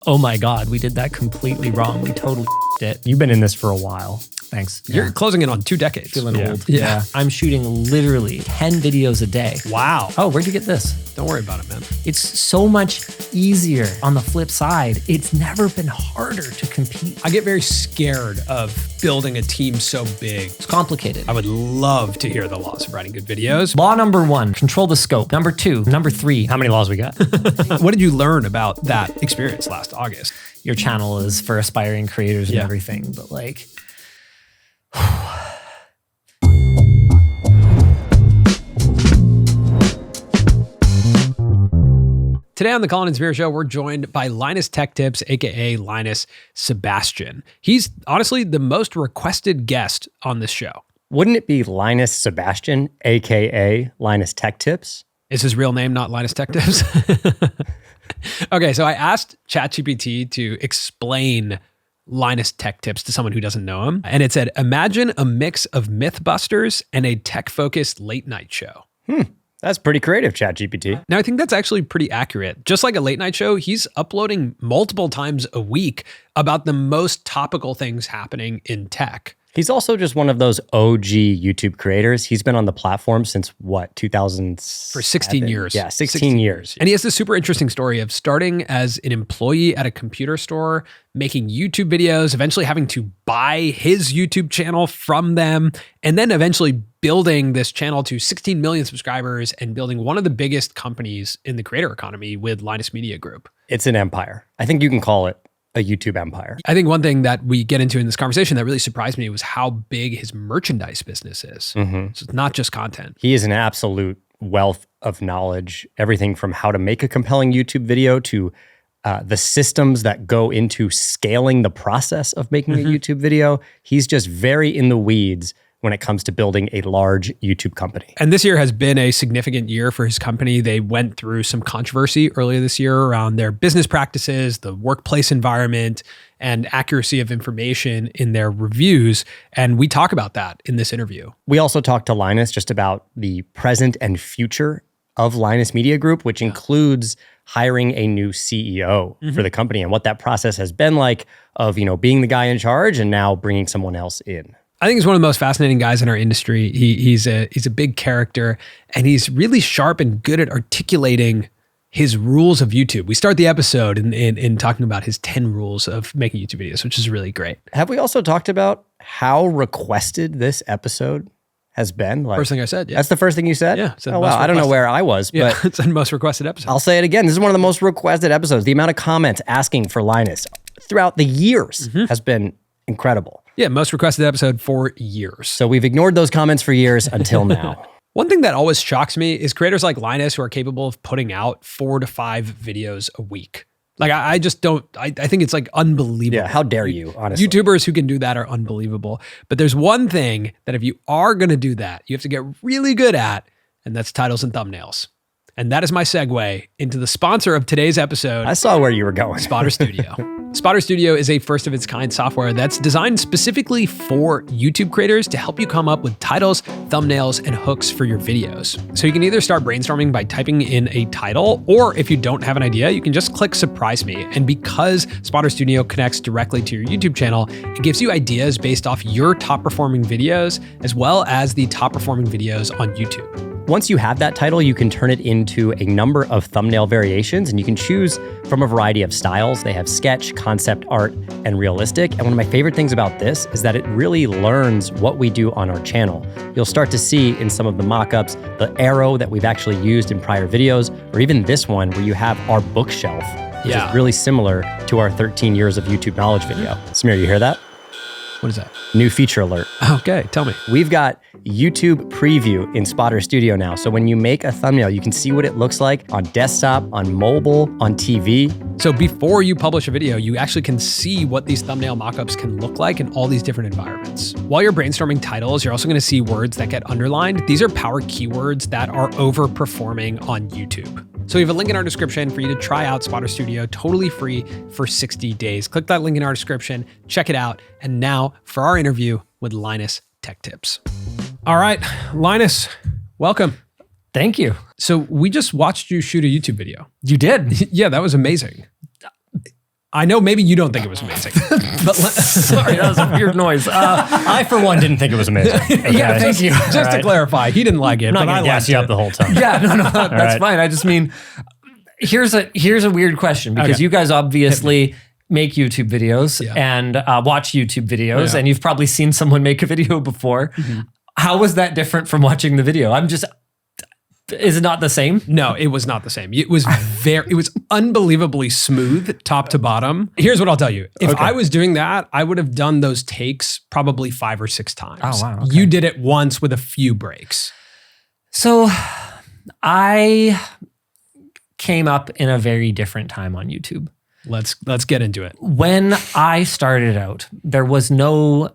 Oh my God, we did that completely wrong. We totally it. You've been in this for a while. Thanks. You're closing in on 2 decades. Feeling old. Yeah. I'm shooting literally 10 videos a day. Wow. Oh, where'd you get this? Don't worry about it, man. It's so much easier. On the flip side, it's never been harder to compete. I get very scared of building a team so big. It's complicated. I would love to hear the laws of writing good videos. Law number 1, control the scope. Number 2, number 3. How many laws we got? What did you learn about that experience last August? Your channel is for aspiring creators and everything, but like... Today on the Colin and Samir Show, we're joined by Linus Tech Tips, aka Linus Sebastian. He's honestly the most requested guest on this show. Wouldn't it be Linus Sebastian, aka Linus Tech Tips? Is his real name not Linus Tech Tips? Okay, so I asked ChatGPT to explain Linus Tech Tips to someone who doesn't know him. And it said, imagine a mix of Mythbusters and a tech-focused late night show. That's pretty creative, ChatGPT. Now, I think that's actually pretty accurate. Just like a late night show, he's uploading multiple times a week about the most topical things happening in tech. He's also just one of those OG YouTube creators. He's been on the platform since what, 2000? For 16 years. Yeah, 16 years. And he has this super interesting story of starting as an employee at a computer store, making YouTube videos, eventually having to buy his YouTube channel from them, and then eventually building this channel to 16 million subscribers and building one of the biggest companies in the creator economy with Linus Media Group. It's an empire. I think you can call it a YouTube empire. I think one thing that we get into in this conversation that really surprised me was how big his merchandise business is. So it's not just content. He is an absolute wealth of knowledge, everything from how to make a compelling YouTube video to the systems that go into scaling the process of making a YouTube video. He's just very in the weeds when it comes to building a large YouTube company. And this year has been a significant year for his company. They went through some controversy earlier this year around their business practices, the workplace environment, and accuracy of information in their reviews. And we talk about that in this interview. We also talked to Linus just about the present and future of Linus Media Group, which includes hiring a new CEO for the company and what that process has been like of, being the guy in charge and now bringing someone else in. I think he's one of the most fascinating guys in our industry. He's a big character, and he's really sharp and good at articulating his rules of YouTube. We start the episode in talking about his 10 rules of making YouTube videos, which is really great. Have we also talked about how requested this episode has been? First thing I said, yeah. That's the first thing you said? Yeah. Oh, wow. I don't know where I was, but it's the most requested episode. I'll say it again. This is one of the most requested episodes. The amount of comments asking for Linus throughout the years has been incredible. Yeah, most requested episode for years. So we've ignored those comments for years until now. One thing that always shocks me is creators like Linus who are capable of putting out 4 to 5 videos a week. Like I just don't, I think it's like unbelievable. Yeah, how dare you, honestly. YouTubers who can do that are unbelievable. But there's one thing that if you are going to do that, you have to get really good at, and that's titles and thumbnails. And that is my segue into the sponsor of today's episode. I saw where you were going. Spotter Studio. Spotter Studio is a first of its kind software that's designed specifically for YouTube creators to help you come up with titles, thumbnails, and hooks for your videos. So you can either start brainstorming by typing in a title, or if you don't have an idea, you can just click Surprise Me. And because Spotter Studio connects directly to your YouTube channel, it gives you ideas based off your top performing videos, as well as the top performing videos on YouTube. Once you have that title, you can turn it into a number of thumbnail variations, and you can choose from a variety of styles. They have sketch, concept art, and realistic. And one of my favorite things about this is that it really learns what we do on our channel. You'll start to see in some of the mock-ups the arrow that we've actually used in prior videos, or even this one where you have our bookshelf, which is really similar to our 13 years of YouTube knowledge video. Samir, you hear that? What is that? New feature alert. Okay, tell me. We've got YouTube preview in Spotter Studio now. So when you make a thumbnail, you can see what it looks like on desktop, on mobile, on TV. So before you publish a video, you actually can see what these thumbnail mockups can look like in all these different environments. While you're brainstorming titles, you're also going to see words that get underlined. These are power keywords that are overperforming on YouTube. So we have a link in our description for you to try out Spotter Studio totally free for 60 days. Click that link in our description, check it out. And now for our interview with Linus Tech Tips. All right, Linus, welcome. Thank you. So we just watched you shoot a YouTube video. You did? Yeah, that was amazing. I know maybe you don't think it was amazing. But Sorry, that was a weird noise. I, for one, didn't think it was amazing. Okay. yeah, thank you. Just to clarify, he didn't like it, I'm not but I going to gas liked you it. up the whole time. Yeah, no, that's right. fine. I just mean, here's a weird question because Okay. you guys obviously make YouTube videos and watch YouTube videos, and you've probably seen someone make a video before. How was that different from watching the video? Is it not the same? No, it was not the same. It was unbelievably smooth top to bottom. Here's what I'll tell you. If I was doing that, I would have done those takes probably 5 or 6 times. Oh, wow. Okay. You did it once with a few breaks. So I came up in a very different time on YouTube. Let's get into it. When I started out, there was no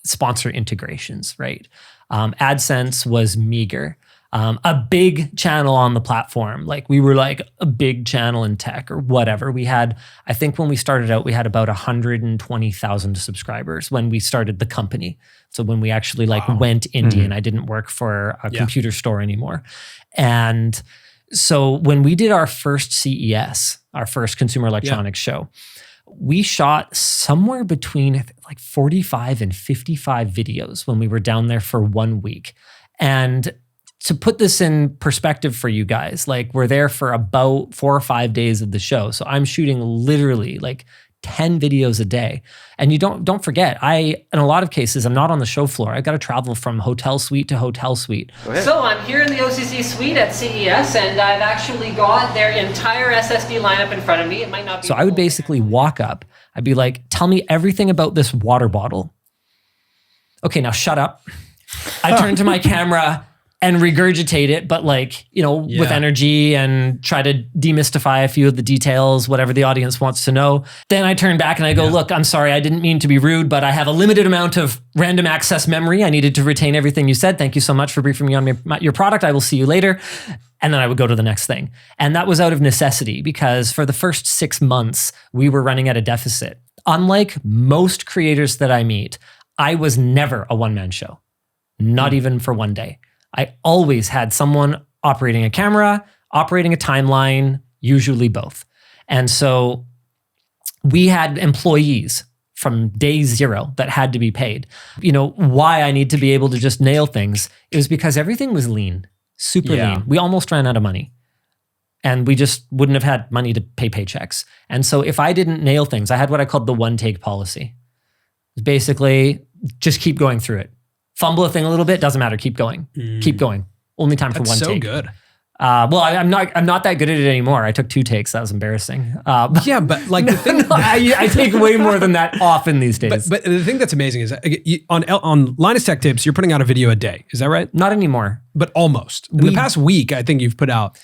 sponsor integrations, right? AdSense was meager. A big channel on the platform, like we were like a big channel in tech or whatever. We had, I think when we started out, we had about 120,000 subscribers when we started the company. So when we actually went indie and I didn't work for a computer store anymore. And so when we did our first CES, our first Consumer Electronics show, we shot somewhere between like 45 and 55 videos when we were down there for 1 week. And to put this in perspective for you guys, like we're there for about 4 or 5 days of the show. So I'm shooting literally like 10 videos a day. And you don't forget, in a lot of cases, I'm not on the show floor. I got to travel from hotel suite to hotel suite. So I'm here in the OCC suite at CES, and I've actually got their entire SSD lineup in front of me. It might not be. So I would basically walk up. I'd be like, tell me everything about this water bottle. Okay, now shut up. I turn to my camera and regurgitate it, but with energy and try to demystify a few of the details, whatever the audience wants to know. Then I turn back and I go, look, I'm sorry, I didn't mean to be rude, but I have a limited amount of random access memory. I needed to retain everything you said. Thank you so much for briefing me on your product. I will see you later. And then I would go to the next thing. And that was out of necessity because for the first 6 months, we were running at a deficit. Unlike most creators that I meet, I was never a one-man show, not even for one day. I always had someone operating a camera, operating a timeline, usually both. And so we had employees from day zero that had to be paid. Why I need to be able to just nail things, it was because everything was lean, super lean. We almost ran out of money. And we just wouldn't have had money to pay paychecks. And so if I didn't nail things, I had what I called the one-take policy. Basically, just keep going through it. Fumble a thing a little bit, doesn't matter. Keep going. Keep going. Only time for one take. So good. Well, I'm not that good at it anymore. I took 2 takes. That was embarrassing. Yeah, but like the thing, I take way more than that often these days. But the thing that's amazing is on Linus Tech Tips, you're putting out a video a day. Is that right? Not anymore. But almost. In the past week, I think you've put out,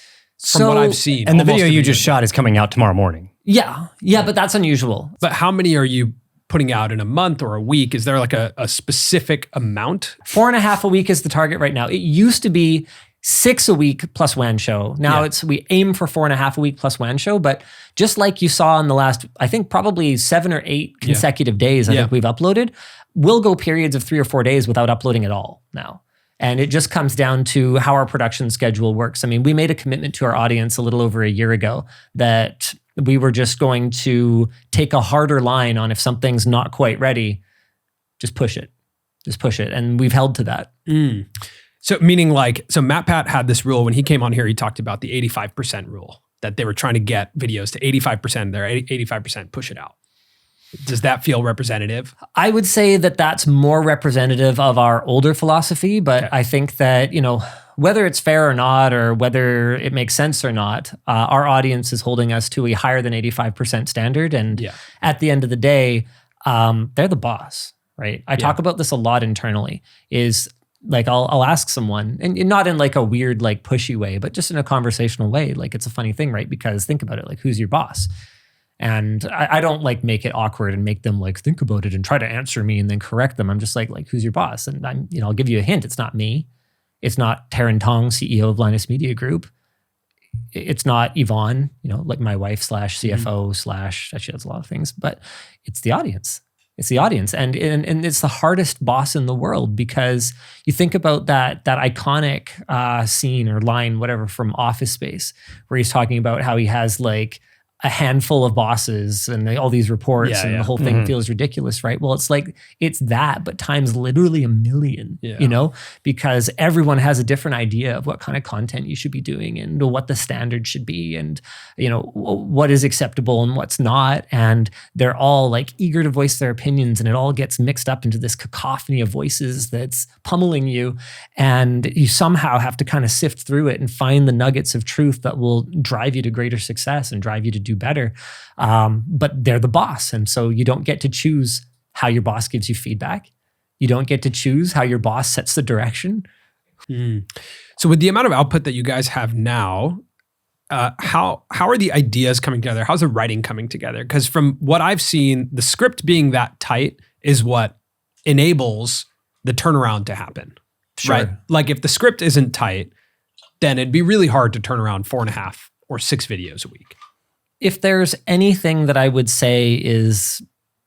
from what I've seen. And the video you just shot is coming out tomorrow morning. Yeah, but that's unusual. But how many are you putting out in a month or a week? Is there like a specific amount? 4.5 a week is the target right now. It used to be 6 a week plus WAN show. Now we aim for 4.5 a week plus WAN show, but just like you saw in the last, I think probably 7 or 8 consecutive days, I think we've uploaded, we'll go periods of 3 or 4 days without uploading at all now. And it just comes down to how our production schedule works. I mean, we made a commitment to our audience a little over a year ago that we were just going to take a harder line on if something's not quite ready, just push it. Just push it. And we've held to that. So meaning so Matt Pat had this rule when he came on here, he talked about the 85% rule, that they were trying to get videos to 85%, they're 85% push it out. Does that feel representative? I would say that that's more representative of our older philosophy, but I think that, whether it's fair or not, or whether it makes sense or not, our audience is holding us to a higher than 85% standard. And at the end of the day, they're the boss, right? I talk about this a lot internally, is like, I'll ask someone, and not in like a weird, like pushy way, but just in a conversational way. Like it's a funny thing, right? Because think about it, like who's your boss? And I don't like make it awkward and make them like think about it and try to answer me and then correct them. I'm just like who's your boss? And I'll give you a hint. It's not me. It's not Taryn Tong, CEO of Linus Media Group. It's not Yvonne, like my wife / CFO / actually that's a lot of things, but it's the audience. It's the audience. And it's the hardest boss in the world, because you think about that iconic scene or line, whatever, from Office Space, where he's talking about how he has like a handful of bosses and all these reports and the whole thing feels ridiculous, right? Well, it's like, it's that, but times literally 1 million, you know, because everyone has a different idea of what kind of content you should be doing and what the standard should be and, you know, what is acceptable and what's not. And they're all like eager to voice their opinions, and it all gets mixed up into this cacophony of voices that's pummeling you. And you somehow have to kind of sift through it and find the nuggets of truth that will drive you to greater success and drive you to do better. But they're the boss. And so you don't get to choose how your boss gives you feedback. You don't get to choose how your boss sets the direction. So with the amount of output that you guys have now, how are the ideas coming together? How's the writing coming together? Because from what I've seen, the script being that tight is what enables the turnaround to happen. Sure. Right? Like if the script isn't tight, then it'd be really hard to turn around 4.5 or 6 videos a week. If there's anything that I would say is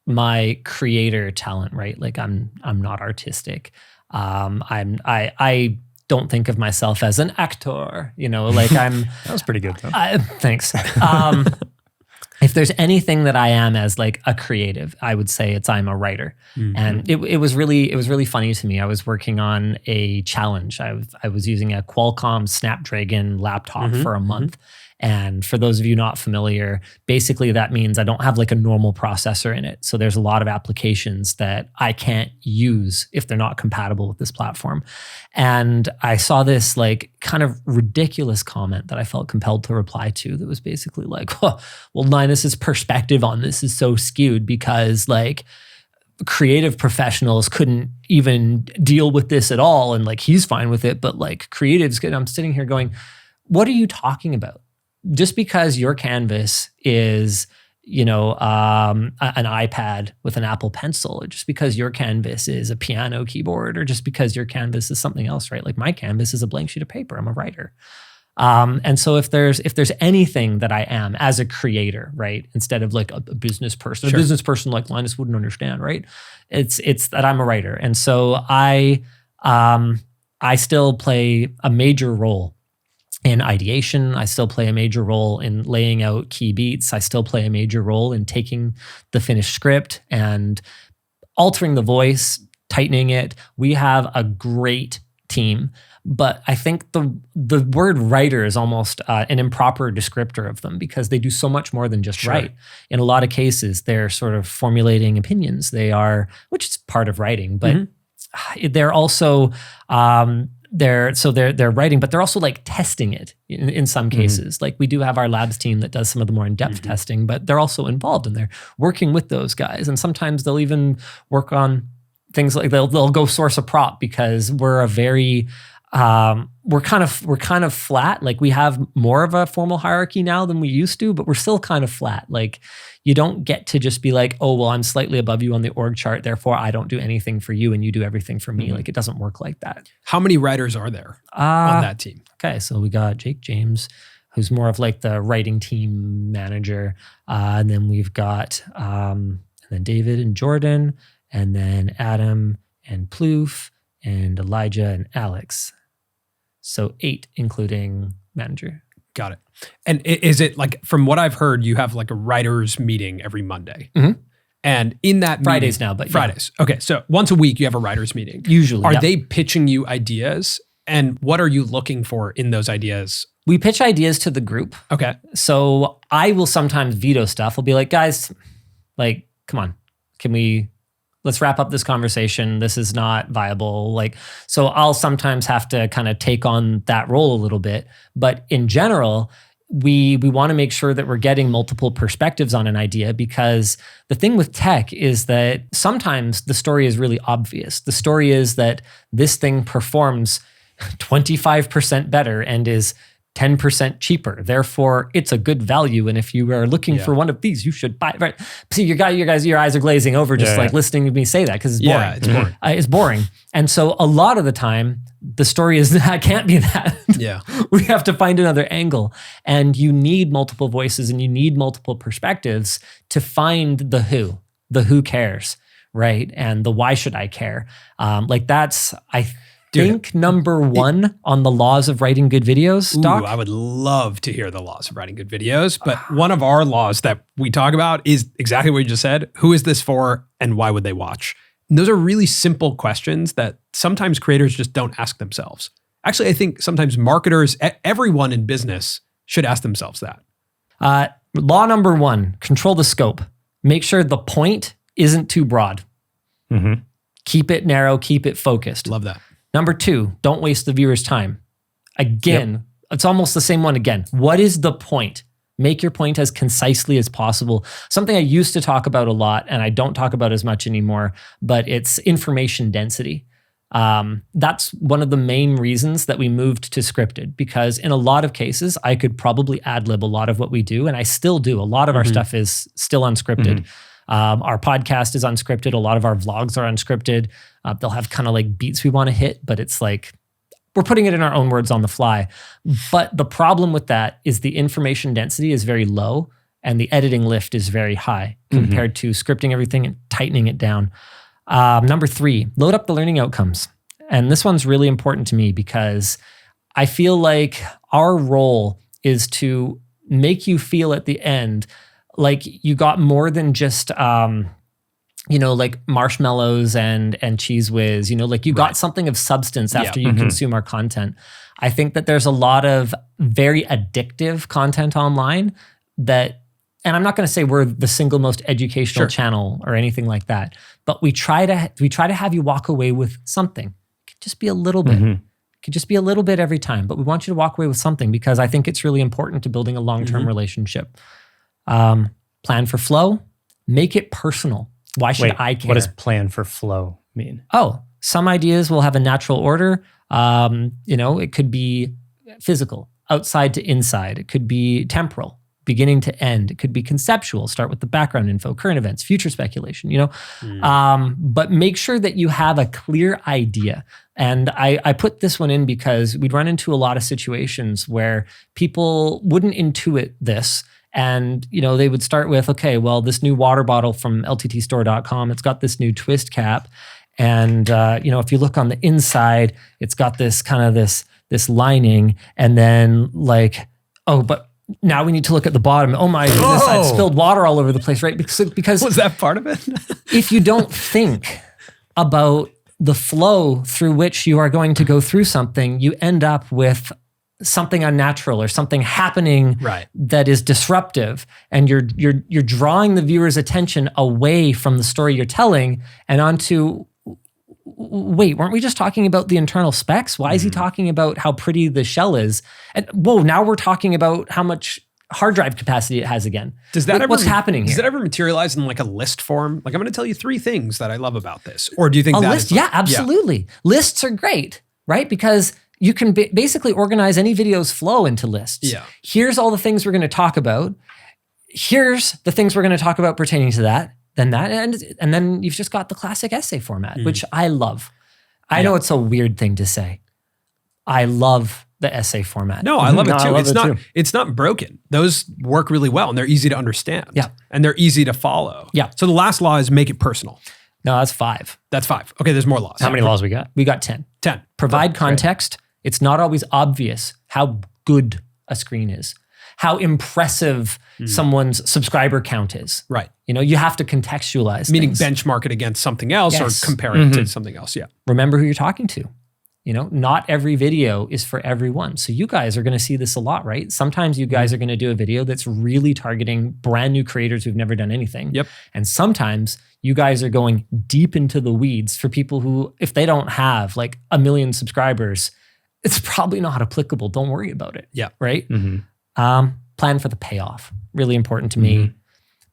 my creator talent, right? Like I'm not artistic. I don't think of myself as an actor, you know, like I'm. That was pretty good though. Thanks. If there's anything that I am as like a creative, I would say I'm a writer. And it was really funny to me. I was working on a challenge. I was using a Qualcomm Snapdragon laptop for a month. And for those of you not familiar, basically that means I don't have like a normal processor in it. So there's a lot of applications that I can't use if they're not compatible with this platform. And I saw this like kind of ridiculous comment that I felt compelled to reply to that was basically like, oh, well, Linus's perspective on this is so skewed because like creative professionals couldn't even deal with this at all. And like, he's fine with it, but like creatives, I'm sitting here going, what are you talking about? Just because your canvas is, you know, an iPad with an Apple Pencil, or just because your canvas is a piano keyboard, or just because your canvas is something else, right? Like my canvas is a blank sheet of paper. I'm a writer. And so if there's anything that I am as a creator, right, instead of like a business person, a business person like Linus wouldn't understand, right? It's that I'm a writer. And so I still play a major role in ideation. I still play a major role in laying out key beats. I still play a major role in taking the finished script and altering the voice, tightening it. We have a great team, but I think the word writer is almost an improper descriptor of them because they do so much more than just write. In a lot of cases, they're sort of formulating opinions. They are, which is part of writing, but they're also they're writing, but they're also like testing it in some cases. Like we do have our labs team that does some of the more in-depth testing, but they're also involved and they're working with those guys. And sometimes they'll even work on things like they'll go source a prop because we're a very we're kind of flat. Like we have more of a formal hierarchy now than we used to, but we're still kind of flat. Like you don't get to just be like, oh, well, I'm slightly above you on the org chart, therefore I don't do anything for you and you do everything for me. Like it doesn't work like that. How many writers are there on that team? Okay, so we got Jake James, who's more of like the writing team manager. And then we've got and then David and Jordan, and then Adam and Plouffe and Elijah and Alex. So 8, including manager. Got it. And is it like, from what I've heard, you have like a writers meeting every Monday. And in that Fridays meeting, now, but Fridays. Okay. So once a week you have a writers meeting. Usually. Are they pitching you ideas? And what are you looking for in those ideas? We pitch ideas to the group. Okay. So I will sometimes veto stuff. I'll be like, guys, like, come on, let's wrap up this conversation. This is not viable. Like, so I'll sometimes have to kind of take on that role a little bit. But in general, we want to make sure that we're getting multiple perspectives on an idea, because the thing with tech is that sometimes the story is really obvious. The story is that this thing performs 25% better and is 10% cheaper. Therefore, it's a good value. And if you are looking for one of these, you should buy it. Right. See, your eyes are glazing over just like listening to me say that because it's boring. Yeah, it's boring. It's boring. And so a lot of the time, the story is that can't be that. Yeah. We have to find another angle. And you need multiple voices and you need multiple perspectives to find the who cares, right? And the why should I care? Like that's, think number one on the laws of writing good videos, Doc? I would love to hear the laws of writing good videos, but one of our laws that we talk about is exactly what you just said. Who is this for and why would they watch? And those are really simple questions that sometimes creators just don't ask themselves. Actually, I think sometimes marketers, everyone in business should ask themselves that. Law number one, control the scope. Make sure the point isn't too broad. Mm-hmm. Keep it narrow, keep it focused. Love that. Number two, don't waste the viewer's time. Again, It's almost the same one again. What is the point? Make your point as concisely as possible. Something I used to talk about a lot, and I don't talk about as much anymore, but it's information density. That's one of the main reasons that we moved to scripted, because in a lot of cases, I could probably ad-lib a lot of what we do, and I still do. A lot of our stuff is still unscripted. Our podcast is unscripted. A lot of our vlogs are unscripted. They'll have kind of like beats we want to hit, but it's like, we're putting it in our own words on the fly. But the problem with that is the information density is very low and the editing lift is very high compared to scripting everything and tightening it down. Number three, load up the learning outcomes. And this one's really important to me because I feel like our role is to make you feel at the end like you got more than just like marshmallows and Cheese Whiz, like you got something of substance after you consume our content. I think that there's a lot of very addictive content online that, and I'm not going to say we're the single most educational channel or anything like that, but we try to have you walk away with something. It could just be a little bit. It could just be a little bit every time, but we want you to walk away with something because I think it's really important to building a long-term relationship. Plan for flow, make it personal. Why should I care? What does plan for flow mean? Oh, some ideas will have a natural order. It could be physical, outside to inside. It could be temporal, beginning to end. It could be conceptual, start with the background info, current events, future speculation, But make sure that you have a clear idea. And I put this one in because we'd run into a lot of situations where people wouldn't intuit this. And, they would start with, okay, well, this new water bottle from lttstore.com, it's got this new twist cap. And, if you look on the inside, it's got this kind of this lining. And then but now we need to look at the bottom. Oh my goodness, I've spilled water all over the place, right? Because was that part of it? If you don't think about the flow through which you are going to go through something, you end up with something unnatural or something happening that is disruptive, and you're drawing the viewer's attention away from the story you're telling and onto, wait, weren't we just talking about the internal specs? Why is he talking about how pretty the shell is? And whoa, now we're talking about how much hard drive capacity it has again. What's happening here? Does that ever materialize in like a list form? Like, I'm going to tell you 3 things that I love about this. Or do you think a list? Yeah, absolutely. Yeah. Lists are great, right? Because you can basically organize any video's flow into lists. Yeah. Here's all the things we're going to talk about. Here's the things we're going to talk about pertaining to that. Then that, and then you've just got the classic essay format, which I love. I know it's a weird thing to say. I love the essay format. No, I love it too. It's not broken. Those work really well and they're easy to understand. Yeah. And they're easy to follow. Yeah. So the last law is make it personal. No, that's 5. That's 5. Okay, there's more laws. How many laws we got? We got 10. 10. Provide context. It's not always obvious how good a screen is, how impressive someone's subscriber count is. Right. You have to contextualize Meaning things. benchmark it against something else or compare it to something else. Yeah. Remember who you're talking to. Not every video is for everyone. So you guys are going to see this a lot, right? Sometimes you guys are going to do a video that's really targeting brand new creators who've never done anything. Yep. And sometimes you guys are going deep into the weeds for people who, if they don't have like 1 million subscribers, it's probably not applicable. Don't worry about it. Yeah. Right? Plan for the payoff. Really important to me.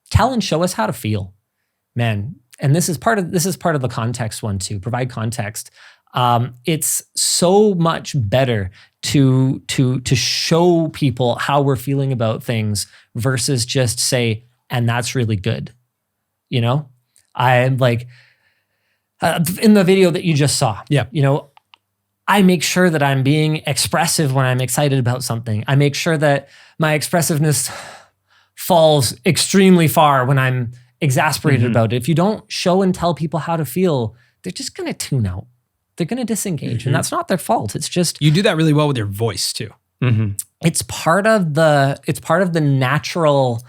Tell and show us how to feel. Man, and this is part of the context one too. Provide context. It's so much better to show people how we're feeling about things versus just say, and that's really good. I'm like, in the video that you just saw, I make sure that I'm being expressive when I'm excited about something. I make sure that my expressiveness falls extremely far when I'm exasperated about it. If you don't show and tell people how to feel, they're just going to tune out. they're going to disengage. And that's not their fault. It's just, You do that really well with your voice too. it's part of the natural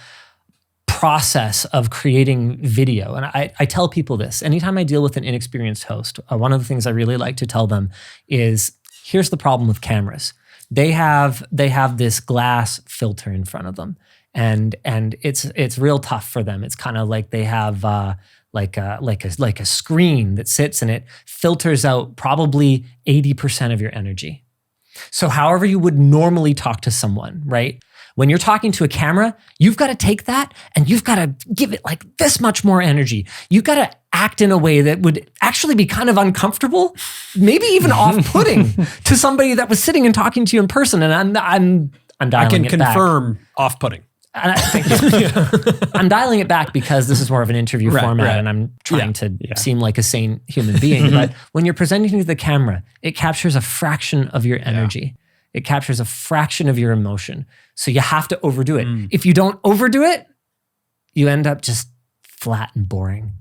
process of creating video. And I tell people this, anytime I deal with an inexperienced host, one of the things I really like to tell them is, here's the problem with cameras. They have this glass filter in front of them, and it's real tough for them. It's kind of like they have like a screen that sits and it filters out probably 80% of your energy. So however you would normally talk to someone, right? When you're talking to a camera, you've got to take that and you've got to give it like this much more energy. You've got to act in a way that would actually be kind of uncomfortable, maybe even off-putting to somebody that was sitting and talking to you in person. And I'm dialing it back. I can confirm off-putting. Thank you. I'm dialing it back because this is more of an interview format and I'm trying to seem like a sane human being. But when you're presenting to the camera, it captures a fraction of your energy. It captures a fraction of your emotion. So you have to overdo it. If you don't overdo it, you end up just flat and boring.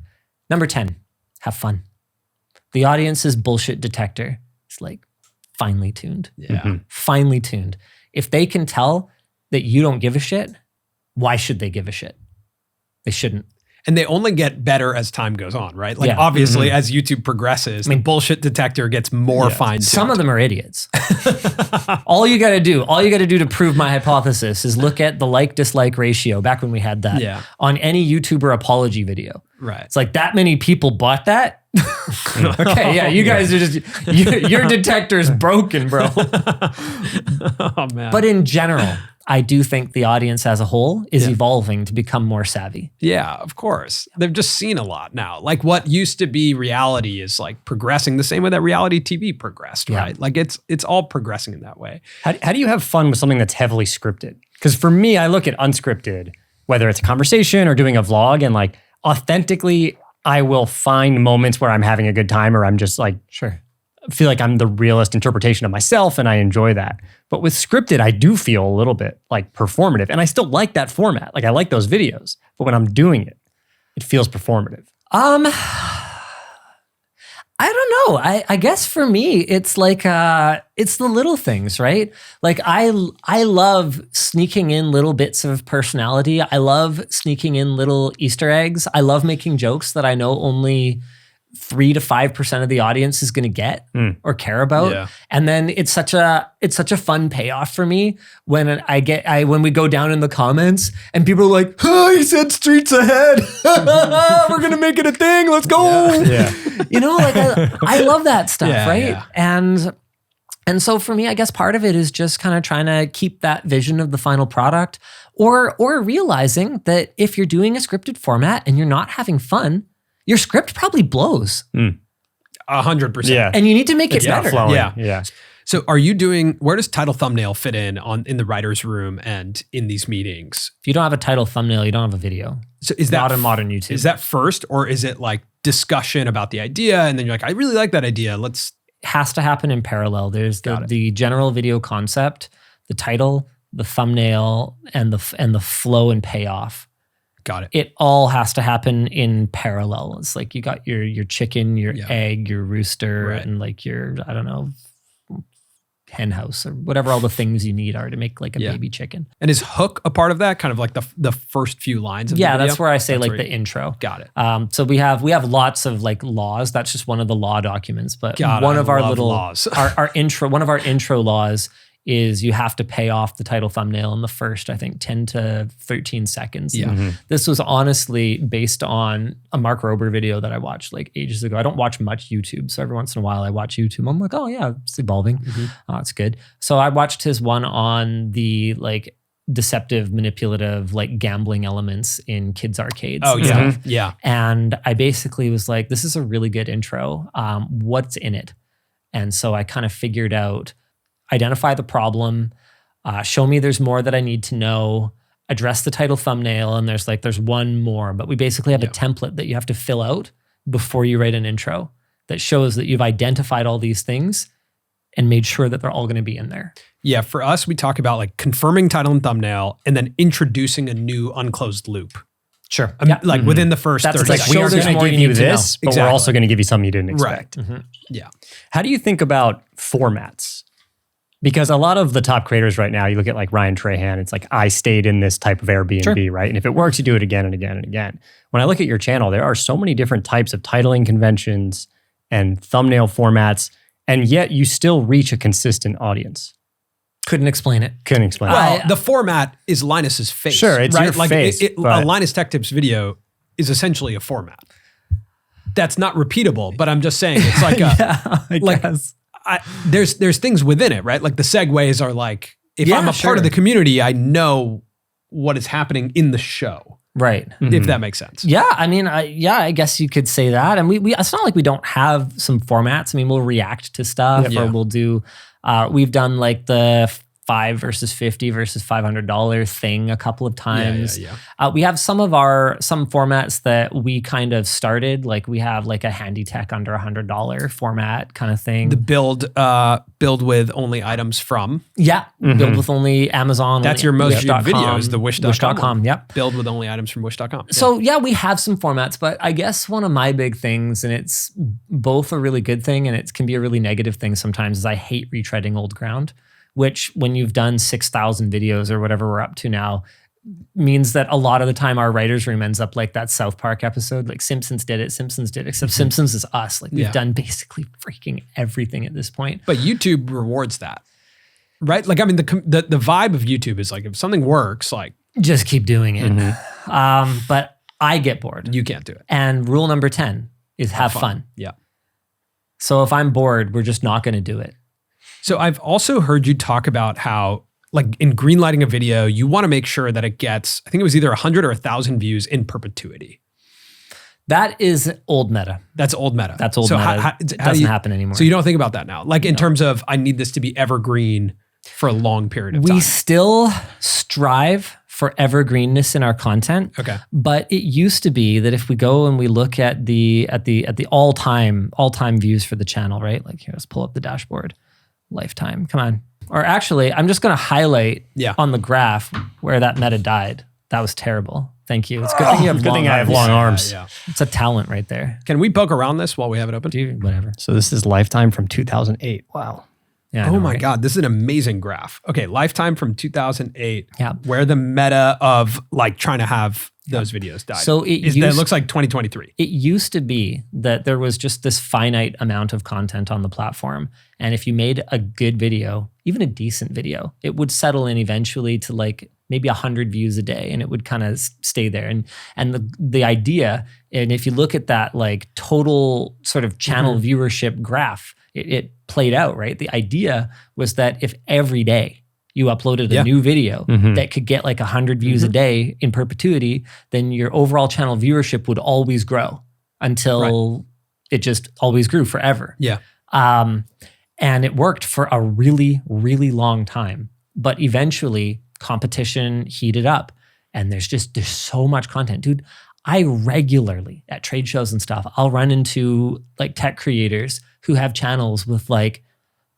Number 10, have fun. The audience's bullshit detector is like finely tuned. Finely tuned. If they can tell that you don't give a shit, why should they give a shit? They shouldn't. And they only get better as time goes on, right? Like obviously as YouTube progresses, the bullshit detector gets more fine-tuned. Some of them are idiots. All you got to do to prove my hypothesis is look at the like-dislike ratio back when we had that on any YouTuber apology video. Right. It's like that many people bought that? Okay, yeah, you guys are just, your detector's broken, bro. Oh, man. But in general, I do think the audience as a whole is evolving to become more savvy. Yeah, of course. They've just seen a lot now. Like what used to be reality is like progressing the same way that reality TV progressed, right? Like it's all progressing in that way. How do you have fun with something that's heavily scripted? Because for me, I look at unscripted, whether it's a conversation or doing a vlog, and like authentically, I will find moments where I'm having a good time or I'm just like, feel like I'm the realist interpretation of myself and I enjoy that. But with scripted, I do feel a little bit like performative, and I still like that format. Like I like those videos, but when I'm doing it, it feels performative. I don't know. I guess for me, it's like, it's the little things, right? Like I love sneaking in little bits of personality. I love sneaking in little Easter eggs. I love making jokes that I know only 3 to 5% of the audience is going to get or care about. And then it's such a fun payoff for me when when we go down in the comments and people are like, oh, he said streets ahead. We're going to make it a thing. Let's go. You know, like I love that stuff. Right. And so for me, I guess part of it is just kind of trying to keep that vision of the final product or realizing that if you're doing a scripted format and you're not having fun, your script probably blows. 100%. Yeah. And you need to make it not better. flowing. Yeah. So where does title thumbnail fit in the writer's room and in these meetings? If you don't have a title thumbnail, you don't have a video. So is that not in modern YouTube? Is that first, or is it like discussion about the idea and then you're like, I really like that idea. It has to happen in parallel. There's the general video concept, the title, the thumbnail, and the flow and payoff. Got it. It all has to happen in parallel. It's like you got your chicken, your egg, your rooster, and like your, I don't know, hen house or whatever all the things you need are to make like a baby chicken. And is hook a part of that? Kind of like the first few lines of the video? That's where I say like the intro. Got it. So we have lots of like laws. That's just one of the law documents. But one of our little laws. one of our intro laws is you have to pay off the title thumbnail in the first, I think, 10 to 13 seconds. This was honestly based on a Mark Rober video that I watched like ages ago. I don't watch much YouTube, so every once in a while I watch YouTube. I'm like, oh yeah, it's evolving. It's good. So I watched his one on the like deceptive, manipulative, like gambling elements in kids' arcades. Oh yeah, yeah. And I basically was like, this is a really good intro. What's in it? And so I kind of figured out, identify the problem, show me there's more that I need to know, address the title thumbnail, and there's one more. But we basically have a template that you have to fill out before you write an intro that shows that you've identified all these things and made sure that they're all going to be in there. Yeah, for us, we talk about like confirming title and thumbnail and then introducing a new unclosed loop. Sure. Like within the first That's 30 like, seconds. We are There's going to more give you you need to know. this, but Exactly. we're also going to give you something you didn't expect. Yeah. How do you think about formats? Because a lot of the top creators right now, you look at like Ryan Trahan, it's like, I stayed in this type of Airbnb, right? And if it works, you do it again and again and again. When I look at your channel, there are so many different types of titling conventions and thumbnail formats, and yet you still reach a consistent audience. Couldn't explain it. Couldn't explain Well, it. the format is Linus's face. Sure, it's right? your like face, a but- Linus Tech Tips video is essentially a format. That's not repeatable, but I'm just saying it's like a like guess. there's things within it, right? Like the segues are like, if I'm a part of the community, I know what is happening in the show, Right. if that makes sense. Yeah, I mean, I guess you could say that. And we it's not like we don't have some formats. I mean, we'll react to stuff Yeah. or we'll do, we've done like the $5 versus $50 versus $500 thing a couple of times. Yeah. We have some formats that we kind of started, like we have like a handy tech under $100 format kind of thing. The build with only items from. Build with only Amazon. That's only your most Wish.com, viewed video is the Wish.com. Wish.com, yep. Build with only items from Wish.com. So yeah, we have some formats, but I guess one of my big things, and it's both a really good thing and it can be a really negative thing sometimes, is I hate retreading old ground, which when you've done 6,000 videos or whatever we're up to now, means that a lot of the time our writer's room ends up like that South Park episode, like Simpsons did it, except Simpsons is us. Like we've done basically freaking everything at this point. But YouTube rewards that, right? Like, I mean, the vibe of YouTube is like, if something works, like Just keep doing it. But I get bored. you can't do it. And rule number 10 is have fun. Yeah. So if I'm bored, we're just not going to do it. So I've also heard you talk about how, like, in greenlighting a video, you want to make sure that it gets, I think it was either 100 or 1,000 views in perpetuity. That is old meta. That's old meta. That's old so meta. It doesn't happen anymore. So you don't think about that now? Like in terms of, I need this to be evergreen for a long period of time. We still strive for evergreenness in our content. Okay. But it used to be that if we go and we look at the all-time views for the channel, right? Like here, let's pull up the dashboard. Lifetime, come on. Or actually, I'm just going to highlight on the graph where that meta died. That was terrible. Thank you. It's good thing you have long arms. I have long arms. Yeah. It's a talent right there. Can we poke around this while we have it open? Dude, whatever. So this is lifetime from 2008. Wow. Yeah. I Oh know, my right? God, this is an amazing graph. Okay, lifetime from 2008. Yeah. Where the meta of like trying to have those videos died. So it looks like 2023. It used to be that there was just this finite amount of content on the platform. And if you made a good video, even a decent video, it would settle in eventually to like maybe 100 views a day and it would kind of stay there. And the idea, and if you look at that like total sort of channel viewership graph, it played out, right? The idea was that if every day you uploaded a new video that could get like 100 views a day in perpetuity, then your overall channel viewership would always grow until it just always grew forever. Yeah. And it worked for a really, really long time. But eventually competition heated up and there's so much content. Dude, I regularly at trade shows and stuff, I'll run into like tech creators who have channels with like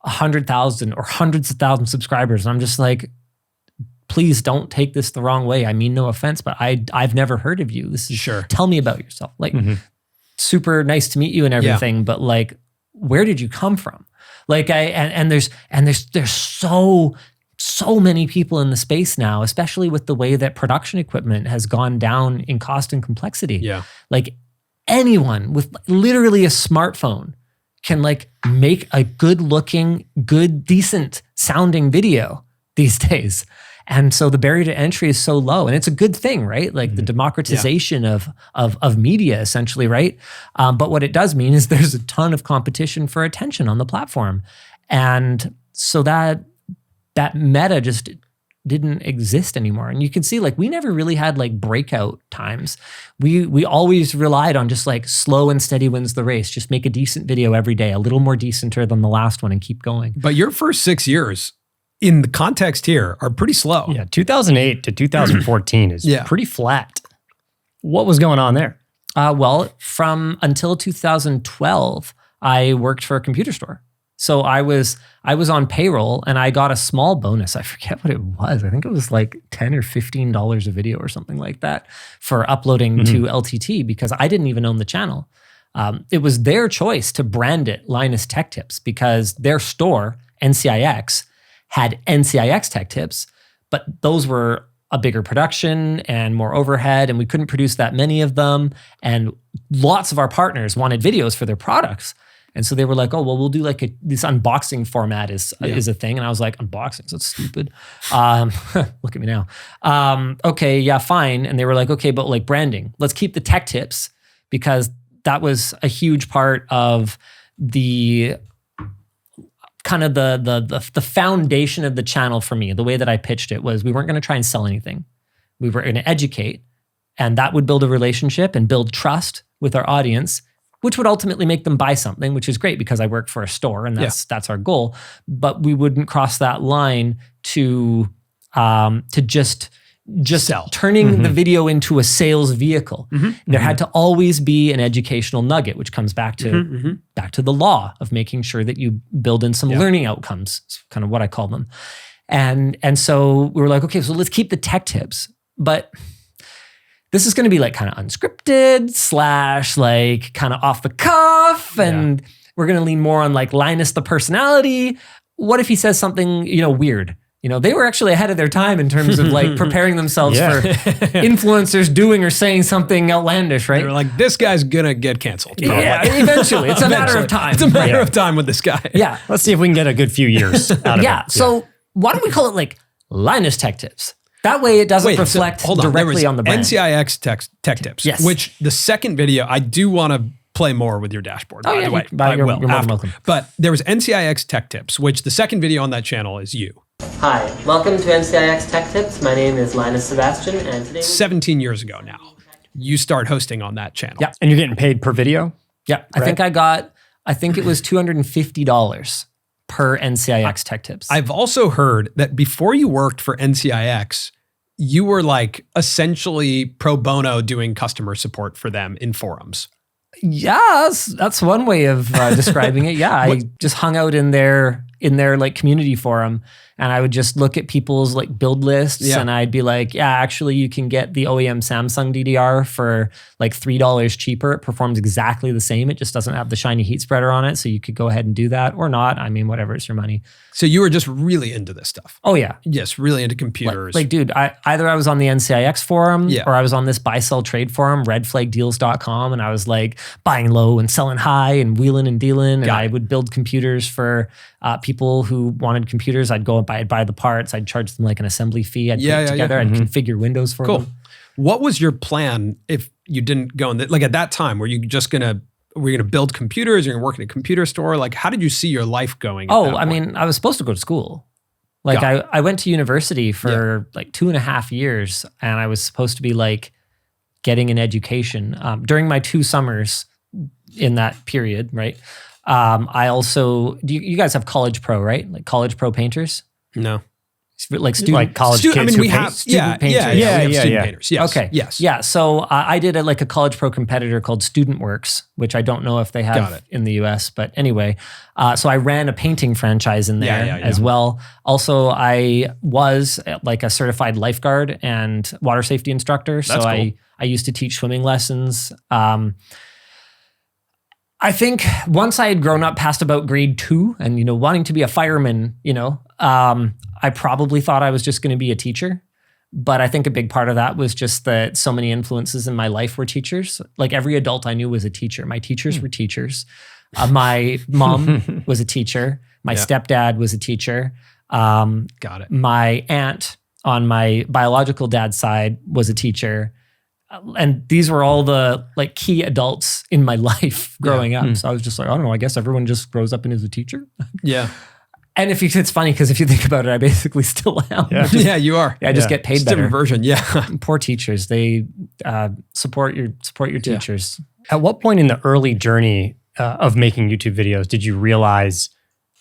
100,000 or hundreds of thousands of subscribers. And I'm just like, please don't take this the wrong way. I mean, no offense, but I've never heard of you. This is tell me about yourself. Like super nice to meet you and everything, but like, where did you come from? Like there's so many people in the space now, especially with the way that production equipment has gone down in cost and complexity. Yeah. Like anyone with literally a smartphone can like make a good looking, good, decent sounding video these days. And so the barrier to entry is so low and it's a good thing, right? Like the democratization of media essentially, right? But what it does mean is there's a ton of competition for attention on the platform. And so that meta just didn't exist anymore. And you can see like we never really had like breakout times. We always relied on just like slow and steady wins the race. Just make a decent video every day, a little more decenter than the last one and keep going. But your first 6 years in the context here are pretty slow. Yeah, 2008 to 2014 is pretty flat. What was going on there? Well, from until 2012, I worked for a computer store. So I was on payroll and I got a small bonus. I forget what it was. I think it was like $10 or $15 a video or something like that for uploading to LTT because I didn't even own the channel. It was their choice to brand it Linus Tech Tips because their store, NCIX, had NCIX Tech Tips, but those were a bigger production and more overhead, and we couldn't produce that many of them. And lots of our partners wanted videos for their products. And so they were like, oh, well, we'll do like this unboxing format is a thing. And I was like, unboxing, that's stupid. Look at me now. Okay, yeah, fine. And they were like, okay, but like branding, let's keep the tech tips because that was a huge part of the kind of the foundation of the channel for me. The way that I pitched it was we weren't going to try and sell anything. We were going to educate, and that would build a relationship and build trust with our audience, which would ultimately make them buy something, which is great because I work for a store and that's our goal. But we wouldn't cross that line to just sell. Turning the video into a sales vehicle. There had to always be an educational nugget, which comes back to the law of making sure that you build in some learning outcomes. It's kind of what I call them. And so we were like, okay, so let's keep the tech tips, but this is going to be like kind of unscripted / like kind of off the cuff, and we're going to lean more on like Linus the personality. What if he says something, weird? They were actually ahead of their time in terms of like preparing themselves for influencers doing or saying something outlandish, right? They're like, this guy's gonna get canceled. Yeah, eventually. It's a matter of time. It's a matter of time with this guy. Yeah. Let's see if we can get a good few years out of it. So why don't we call it like Linus Tech Tips? That way it doesn't reflect directly on the brand. NCIX Tech Tips, which the second video, I do want to play more with your dashboard, by the way. You're more than welcome. But there was NCIX Tech Tips, which the second video on that channel is you. Hi, welcome to NCIX Tech Tips. My name is Linus Sebastian, and today 17 years ago now, you start hosting on that channel. Yeah. And you're getting paid per video? Yeah. Right? I think it was $250 per NCIX Tech Tips. I've also heard that before you worked for NCIX, you were like essentially pro bono doing customer support for them in forums. Yes, that's one way of describing it. Yeah, I just hung out in their like community forum, and I would just look at people's like build lists, and I'd be like, yeah, actually you can get the OEM Samsung DDR for like $3 cheaper. It performs exactly the same. It just doesn't have the shiny heat spreader on it. So you could go ahead and do that or not. I mean, whatever, it's your money. So you were just really into this stuff. Oh yeah. Yes, really into computers. Like dude, either I was on the NCIX forum or I was on this buy sell trade forum, redflagdeals.com, and I was like buying low and selling high and wheeling and dealing. And I would build computers for people who wanted computers. I'd go and buy the parts. I'd charge them like an assembly fee. I'd put it together. I'd configure Windows for them. What was your plan if you didn't go in like at that time? Were you just gonna build computers? You're gonna work in a computer store? Like, how did you see your life going? I mean, I was supposed to go to school. Like I went to university for like 2.5 years, and I was supposed to be like getting an education during my 2 summers in that period, right? I also, you guys have College Pro, right? Like College Pro painters? No. Like student, like college kids who we have student painters. We have student painters. Yes. Okay. Yes. Yeah. So I did like a College Pro competitor called Student Works, which I don't know if they have in the US, but anyway. So I ran a painting franchise in there as well. Also, I was like a certified lifeguard and water safety instructor. So cool. I used to teach swimming lessons. I think once I had grown up past about grade 2 and, wanting to be a fireman, I probably thought I was just going to be a teacher. But I think a big part of that was just that so many influences in my life were teachers. Like every adult I knew was a teacher. My teachers were teachers. My mom was a teacher. My stepdad was a teacher. Got it. My aunt on my biological dad's side was a teacher. And these were all the like key adults in my life growing up. So I was just like, I don't know, I guess everyone just grows up and is a teacher. Yeah. And it's funny because if you think about it, I basically still am. Yeah, you are. I just get paid better. Different version, Poor teachers. They support your teachers. At what point in the early journey of making YouTube videos did you realize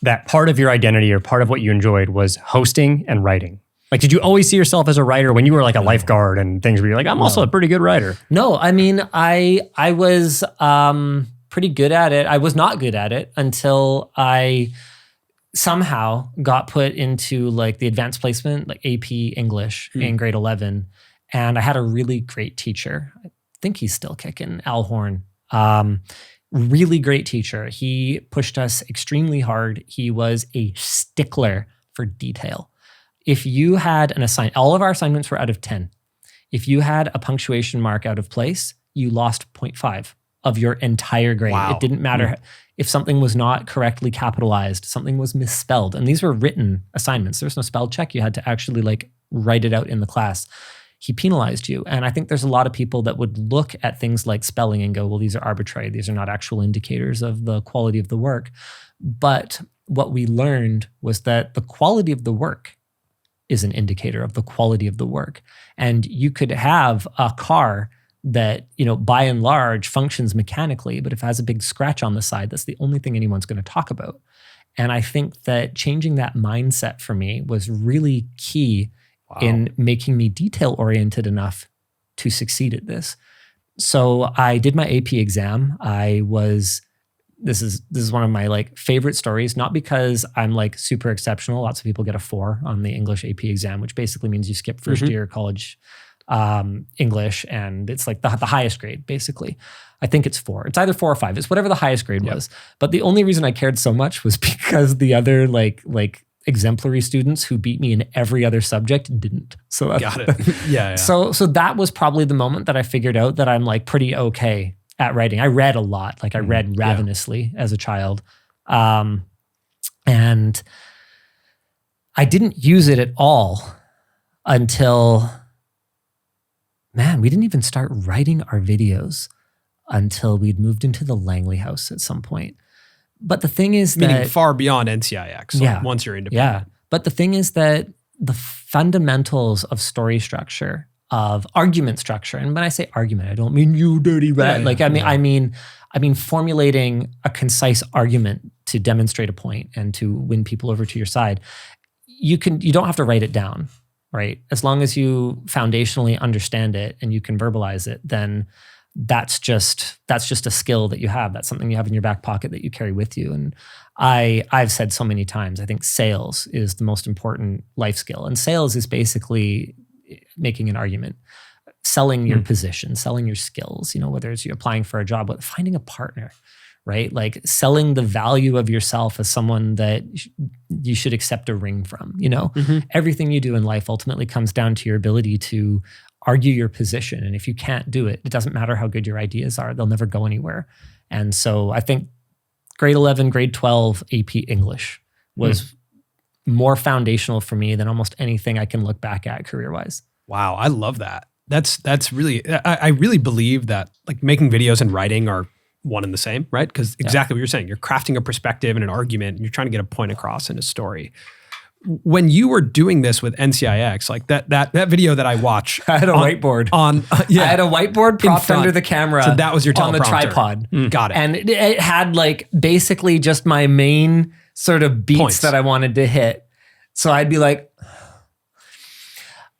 that part of your identity or part of what you enjoyed was hosting and writing? Like, did you always see yourself as a writer when you were like a lifeguard and things where you're like, I'm also a pretty good writer? No, I mean, I was pretty good at it. I was not good at it until I somehow got put into like the advanced placement, like AP English in grade 11. And I had a really great teacher. I think he's still kicking, Al Horn. Really great teacher. He pushed us extremely hard. He was a stickler for detail. If you had an assignment, all of our assignments were out of 10. If you had a punctuation mark out of place, you lost 0.5 of your entire grade. Wow. It didn't matter if something was not correctly capitalized, something was misspelled. And these were written assignments. There was no spell check. You had to actually like write it out in the class. He penalized you. And I think there's a lot of people that would look at things like spelling and go, well, these are arbitrary. These are not actual indicators of the quality of the work. But what we learned was that the quality of the work is an indicator of the quality of the work. And you could have a car that, you know, by and large functions mechanically, but if it has a big scratch on the side, that's the only thing anyone's going to talk about. And I think that changing that mindset for me was really key in making me detail-oriented enough to succeed at this. So I did my AP exam. This is one of my like favorite stories, not because I'm like super exceptional. Lots of people get a 4 on the English AP exam, which basically means you skip first year college English, and it's like the highest grade, basically. I think it's 4. It's either 4 or 5. It's whatever the highest grade was. But the only reason I cared so much was because the other like exemplary students who beat me in every other subject didn't. So Got it. Yeah. So that was probably the moment that I figured out that I'm like pretty okay at writing. I read a lot. Like I read ravenously as a child. And I didn't use it at all until, man, we didn't even start writing our videos until we'd moved into the Langley house at some point. But the thing is Meaning far beyond NCIX, like once you're independent. Yeah. But the thing is that the fundamentals of story structure, of argument structure, and when I say argument, I don't mean you dirty rat. I mean formulating a concise argument to demonstrate a point and to win people over to your side. You don't have to write it down, right? As long as you foundationally understand it and you can verbalize it, then that's just a skill that you have. That's something you have in your back pocket that you carry with you. And I've said so many times, I think sales is the most important life skill. And sales is basically making an argument, selling your position, selling your skills, you know, whether it's you applying for a job, but finding a partner, right? Like selling the value of yourself as someone that you should accept a ring from, you know? Everything you do in life ultimately comes down to your ability to argue your position. And if you can't do it, it doesn't matter how good your ideas are, they'll never go anywhere. And so I think grade 11, grade 12 AP English was more foundational for me than almost anything I can look back at career-wise. Wow, I love that. That's really, I really believe that like making videos and writing are one and the same, right? Because exactly what you're saying, you're crafting a perspective and an argument, and you're trying to get a point across in a story. When you were doing this with NCIX, like that video that I watch, I had a whiteboard. I had a whiteboard propped under the camera. So that was your on the teleprompter. tripod. Got it. And it had like basically just my main sort of beats Points that I wanted to hit. So I'd be like,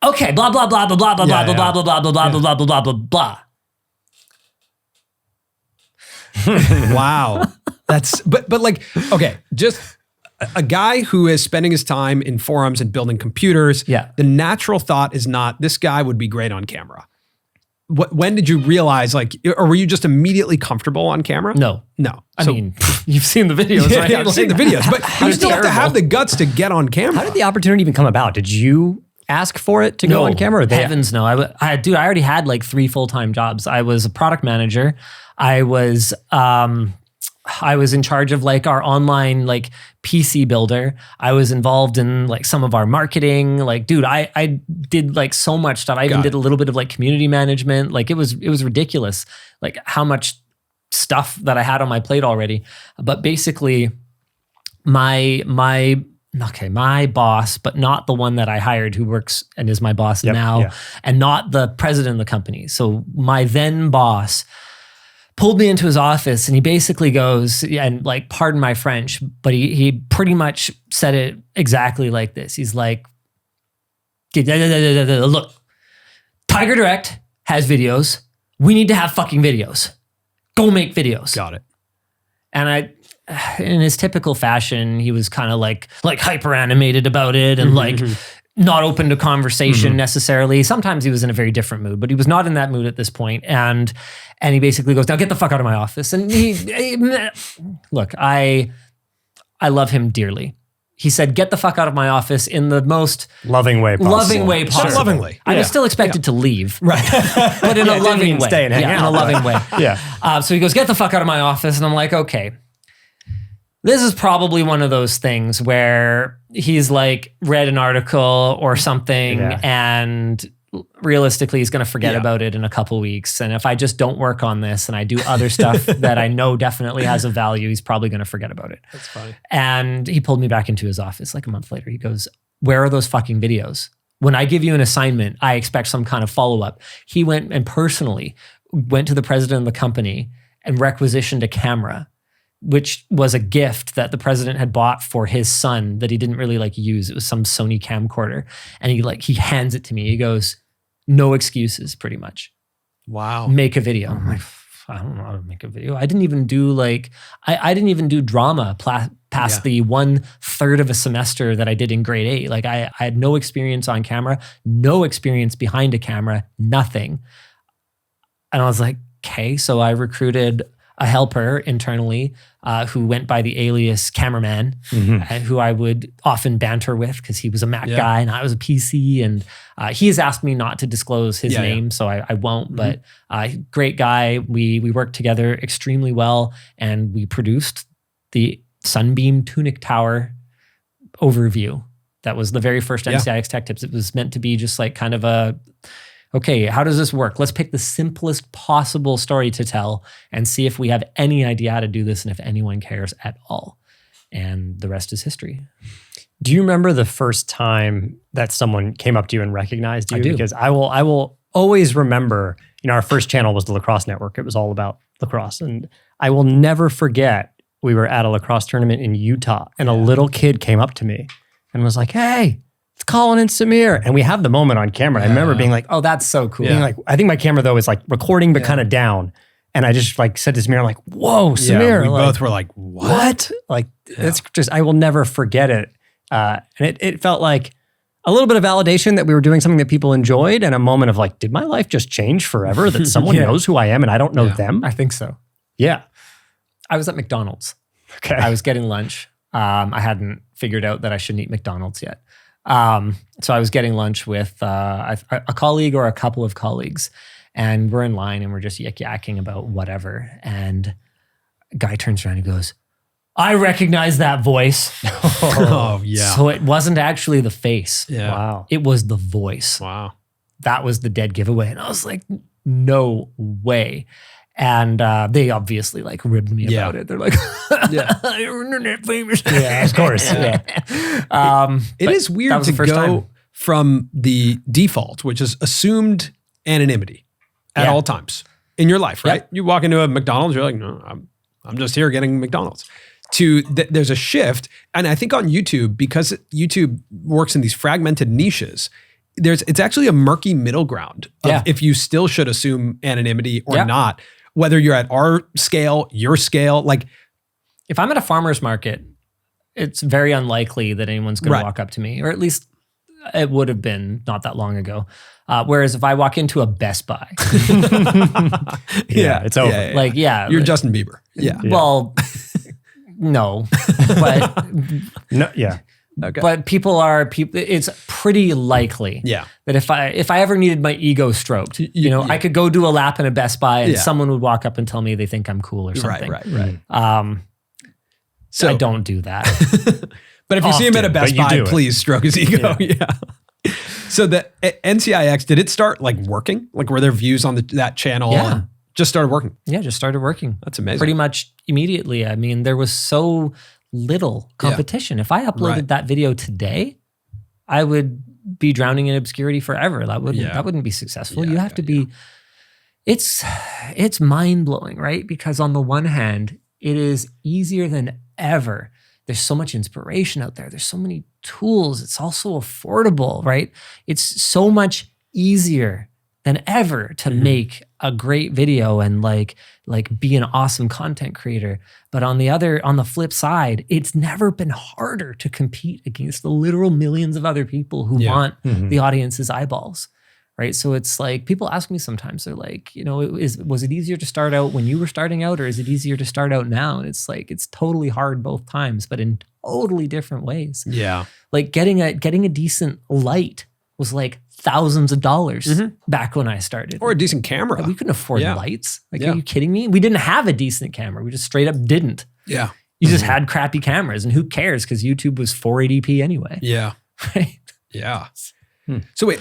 okay, blah blah blah blah blah blah blah blah blah blah blah blah blah blah blah blah blah. Wow. But like, okay, just a guy who is spending his time in forums and building computers. Yeah. The natural thought is not, this guy would be great on camera. When did you realize, like, or were you just immediately comfortable on camera? No. So, I mean, you've seen the videos, right? Yeah, I've seen the videos, but you still have to have the guts to get on camera. How did the opportunity even come about? Did you ask for it to go on camera? Heavens no. I already had like 3 full-time jobs. I was a product manager. I was in charge of like our online like PC builder. I was involved in like some of our marketing. Like, dude, I did like so much stuff. I even did a little bit of like community management. Like it was ridiculous, like how much stuff that I had on my plate already. But basically my boss, but not the one that I hired who works and is my boss now, and not the president of the company. So my then boss pulled me into his office and he basically goes, and like, pardon my French, but he pretty much said it exactly like this. He's like, look, Tiger Direct has videos. We need to have fucking videos. Go make videos. Got it. And in his typical fashion, he was kind of like hyper animated about it and like not open to conversation necessarily. Sometimes he was in a very different mood, but he was not in that mood at this point. And he basically goes, now get the fuck out of my office. And look, I love him dearly. He said, get the fuck out of my office in the most loving way possible. Sure. Lovingly. I was still expected to leave. Right. But in a loving way. Stay and hang out. In a loving way. Yeah. So he goes, get the fuck out of my office. And I'm like, okay. This is probably one of those things where he's like read an article or something and realistically he's going to forget about it in a couple weeks. And if I just don't work on this and I do other stuff that I know definitely has a value, he's probably going to forget about it. That's funny. And he pulled me back into his office like a month later. He goes, where are those fucking videos? When I give you an assignment, I expect some kind of follow-up. He went and personally went to the president of the company and requisitioned a camera, which was a gift that the president had bought for his son that he didn't really like use. It was some Sony camcorder. And he hands it to me. He goes, no excuses, pretty much. Wow. Make a video. I'm like, I don't know how to make a video. I didn't even do I didn't even do drama past the 1/3 of a semester that I did in grade 8. Like I had no experience on camera, no experience behind a camera, nothing. And I was like, okay. So I recruited a helper internally who went by the alias Cameraman, who I would often banter with because he was a Mac guy and I was a PC. And he has asked me not to disclose his name, so I won't. But great guy. We worked together extremely well, and we produced the Sunbeam Tunic Tower overview. That was the very first NCIX Tech Tips. It was meant to be just like kind of a, okay, how does this work? Let's pick the simplest possible story to tell and see if we have any idea how to do this and if anyone cares at all. And the rest is history. Do you remember the first time that someone came up to you and recognized you? I do. Because I will always remember, our first channel was the Lacrosse Network. It was all about lacrosse. And I will never forget, we were at a lacrosse tournament in Utah and a little kid came up to me and was like, hey, it's Colin and Samir. And we have the moment on camera. I remember being like, oh, that's so cool. being like, I think my camera though is like recording, but kind of down. And I just like said to Samir, I'm like, whoa, Samir. We like, both were like, what? Like, it's just, I will never forget it. And it felt like a little bit of validation that we were doing something that people enjoyed and a moment of like, did my life just change forever? That someone knows who I am and I don't know them? I think so. Yeah. I was at McDonald's. Okay. I was getting lunch. I hadn't figured out that I shouldn't eat McDonald's yet. So I was getting lunch with a colleague or a couple of colleagues, and we're in line and we're just yakking about whatever. And a guy turns around and goes, I recognize that voice. Oh, yeah. So it wasn't actually the face. Yeah. Wow. It was the voice. Wow. That was the dead giveaway. And I was like, no way. And they obviously like ribbed me about it. They're like, you're internet famous. Yeah, of course. It is weird to go from the default, which is assumed anonymity at all times in your life, right? You walk into a McDonald's, you're like, no, I'm just here getting McDonald's. To there's a shift. And I think on YouTube, because YouTube works in these fragmented niches, it's actually a murky middle ground of if you still should assume anonymity or not, whether you're at our scale, your scale. Like if I'm at a farmer's market, it's very unlikely that anyone's going to walk up to me, or at least it would have been not that long ago. Whereas if I walk into a Best Buy, it's over. Like, you're Justin Bieber. Yeah. Well, no, but no, yeah. Okay. But it's pretty likely that if I ever needed my ego stroked, I could go do a lap in a Best Buy and someone would walk up and tell me they think I'm cool or something. Right. So I don't do that. But if you see him at a Best Buy, please stroke his ego. So the NCIX, did it start like working? Like were there views on that channel? Yeah. Just started working? Yeah, just started working. That's amazing. Pretty much immediately. I mean, there was so little competition. If I uploaded that video today, I would be drowning in obscurity forever. That wouldn't be successful. You have to be, it's mind-blowing, right? Because on the one hand, it is easier than ever. There's so much inspiration out there. There's so many tools. It's also affordable, right? It's so much easier than ever to make a great video and like be an awesome content creator. But on the flip side, it's never been harder to compete against the literal millions of other people who want the audience's eyeballs. Right. So it's like people ask me sometimes, they're like, was it easier to start out when you were starting out, or is it easier to start out now? And it's like, it's totally hard both times, but in totally different ways. Yeah. Like getting a decent light was like thousands of dollars back when I started. Or a decent camera. We couldn't afford lights. Like, are you kidding me? We didn't have a decent camera. We just straight up didn't. Yeah. You just had crappy cameras, and who cares? Because YouTube was 480p anyway. Yeah. Right. Yeah. So wait,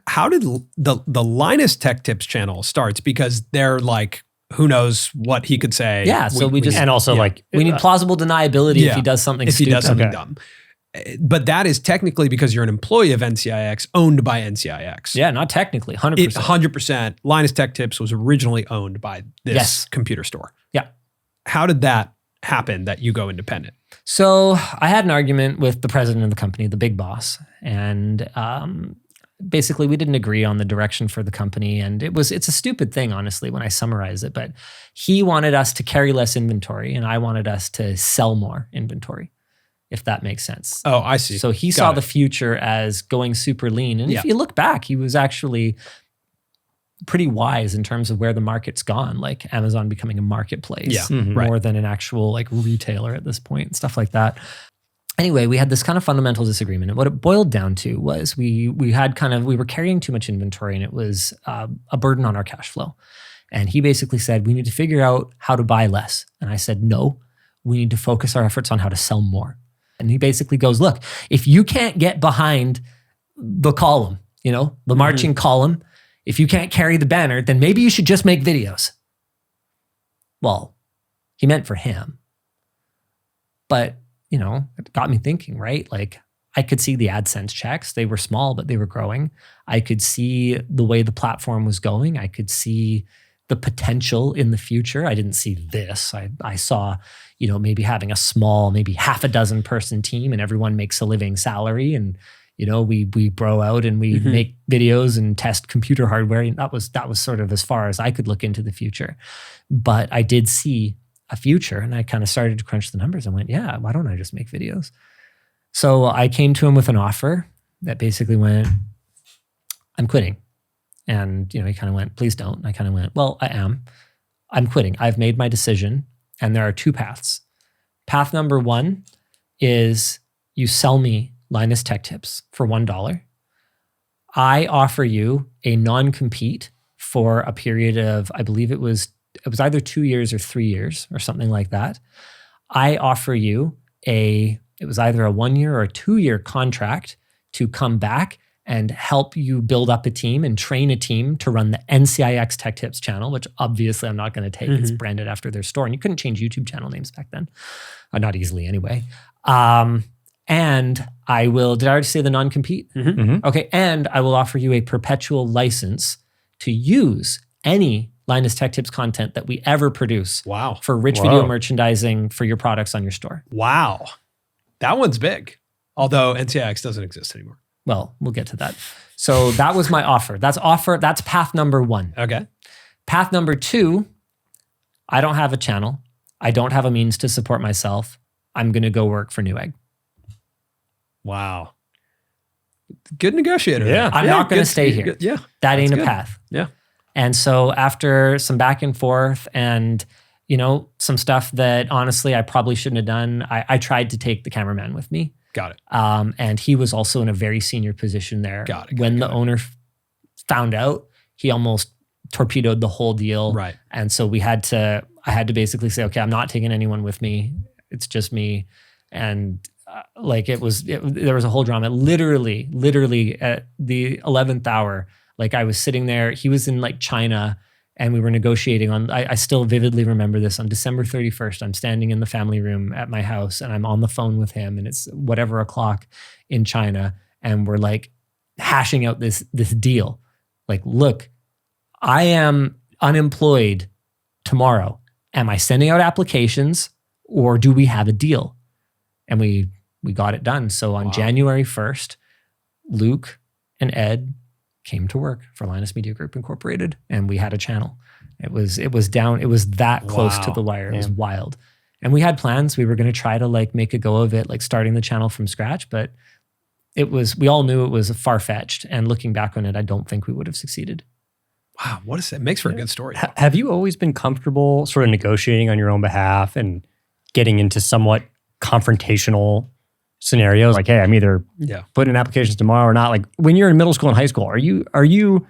how did the Linus Tech Tips channel starts? Because they're like, who knows what he could say. Yeah. So we just, and also we need plausible deniability if he does something stupid. He does something dumb. But that is technically because you're an employee of NCIX, owned by NCIX. Yeah, not technically, 100%. 100%. Linus Tech Tips was originally owned by this computer store. Yeah. How did that happen that you go independent? So I had an argument with the president of the company, the big boss, and basically we didn't agree on the direction for the company. And it's a stupid thing, honestly, when I summarize it, but he wanted us to carry less inventory and I wanted us to sell more inventory, if that makes sense. Oh, I see. So he saw the future as going super lean. And if you look back, he was actually pretty wise in terms of where the market's gone, like Amazon becoming a marketplace more than an actual like retailer at this point and stuff like that. Anyway, we had this kind of fundamental disagreement. And what it boiled down to was we were carrying too much inventory and it was a burden on our cash flow. And he basically said, we need to figure out how to buy less. And I said, no, we need to focus our efforts on how to sell more. And he basically goes, look, if you can't get behind the column, the marching column, if you can't carry the banner, then maybe you should just make videos. Well, he meant for him. But, it got me thinking, right? Like I could see the AdSense checks. They were small, but they were growing. I could see the way the platform was going. I could see the potential in the future. I didn't see this. I saw, maybe having a small, maybe half a dozen person team and everyone makes a living salary and we grow out and we make videos and test computer hardware. And that was sort of as far as I could look into the future. But I did see a future and I kind of started to crunch the numbers and went, yeah, why don't I just make videos? So I came to him with an offer that basically went, I'm quitting. And, he kind of went, please don't. And I kind of went, well, I'm quitting. I've made my decision. And there are two paths. Path number one is you sell me Linus Tech Tips for $1. I offer you a non-compete for a period of, I believe it was either 2 years or 3 years or something like that. I offer you it was either a 1 year or a 2 year contract to come back and help you build up a team and train a team to run the NCIX Tech Tips channel, which obviously I'm not going to take. It's branded after their store. And you couldn't change YouTube channel names back then. Not easily anyway. And I will, did I already say the non-compete? Okay. And I will offer you a perpetual license to use any Linus Tech Tips content that we ever produce. Wow. For rich video merchandising for your products on your store. Wow. That one's big. Although NCIX doesn't exist anymore. Well, we'll get to that. So that was my offer. That's path number one. Okay. Path number two, I don't have a channel. I don't have a means to support myself. I'm going to go work for Newegg. Wow. Good negotiator. Yeah. I'm not going to stay here. Yeah. That ain't a path. Yeah. And so after some back and forth and, some stuff that honestly I probably shouldn't have done, I tried to take the cameraman with me. Got it. And he was also in a very senior position there. When the owner found out, he almost torpedoed the whole deal. Right. And so I had to basically say, okay, I'm not taking anyone with me. It's just me. And there was a whole drama. Literally at the 11th hour, like I was sitting there, he was in like China and we were negotiating on, I still vividly remember this, on December 31st, I'm standing in the family room at my house and I'm on the phone with him and it's whatever o'clock in China. And we're like hashing out this deal. Like, look, I am unemployed tomorrow. Am I sending out applications or do we have a deal? And we got it done. So on January 1st, Luke and Ed came to work for Linus Media Group Incorporated, and we had a channel. It was that close to the wire. It was wild. And we had plans. We were going to try to like make a go of it, like starting the channel from scratch, but we all knew it was far-fetched. And looking back on it, I don't think we would have succeeded. Wow, it makes for a good story. Have you always been comfortable sort of negotiating on your own behalf and getting into somewhat confrontational scenarios? Like, hey, I'm either putting in applications tomorrow or not. Like when you're in middle school and high school, are you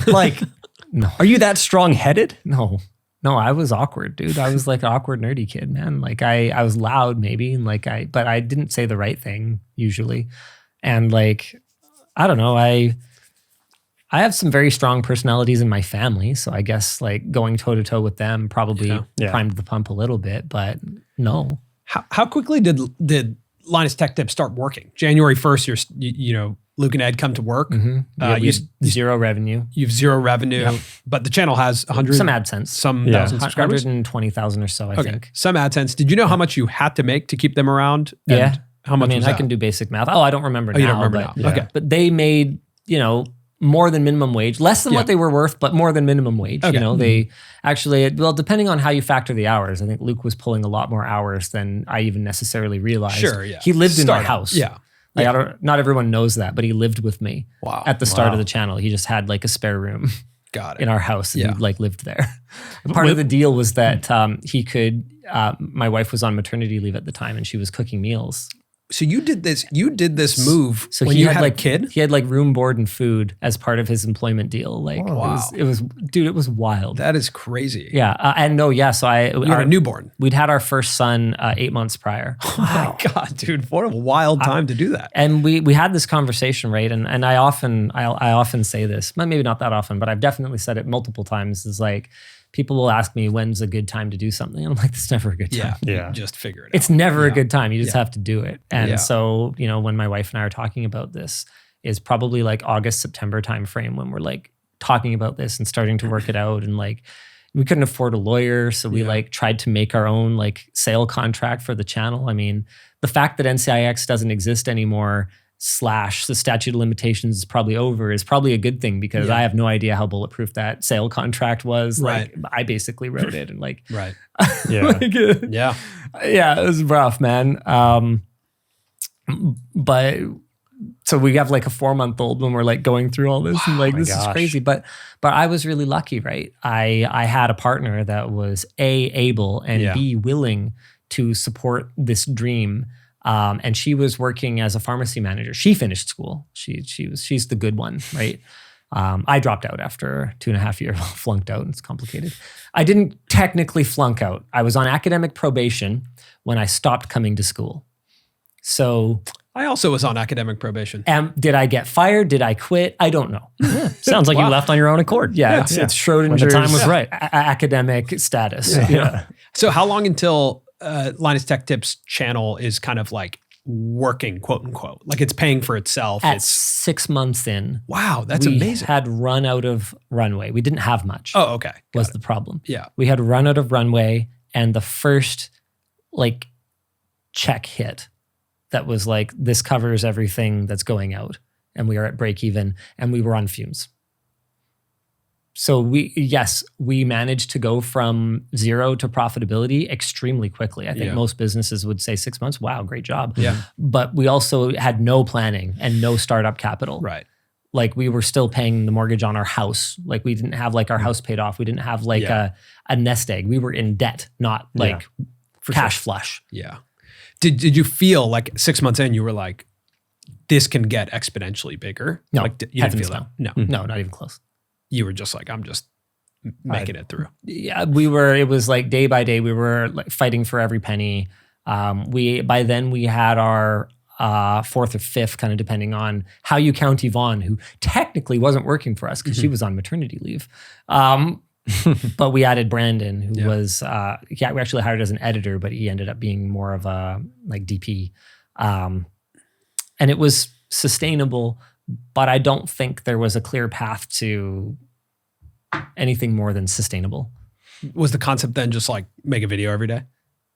like, No. Are you that strong-headed? No, I was awkward, dude. I was like an awkward, nerdy kid, man. Like I was loud maybe, and but I didn't say the right thing usually. And like, I don't know, I have some very strong personalities in my family. So I guess like going toe to toe with them probably primed the pump a little bit, but no. How quickly did Linus Tech Tips start working? January 1st, Luke and Ed come to work. Mm-hmm. You zero revenue. You have zero revenue, but the channel has 100. Some AdSense. Some thousand subscribers? 120,000 or so, I think. Some AdSense. Did you know how much you had to make to keep them around? Yeah. How much was that? I can do basic math. Oh, I don't remember now. You don't remember now. Okay. But they made, more than minimum wage, less than what they were worth, but more than minimum wage. Okay. They actually, depending on how you factor the hours, I think Luke was pulling a lot more hours than I even necessarily realized. Sure, yeah. He lived in my house. Yeah. Not everyone knows that, but he lived with me at the start of the channel. He just had like a spare room in our house and he like lived there. Part of the deal was that he could, my wife was on maternity leave at the time and she was cooking meals. So you did this move when he you had a kid? He had like room, board, and food as part of his employment deal. Like it was wild. That is crazy. Yeah. So you had a newborn. We'd had our first son 8 months prior. Oh my God, dude. What a wild time to do that. And we had this conversation, right? And I often say this, maybe not that often, but I've definitely said it multiple times, is like, people will ask me, when's a good time to do something? And I'm like, it's never a good time. Yeah. Just figure it out. It's never a good time. You just have to do it. And so, when my wife and I are talking about this, is probably like August, September timeframe when we're like talking about this and starting to work it out. And like, we couldn't afford a lawyer. So we like tried to make our own like sale contract for the channel. I mean, the fact that NCIX doesn't exist anymore / the statute of limitations is probably over is probably a good thing, because I have no idea how bulletproof that sale contract was. Right. Like I basically wrote it and like, right. Yeah, it was rough, man. But so we have like a 4-month-old when we're like going through all this and like, this is crazy. But I was really lucky, right? I had a partner that was able and B, willing to support this dream. And she was working as a pharmacy manager. She finished school. She's the good one, right? I dropped out after 2.5 years, flunked out. It's complicated. I didn't technically flunk out. I was on academic probation when I stopped coming to school. So I also was on academic probation. Did I get fired? Did I quit? I don't know. Sounds like you left on your own accord. Yeah, it's Schrodinger's when the time was right. Academic status. So how long until Linus Tech Tips channel is kind of like working, quote unquote, like it's paying for itself? At 6 months in. Wow, that's amazing. We had run out of Runway. We didn't have much. Oh, okay. Was the problem. Yeah. We had run out of Runway, and the first like check hit that was like, this covers everything that's going out, and we are at break even, and we were on fumes. So we managed to go from 0 to profitability extremely quickly. I think most businesses would say 6 months. Wow, great job. Yeah. But we also had no planning and no startup capital. Right. Like we were still paying the mortgage on our house. Like we didn't have like our house paid off. We didn't have like a nest egg. We were in debt, not like cash flush. Yeah. Did you feel like 6 months in, you were like, this can get exponentially bigger? No, like, you didn't feel that? No, not even close. You were just like, I'm just making it through. Yeah, it was like day by day, we were like fighting for every penny. By then we had our 4th or 5th, kind of depending on how you count Yvonne, who technically wasn't working for us because she was on maternity leave. But we added Brandon, who was, we actually hired as an editor, but he ended up being more of a like DP. And it was sustainable, but I don't think there was a clear path to anything more than sustainable. Was the concept then just like make a video every day?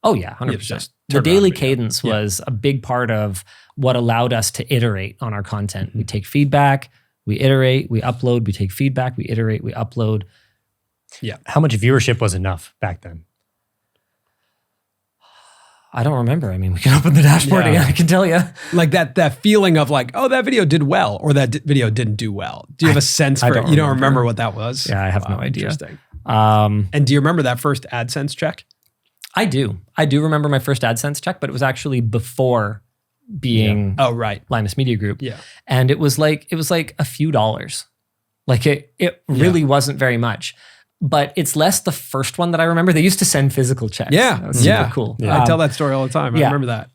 Oh yeah, 100%. The daily cadence was a big part of what allowed us to iterate on our content. We take feedback, We iterate, we upload, we take feedback, we iterate, we upload. Yeah. How much viewership was enough back then? I don't remember. I mean, we can open the dashboard and I can tell you. Like that feeling of like, oh, that video did well, or that video didn't do well. Do you have a sense for it? You don't remember what that was? Yeah, I have no idea. Interesting. And do you remember that first AdSense check? I do. I do remember my first AdSense check, but it was actually before being Oh, right. Linus Media Group. Yeah. And it was like a few dollars. Like it really wasn't very much. But it's less the first one that I remember. They used to send physical checks. Yeah. That was super cool. Yeah. I tell that story all the time. I remember that.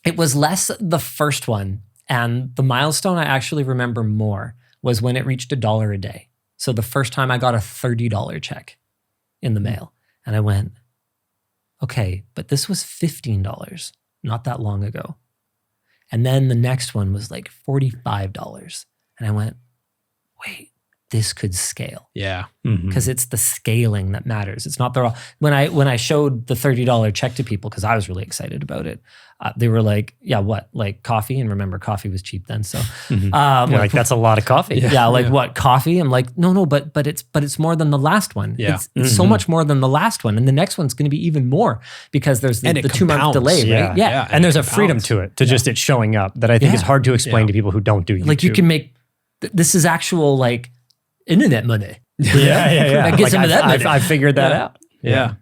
It was less the first one. And the milestone I actually remember more was when it reached $1 a day. So the first time I got a $30 check in the mail. And I went, okay, but this was $15 not that long ago. And then the next one was like $45. And I went, wait, this could scale. Yeah. Because it's the scaling that matters. It's not the when I showed the $30 check to people, because I was really excited about it, they were like, yeah, what, like coffee? And remember, coffee was cheap then, so Like that's a lot of coffee. What, coffee? I'm like, no, but it's more than the last one. Yeah. It's so much more than the last one, and the next one's going to be even more because there's the 2-month delay, right? Yeah. And there's a freedom to it, to just it showing up that I think is hard to explain to people who don't do YouTube. Like you can make this is actual like internet money. Yeah. That gets some of that money. I figured that out. Yeah.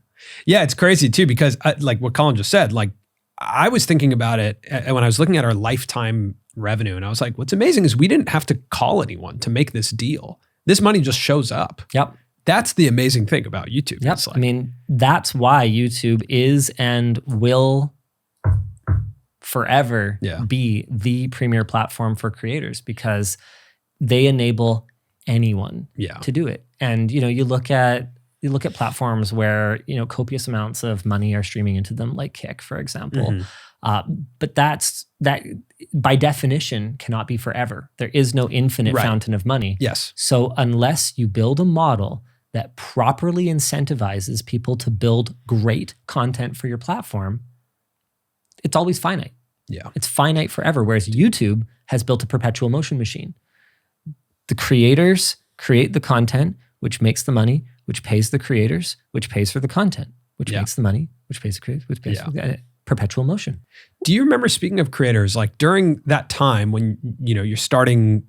Yeah, it's crazy too, because like what Colin just said, like I was thinking about it when I was looking at our lifetime revenue, and I was like, what's amazing is we didn't have to call anyone to make this deal. This money just shows up. Yep. That's the amazing thing about YouTube. Yep. I mean, that's why YouTube is and will forever be the premier platform for creators, because they enable anyone to do it. And you look at platforms where copious amounts of money are streaming into them, like Kick, for example. But that by definition cannot be forever. There is no infinite fountain of money. Yes. So unless you build a model that properly incentivizes people to build great content for your platform, it's always finite. Yeah. It's finite forever. Whereas YouTube has built a perpetual motion machine. The creators create the content, which makes the money, which pays the creators, which pays for the content, which makes the money, which pays the creators, which pays for the perpetual motion. Do you remember, speaking of creators, like during that time when you're starting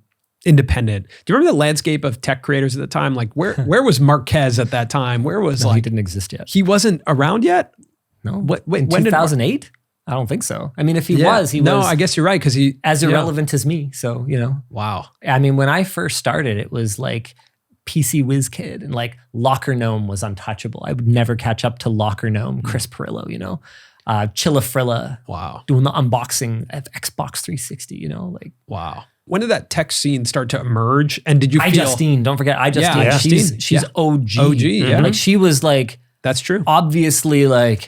independent, do you remember the landscape of tech creators at the time? Like where was Marquez at that time? Where was he didn't exist yet. He wasn't around yet? No. When 2008? I don't think so. I mean, if he was, No, I guess you're right, because he as irrelevant as me. So, Wow. I mean, when I first started, it was like PC Whiz Kid, and like Locker Gnome was untouchable. I would never catch up to Locker Gnome, Chris Perillo, Chillafrilla. Wow. Doing the unboxing of Xbox 360, like. Wow. When did that tech scene start to emerge? And did you feel... iJustine, don't forget iJustine. Yeah, she's OG. OG, yeah. Like she was like... That's true. Obviously like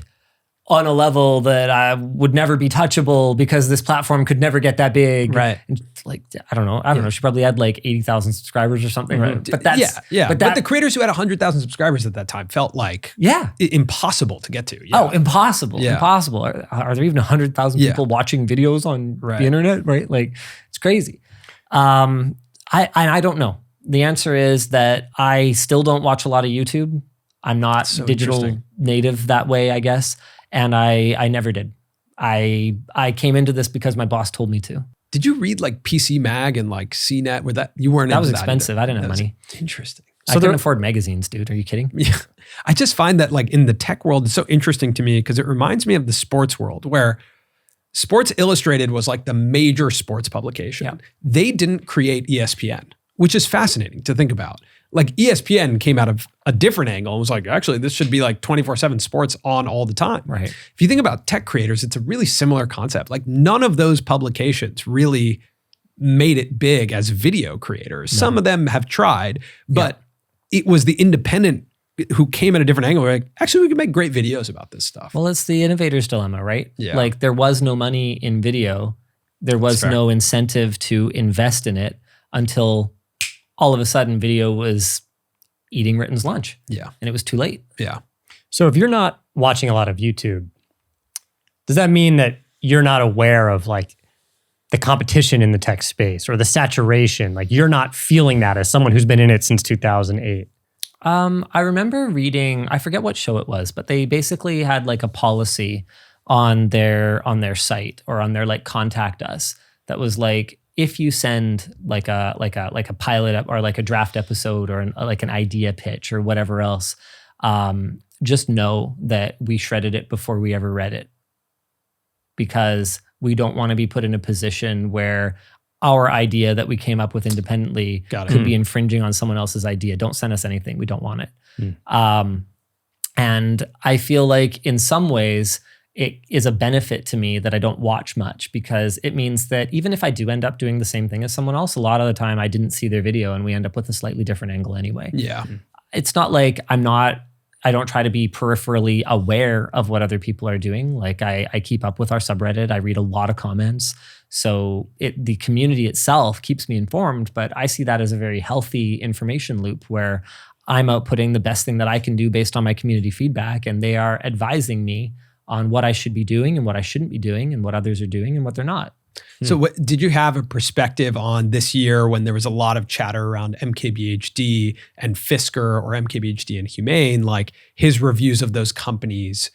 on a level that I would never be touchable because this platform could never get that big. Right. And like, I don't know. She probably had like 80,000 subscribers or something. Right. But that's... But the creators who had 100,000 subscribers at that time felt like impossible to get to. Yeah. Oh, impossible. Yeah. Impossible. Are there even 100,000 people watching videos on the internet? Right. Like it's crazy. I don't know. The answer is that I still don't watch a lot of YouTube. I'm not digital native that way, I guess. And I never did. I came into this because my boss told me to. Did you read like PC Mag and like CNET? Where that you weren't? That was expensive. I didn't have money. Interesting. So I couldn't afford magazines, dude. Are you kidding? Yeah. I just find that like in the tech world, it's so interesting to me because it reminds me of the sports world where Sports Illustrated was like the major sports publication. Yeah. They didn't create ESPN, which is fascinating to think about. Like ESPN came out of a different angle and was like, actually, this should be like 24/7 sports on all the time. Right. If you think about tech creators, it's a really similar concept. Like none of those publications really made it big as video creators. No. Some of them have tried, but it was the independent who came at a different angle. We're like, actually, we can make great videos about this stuff. Well, it's the innovator's dilemma, right? Yeah. Like there was no money in video. There was no incentive to invest in it until all of a sudden video was eating Ritten's lunch. Yeah. And it was too late. Yeah. So if you're not watching a lot of YouTube, does that mean that you're not aware of like the competition in the tech space or the saturation? Like you're not feeling that as someone who's been in it since 2008. I remember reading, I forget what show it was, but they basically had like a policy on their site or on their like contact us that was like, if you send like a pilot or like a draft episode or like an idea pitch or whatever else, just know that we shredded it before we ever read it, because we don't want to be put in a position where our idea that we came up with independently could be infringing on someone else's idea. Don't send us anything. We don't want it. And I feel like in some ways it is a benefit to me that I don't watch much, because it means that even if I do end up doing the same thing as someone else, a lot of the time I didn't see their video and we end up with a slightly different angle anyway. Yeah. It's not like I don't try to be peripherally aware of what other people are doing. Like I keep up with our subreddit. I read a lot of comments. So the community itself keeps me informed, but I see that as a very healthy information loop where I'm outputting the best thing that I can do based on my community feedback, and they are advising me on what I should be doing and what I shouldn't be doing and what others are doing and what they're not. So did you have a perspective on this year when there was a lot of chatter around MKBHD and Fisker, or MKBHD and Humane, like his reviews of those companies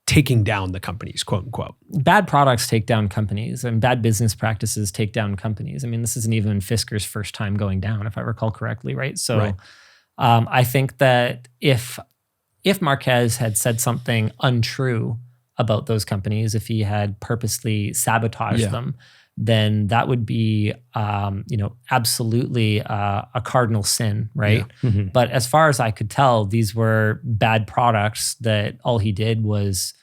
taking down the companies, quote unquote? Bad products take down companies, and bad business practices take down companies. I mean, this isn't even Fisker's first time going down, if I recall correctly, right? So I think that if Marques had said something untrue about those companies, if he had purposely sabotaged them, then that would be, absolutely a cardinal sin, right? Yeah. But as far as I could tell, these were bad products that all he did was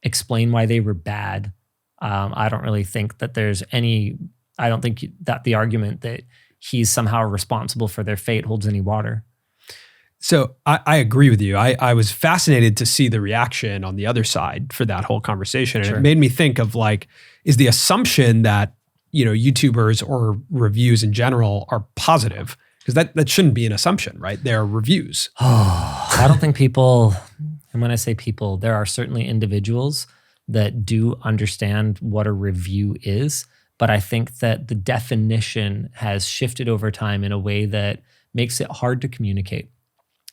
explain why they were bad. I don't really think that I don't think that the argument that he's somehow responsible for their fate holds any water. So I agree with you. I was fascinated to see the reaction on the other side for that whole conversation. And it made me think of like, is the assumption that, YouTubers or reviews in general are positive? Because that shouldn't be an assumption, right? They're reviews. I don't think people, and when I say people, there are certainly individuals that do understand what a review is, but I think that the definition has shifted over time in a way that makes it hard to communicate.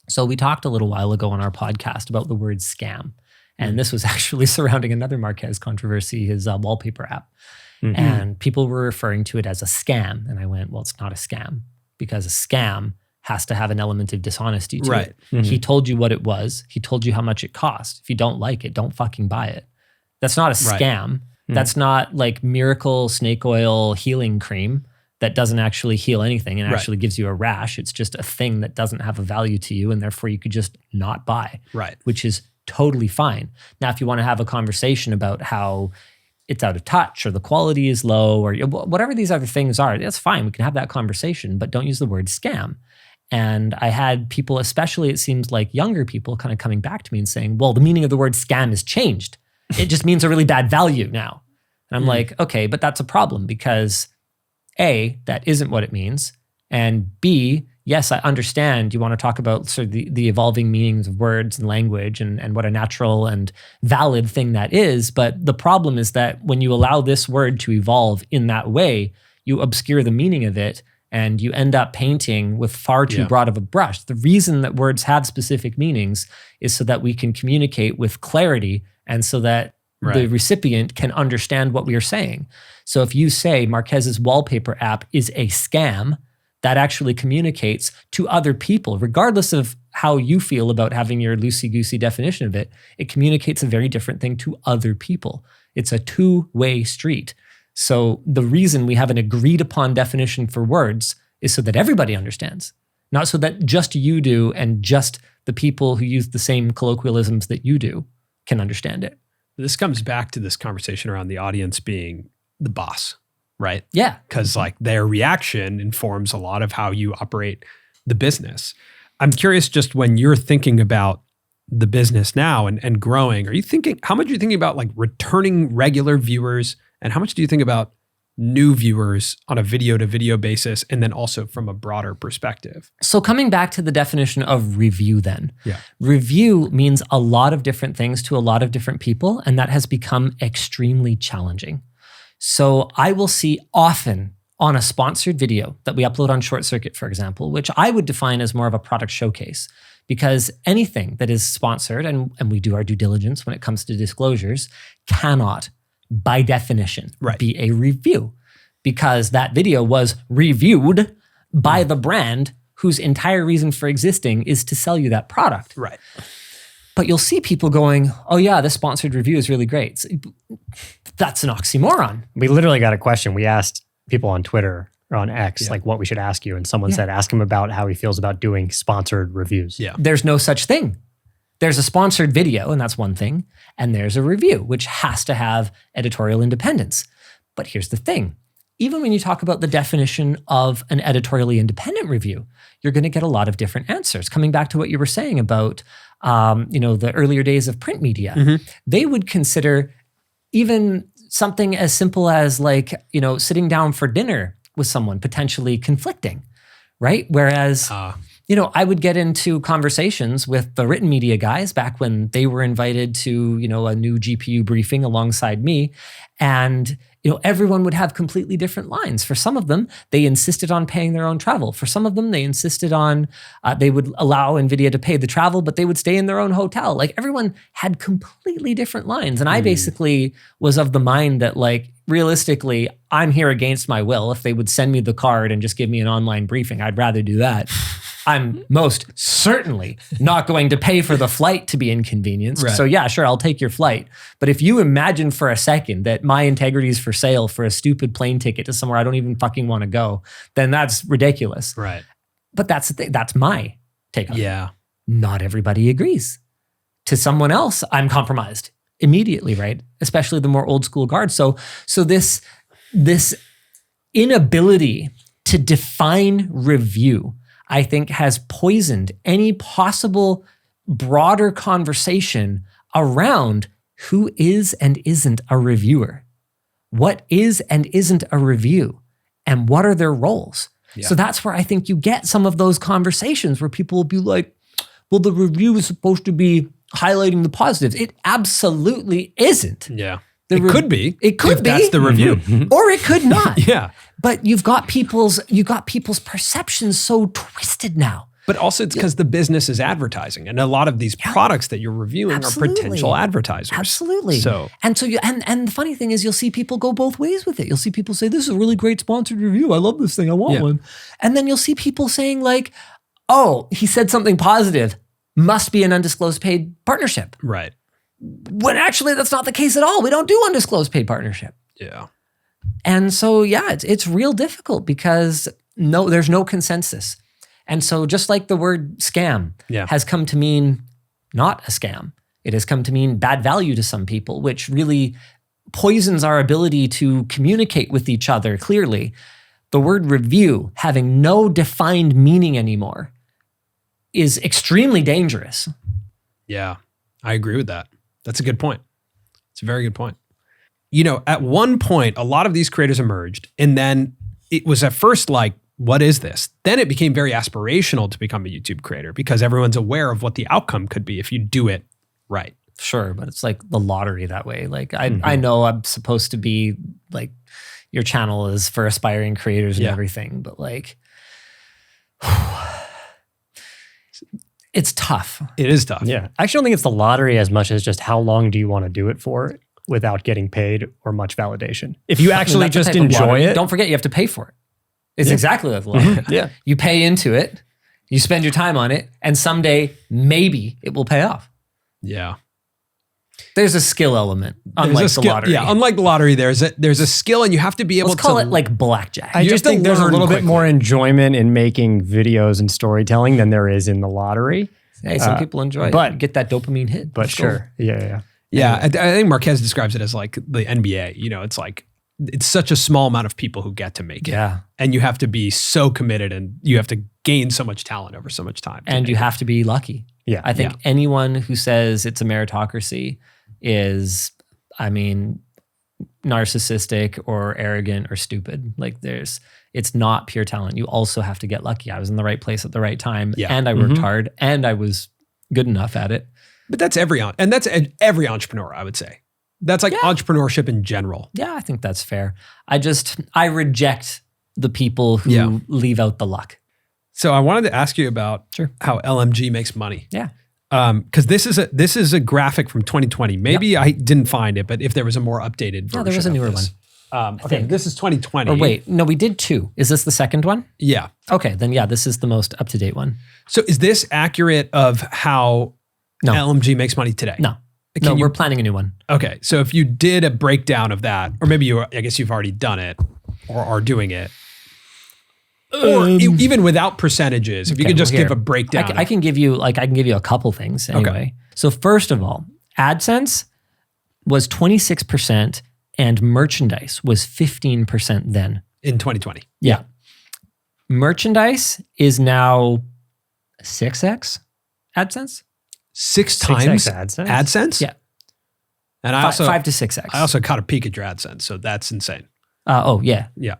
So we talked a little while ago on our podcast about the word scam. And this was actually surrounding another Marques controversy, his wallpaper app. And people were referring to it as a scam. And I went, well, it's not a scam, because a scam has to have an element of dishonesty to it. He told you what it was. He told you how much it cost. If you don't like it, don't fucking buy it. That's not a scam. That's not like miracle snake oil healing cream that doesn't actually heal anything and actually gives you a rash. It's just a thing that doesn't have a value to you, and therefore you could just not buy, which is totally fine. Now, if you want to have a conversation about how it's out of touch or the quality is low or whatever these other things are, that's fine. We can have that conversation, but don't use the word scam. And I had people, especially it seems like younger people, kind of coming back to me and saying, well, the meaning of the word scam has changed. It just means a really bad value now. And I'm like, okay, but that's a problem, because A, that isn't what it means. And B, yes, I understand you want to talk about sort of the evolving meanings of words and language and what a natural and valid thing that is. But the problem is that when you allow this word to evolve in that way, you obscure the meaning of it and you end up painting with far too broad of a brush. The reason that words have specific meanings is so that we can communicate with clarity and so that the recipient can understand what we are saying. So if you say Marques's wallpaper app is a scam, that actually communicates to other people, regardless of how you feel about having your loosey-goosey definition of it, it communicates a very different thing to other people. It's a two-way street. So the reason we have an agreed upon definition for words is so that everybody understands, not so that just you do and just the people who use the same colloquialisms that you do can understand it. This comes back to this conversation around the audience being the boss, right? Yeah. Because like their reaction informs a lot of how you operate the business. I'm curious, just when you're thinking about the business now and growing, how much are you thinking about like returning regular viewers, and how much do you think about new viewers on a video to video basis, and then also from a broader perspective? So coming back to the definition of review then. Yeah. Review means a lot of different things to a lot of different people, and that has become extremely challenging. So I will see often on a sponsored video that we upload on Short Circuit, for example, which I would define as more of a product showcase, because anything that is sponsored, and we do our due diligence when it comes to disclosures, cannot, by definition, be a review, because that video was reviewed by the brand whose entire reason for existing is to sell you that product. Right. But you'll see people going, oh yeah, this sponsored review is really great. That's an oxymoron. We literally got a question. We asked people on Twitter or on X, like what we should ask you. And someone said, ask him about how he feels about doing sponsored reviews. Yeah. There's no such thing. There's a sponsored video, and that's one thing. And there's a review, which has to have editorial independence. But here's the thing. Even when you talk about the definition of an editorially independent review, you're going to get a lot of different answers. Coming back to what you were saying about, the earlier days of print media, they would consider even something as simple as sitting down for dinner with someone potentially conflicting, right? Whereas, I would get into conversations with the written media guys back when they were invited to, a new GPU briefing alongside me. And, everyone would have completely different lines. For some of them, they insisted on paying their own travel. For some of them, they insisted on, they would allow NVIDIA to pay the travel, but they would stay in their own hotel. Like everyone had completely different lines. And I basically was of the mind that realistically, I'm here against my will. If they would send me the card and just give me an online briefing, I'd rather do that. I'm most certainly not going to pay for the flight to be inconvenienced. Right. So yeah, sure, I'll take your flight. But if you imagine for a second that my integrity is for sale for a stupid plane ticket to somewhere I don't even fucking want to go, then that's ridiculous. Right. But that's the thing. That's my take on it. Yeah. Not everybody agrees. To someone else, I'm compromised immediately, right? Especially the more old school guard. So this inability to define review, I think, has poisoned any possible broader conversation around who is and isn't a reviewer. What is and isn't a review? And what are their roles? Yeah. So that's where I think you get some of those conversations where people will be like, well, the review is supposed to be highlighting the positives. It absolutely isn't. Yeah. It could be. It could be. That's the review. Or it could not. Yeah. But you've got people's perceptions so twisted now. But also it's because the business is advertising, and a lot of these products that you're reviewing are potential advertisers. Absolutely. So and the funny thing is you'll see people go both ways with it. You'll see people say, this is a really great sponsored review. I love this thing. I want one. And then you'll see people saying oh, he said something positive. Must be an undisclosed paid partnership. Right. When actually that's not the case at all. We don't do undisclosed paid partnership. Yeah. And so, it's real difficult because there's no consensus. And so just like the word scam has come to mean not a scam, it has come to mean bad value to some people, which really poisons our ability to communicate with each other clearly. The word review having no defined meaning anymore is extremely dangerous. Yeah, I agree with that. That's a good point. It's a very good point. At one point, a lot of these creators emerged, and then it was at first like, what is this? Then it became very aspirational to become a YouTube creator because everyone's aware of what the outcome could be if you do it right. Sure, but it's like the lottery that way. I know I'm supposed to be your channel is for aspiring creators and everything, but it's tough. It is tough. Yeah. I actually don't think it's the lottery as much as just how long do you want to do it for without getting paid or much validation. If you actually just enjoy it. Don't forget you have to pay for it. It's exactly like the lottery. Yeah. You pay into it, you spend your time on it, and someday maybe it will pay off. Yeah. There's a skill element, unlike the lottery. Yeah, unlike the lottery, there's a skill, and you have to be able to... Let's call it like blackjack. I just think there's a little bit more enjoyment in making videos and storytelling than there is in the lottery. Hey, some people enjoy it. But get that dopamine hit. But sure. Yeah. Yeah, I think Marquez describes it as like the NBA. It's like, it's such a small amount of people who get to make it. Yeah. And you have to be so committed, and you have to gain so much talent over so much time. And you have to be lucky. Yeah. I think anyone who says it's a meritocracy is, narcissistic or arrogant or stupid. It's not pure talent. You also have to get lucky. I was in the right place at the right time, and I worked hard, and I was good enough at it. But that's every entrepreneur, I would say. That's like entrepreneurship in general. Yeah, I think that's fair. I reject the people who leave out the luck. So I wanted to ask you about how LMG makes money. Yeah. Because this is a graphic from 2020. Maybe I didn't find it, but if there was a more updated version. Yeah, there was a newer one. Okay, this is 2020. Or wait, no, we did 2. Is this the second one? Yeah. Okay, then this is the most up-to-date one. So is this accurate of how LMG makes money today? No. We're planning a new one. Okay, so if you did a breakdown of that, or maybe I guess you've already done it or are doing it, or even without percentages, if you could just give a breakdown. I can give you a couple things anyway. Okay. So first of all, AdSense was 26% and merchandise was 15% then. In 2020. Yeah. Merchandise is now 6x AdSense. 6 times AdSense? Yeah. And I also 5 to 6x. I also caught a peek at your AdSense, so that's insane. Yeah. Yeah.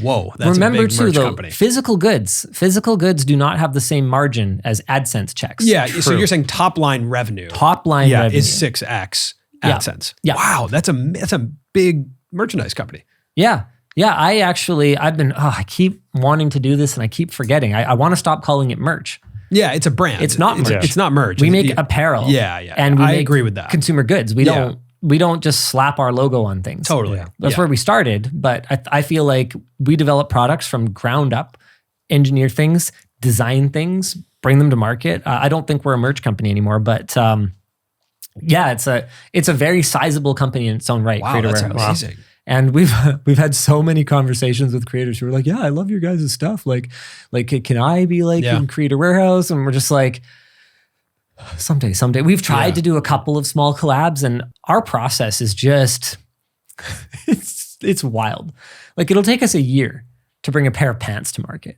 Whoa. That's remember a big too, merch though, company. Physical goods do not have the same margin as AdSense checks. Yeah. So you're saying top line revenue. Revenue is 6x AdSense. Yeah. Wow. That's a big merchandise company. Yeah. Yeah. I keep wanting to do this and I keep forgetting. I want to stop calling it merch. Yeah, it's a brand. It's not merch. It's not merch. We make apparel. Yeah. And I agree with that. Consumer goods. We don't just slap our logo on things. Totally. Yeah. That's where we started. But I feel like we develop products from ground up, engineer things, design things, bring them to market. I don't think we're a merch company anymore, but it's a very sizable company in its own right. Wow, Creator that's Warehouse. amazing. And we've had so many conversations with creators who are like, yeah, I love your guys' stuff. Like, can I be in Creator Warehouse? And we're just like, someday. We've tried to do a couple of small collabs, and our process is just, it's wild. Like, it'll take us a year to bring a pair of pants to market.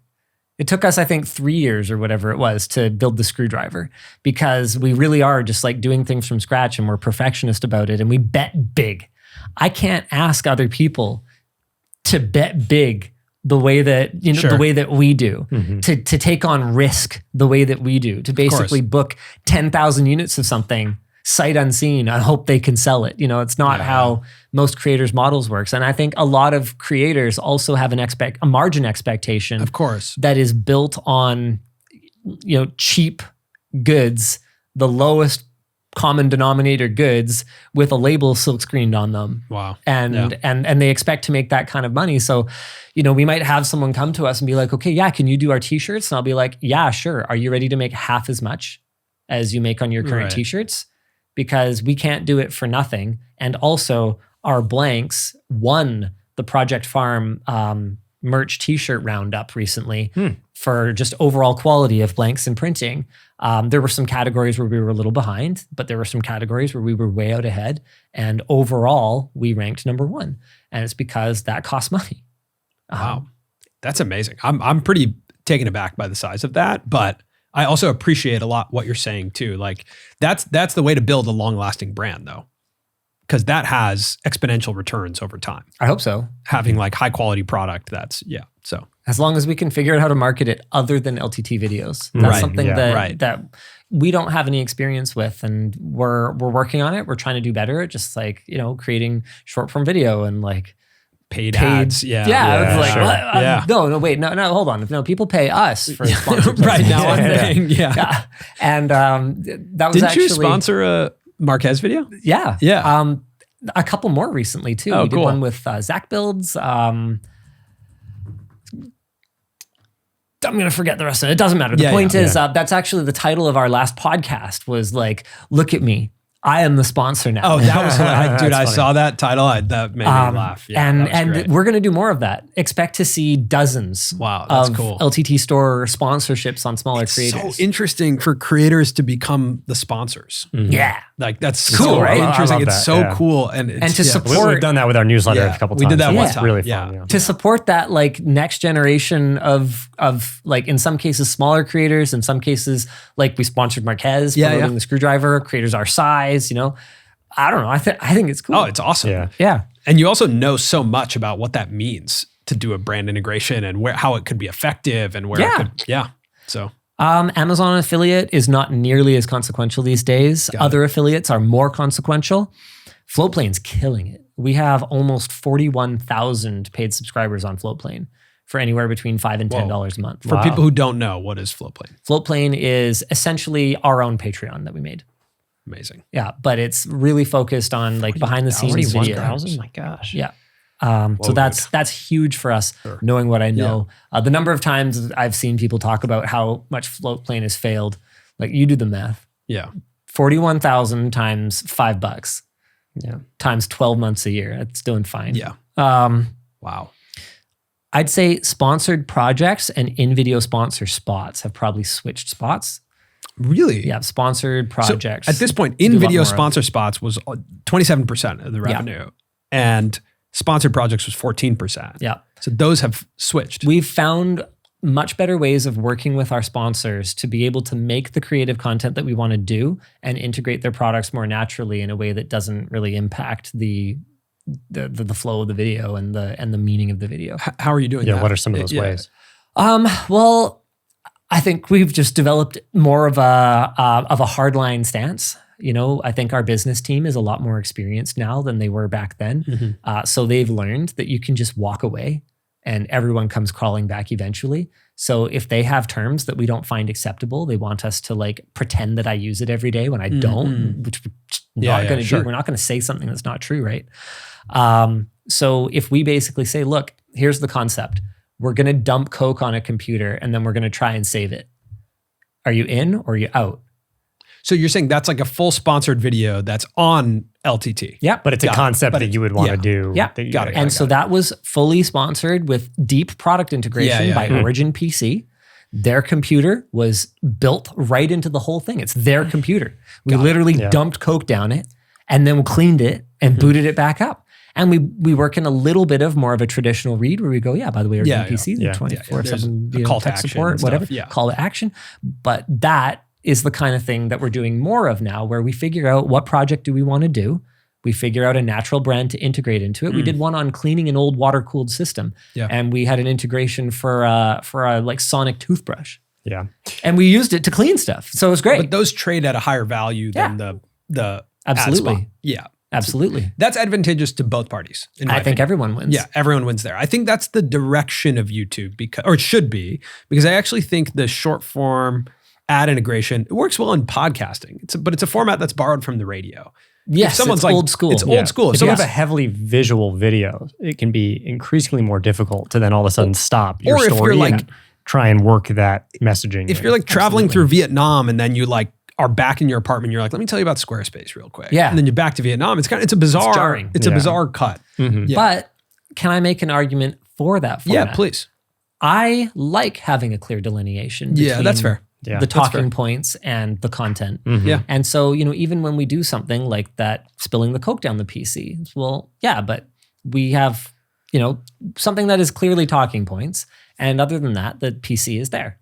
It took us, I think, 3 years or whatever it was to build the screwdriver, because we really are just doing things from scratch, and we're perfectionist about it, and we bet big. I can't ask other people to bet big the way that the way that we do, to take on risk the way that we do, to basically book 10,000 units of something sight unseen and hope they can sell it. It's not how most creators' models works. And I think a lot of creators also have a margin expectation, of course, that is built on cheap goods, the lowest common denominator goods with a label silk screened on them. Wow. And they expect to make that kind of money. So, we might have someone come to us and be like, okay, yeah, can you do our t-shirts? And I'll be like, yeah, sure. Are you ready to make half as much as you make on your current t-shirts? Because we can't do it for nothing. And also our blanks won the Project Farm merch t-shirt roundup recently for just overall quality of blanks and printing. There were some categories where we were a little behind, but there were some categories where we were way out ahead. And overall, we ranked number 1. And it's because that costs money. Wow. That's amazing. I'm pretty taken aback by the size of that, but I also appreciate a lot what you're saying too. Like that's the way to build a long-lasting brand though, because that has exponential returns over time. I hope so. Having high quality product, so. As long as we can figure out how to market it other than LTT videos. That's something that we don't have any experience with, and we're working on it. We're trying to do better at just creating short form video and paid ads. No, wait, hold on. No, people pay us for sponsorships. Right now I'm paying. Yeah. And that was Didn't you sponsor a Marquez video? Yeah. Yeah. A couple more recently too. We did one with Zach Builds. I'm going to forget the rest of it. It doesn't matter. The point is, that's actually the title of our last podcast was look at me. I am the sponsor now. Oh, that was dude. I saw that title. That made me laugh. Yeah, and we're going to do more of that. Expect to see dozens. Wow, that's cool. LTT store sponsorships on smaller creators. So interesting for creators to become the sponsors. Mm-hmm. Yeah, that's cool, right? Interesting. It's so cool, and to support. We've done that with our newsletter a couple times. We did that one time. Really fun. Yeah. To support that next generation of in some cases smaller creators, in some cases we sponsored Marquez promoting the screwdriver. Creators our size. I don't know. I think it's cool. Oh, it's awesome. Yeah. And you also know so much about what that means to do a brand integration and how it could be effective and where it could. Yeah. So Amazon affiliate is not nearly as consequential these days. Other affiliates are more consequential. Floatplane's killing it. We have almost 41,000 paid subscribers on Floatplane for anywhere between $5 and $10 a month. For people who don't know, what is Floatplane? Floatplane is essentially our own Patreon that we made. Amazing. Yeah, but it's really focused on like behind the scenes video. 41,000? My gosh. Yeah. So that's huge for us, knowing what I know. The number of times I've seen people talk about how much Floatplane has failed. Like, you do the math. Yeah. 41,000 times $5. Yeah. Times 12 months a year. That's doing fine. Yeah. Wow. I'd say sponsored projects and in-video sponsor spots have probably switched spots. Really? Yeah, sponsored projects. So at this point, in-video sponsor spots was 27% of the revenue. And sponsored projects was 14%. Yeah. So those have switched. We've found much better ways of working with our sponsors to be able to make the creative content that we want to do and integrate their products more naturally in a way that doesn't really impact the flow of the video and the meaning of the video. How are you doing that? Yeah, what are some of those ways? Well, I think we've just developed more of a hardline stance. You know, I think our business team is a lot more experienced now than they were back then. So they've learned that you can just walk away and everyone comes crawling back eventually. So if they have terms that we don't find acceptable, they want us to like pretend that I use it every day when I don't, which we're not going to do. We're not going to say something that's not true, right? So if we basically say, look, here's the concept. We're going to dump Coke on a computer and then we're going to try and save it. Are you in or are you out? So you're saying that's like a full sponsored video that's on LTT. Yeah. But it's a concept that you would want to do. Yeah. Got it. And so that was fully sponsored with deep product integration by Origin PC. Their computer was built right into the whole thing. It's their computer. We literally dumped Coke down it and then we cleaned it and booted it back up. And we work in a little bit of more of a traditional read where we go, by the way, Origin PC, 24/7 call to tech action support, stuff. whatever, call to action. But that is the kind of thing that we're doing more of now, where we figure out what project do we want to do. We figure out a natural brand to integrate into it. We did one on cleaning an old water-cooled system. Yeah. And we had an integration for a like sonic toothbrush. Yeah. And we used it to clean stuff. So it was great. But those trade at a higher value than the Absolutely. ad spot. Yeah. Absolutely. That's advantageous to both parties. I think everyone wins. Yeah, everyone wins there. I think that's the direction of YouTube, or it should be, because I actually think the short form ad integration, it works well in podcasting. But it's a format that's borrowed from the radio. Yes, it's old school. It's old school. If you have a heavily visual video, it can be increasingly more difficult to then all of a sudden stop your story and try and work that messaging. If you're like traveling through Vietnam and then you like are back in your apartment, you're like, let me tell you about Squarespace real quick. Yeah. And then you're back to Vietnam. It's a bizarre, it's jarring. It's a bizarre cut. Mm-hmm. Yeah. But can I make an argument for that format? Yeah, please. I like having a clear delineation between that's fair. the talking points and the content. Mm-hmm. Yeah. And so, even when we do something like that, spilling the Coke down the PC, but we have, something that is clearly talking points. And other than that, the PC is there.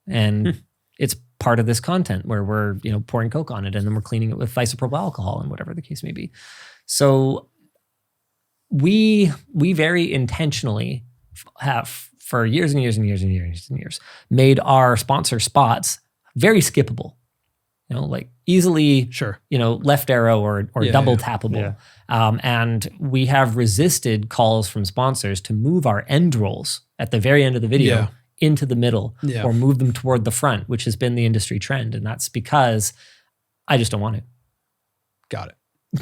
And it's part of this content where we're, pouring Coke on it and then we're cleaning it with isopropyl alcohol and whatever the case may be. So we very intentionally have, for years and years and years and years and years, made our sponsor spots very skippable. Like easily, left arrow or double tappable. Yeah. And we have resisted calls from sponsors to move our end rolls at the very end of the video into the middle or move them toward the front, which has been the industry trend. And that's because I just don't want to. Got it.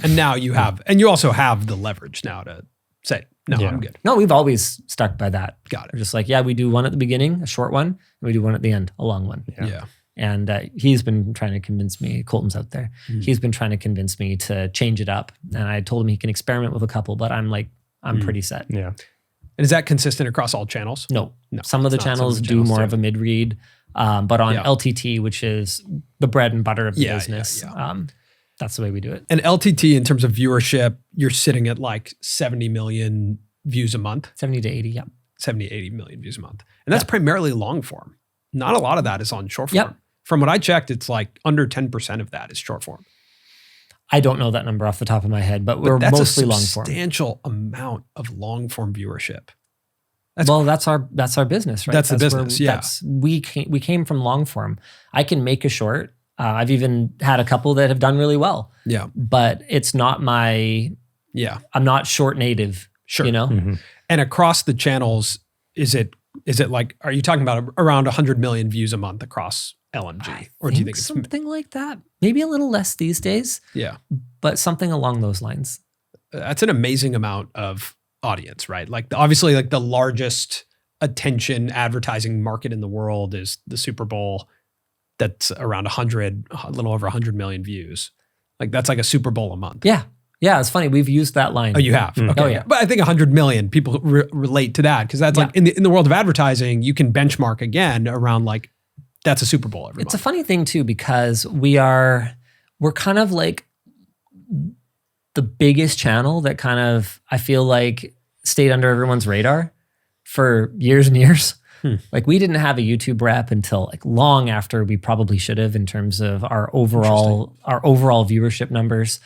And now you have, and you also have the leverage now to say, no, I'm good. No, we've always stuck by that. Got it. We're just like, we do one at the beginning, a short one, and we do one at the end, a long one. Yeah. And he's been trying to convince me, Colton's out there, he's been trying to convince me to change it up. And I told him he can experiment with a couple, but I'm pretty set. Yeah. And is that consistent across all channels? No. Some of the channels do more of a mid-read, but on LTT, which is the bread and butter of the business, that's the way we do it. And LTT, in terms of viewership, you're sitting at like 70 million views a month. 70 to 80, 70, 80 million views a month. And that's primarily long form. Not a lot of that is on short form. Yep. From what I checked, it's like under 10% of that is short form. I don't know that number off the top of my head, but we're mostly long form. That's a substantial amount of long form viewership. That's our business, right? That's the business. We came from long form. I can make a short. I've even had a couple that have done really well. Yeah. But it's not I'm not short native. Sure. You know? Mm-hmm. And across the channels, is it like, are you talking about around 100 million views a month across LMG? Or do you think it's something like that? Maybe a little less these days. Yeah. But something along those lines. That's an amazing amount of audience, right? Like obviously like the largest attention advertising market in the world is the Super Bowl. That's around a little over 100 million views. Like that's like a Super Bowl a month. Yeah. Yeah, it's funny. We've used that line. Oh, you have? Okay. Oh, yeah. But I think 100 million people relate to that because that's like in the world of advertising, you can benchmark again around like that's a Super Bowl every month. It's a funny thing too because we're kind of like the biggest channel that kind of I feel like stayed under everyone's radar for years and years. Like we didn't have a YouTube rep until like long after we probably should have in terms of our overall viewership numbers.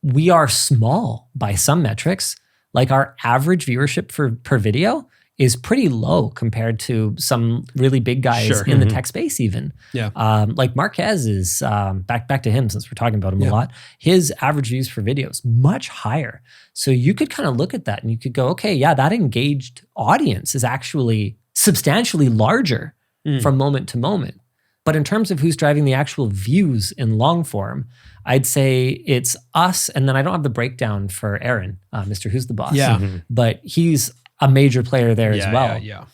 We are small by some metrics. Like our average viewership per video is pretty low compared to some really big guys in the tech space even. Yeah. Like Marquez is, back to him since we're talking about him a lot, his average views per video is much higher. So you could kind of look at that and you could go, okay, yeah, that engaged audience is actually substantially larger from moment to moment. But in terms of who's driving the actual views in long form, I'd say it's us. And then I don't have the breakdown for Aaron, Mr. Who's the Boss. Yeah. But he's a major player there as well. Yeah.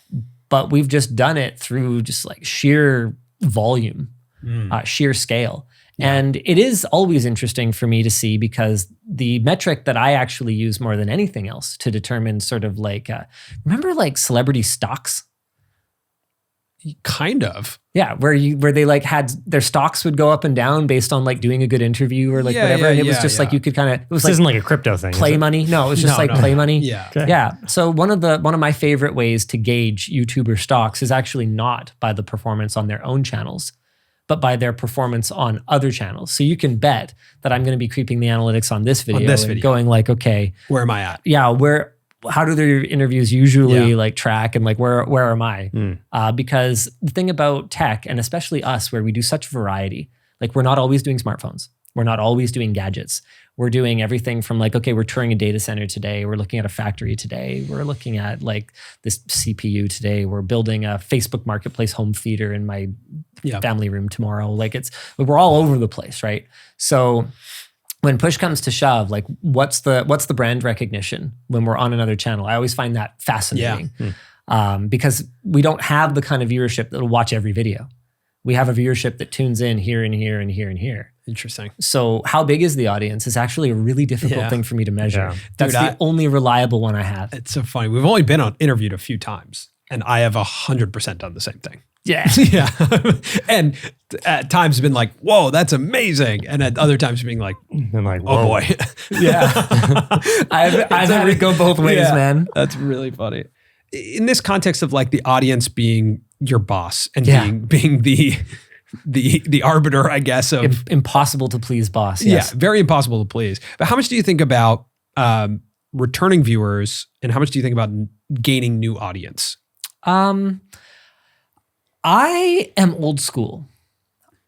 But we've just done it through just like sheer volume, sheer scale. Yeah. And it is always interesting for me to see because the metric that I actually use more than anything else to determine sort of like, remember like celebrity stocks? Kind of. Yeah, where they like had their stocks would go up and down based on like doing a good interview or like whatever. And it was just like you could kind of, it was this like, isn't like a crypto thing. Play money. No, it was just play money. Yeah. Okay. Yeah. So one of my favorite ways to gauge YouTuber stocks is actually not by the performance on their own channels, but by their performance on other channels. So you can bet that I'm going to be creeping the analytics on this video and going like, okay, where am I at? Yeah, how do their interviews usually like track and like where am I? Because the thing about tech and especially us where we do such variety, like we're not always doing smartphones. We're not always doing gadgets. We're doing everything from like, okay, we're touring a data center today. We're looking at a factory today. We're looking at like this CPU today. We're building a Facebook Marketplace home theater in my family room tomorrow. Like we're all over the place, right? So when push comes to shove, like what's the brand recognition when we're on another channel? I always find that fascinating because we don't have the kind of viewership that will watch every video. We have a viewership that tunes in here and here and here and here. Interesting. So how big is the audience is actually a really difficult thing for me to measure. Yeah. That's the only reliable one I have. It's so funny. We've only been interviewed a few times and I have 100% done the same thing. Yeah. Yeah. And at times been like, whoa, that's amazing. And at other times being like, oh boy. Yeah. I've had it go both ways, man. That's really funny. In this context of like the audience being your boss and being the arbiter, I guess, of impossible to please boss. Yes. Yeah, very impossible to please. But how much do you think about returning viewers and how much do you think about gaining new audience? I am old school.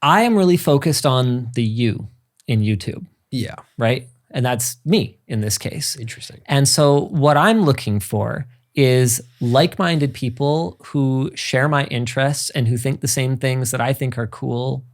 I am really focused on the you in YouTube. Yeah. Right? And that's me in this case. Interesting. And so what I'm looking for is like-minded people who share my interests and who think the same things that I think are cool.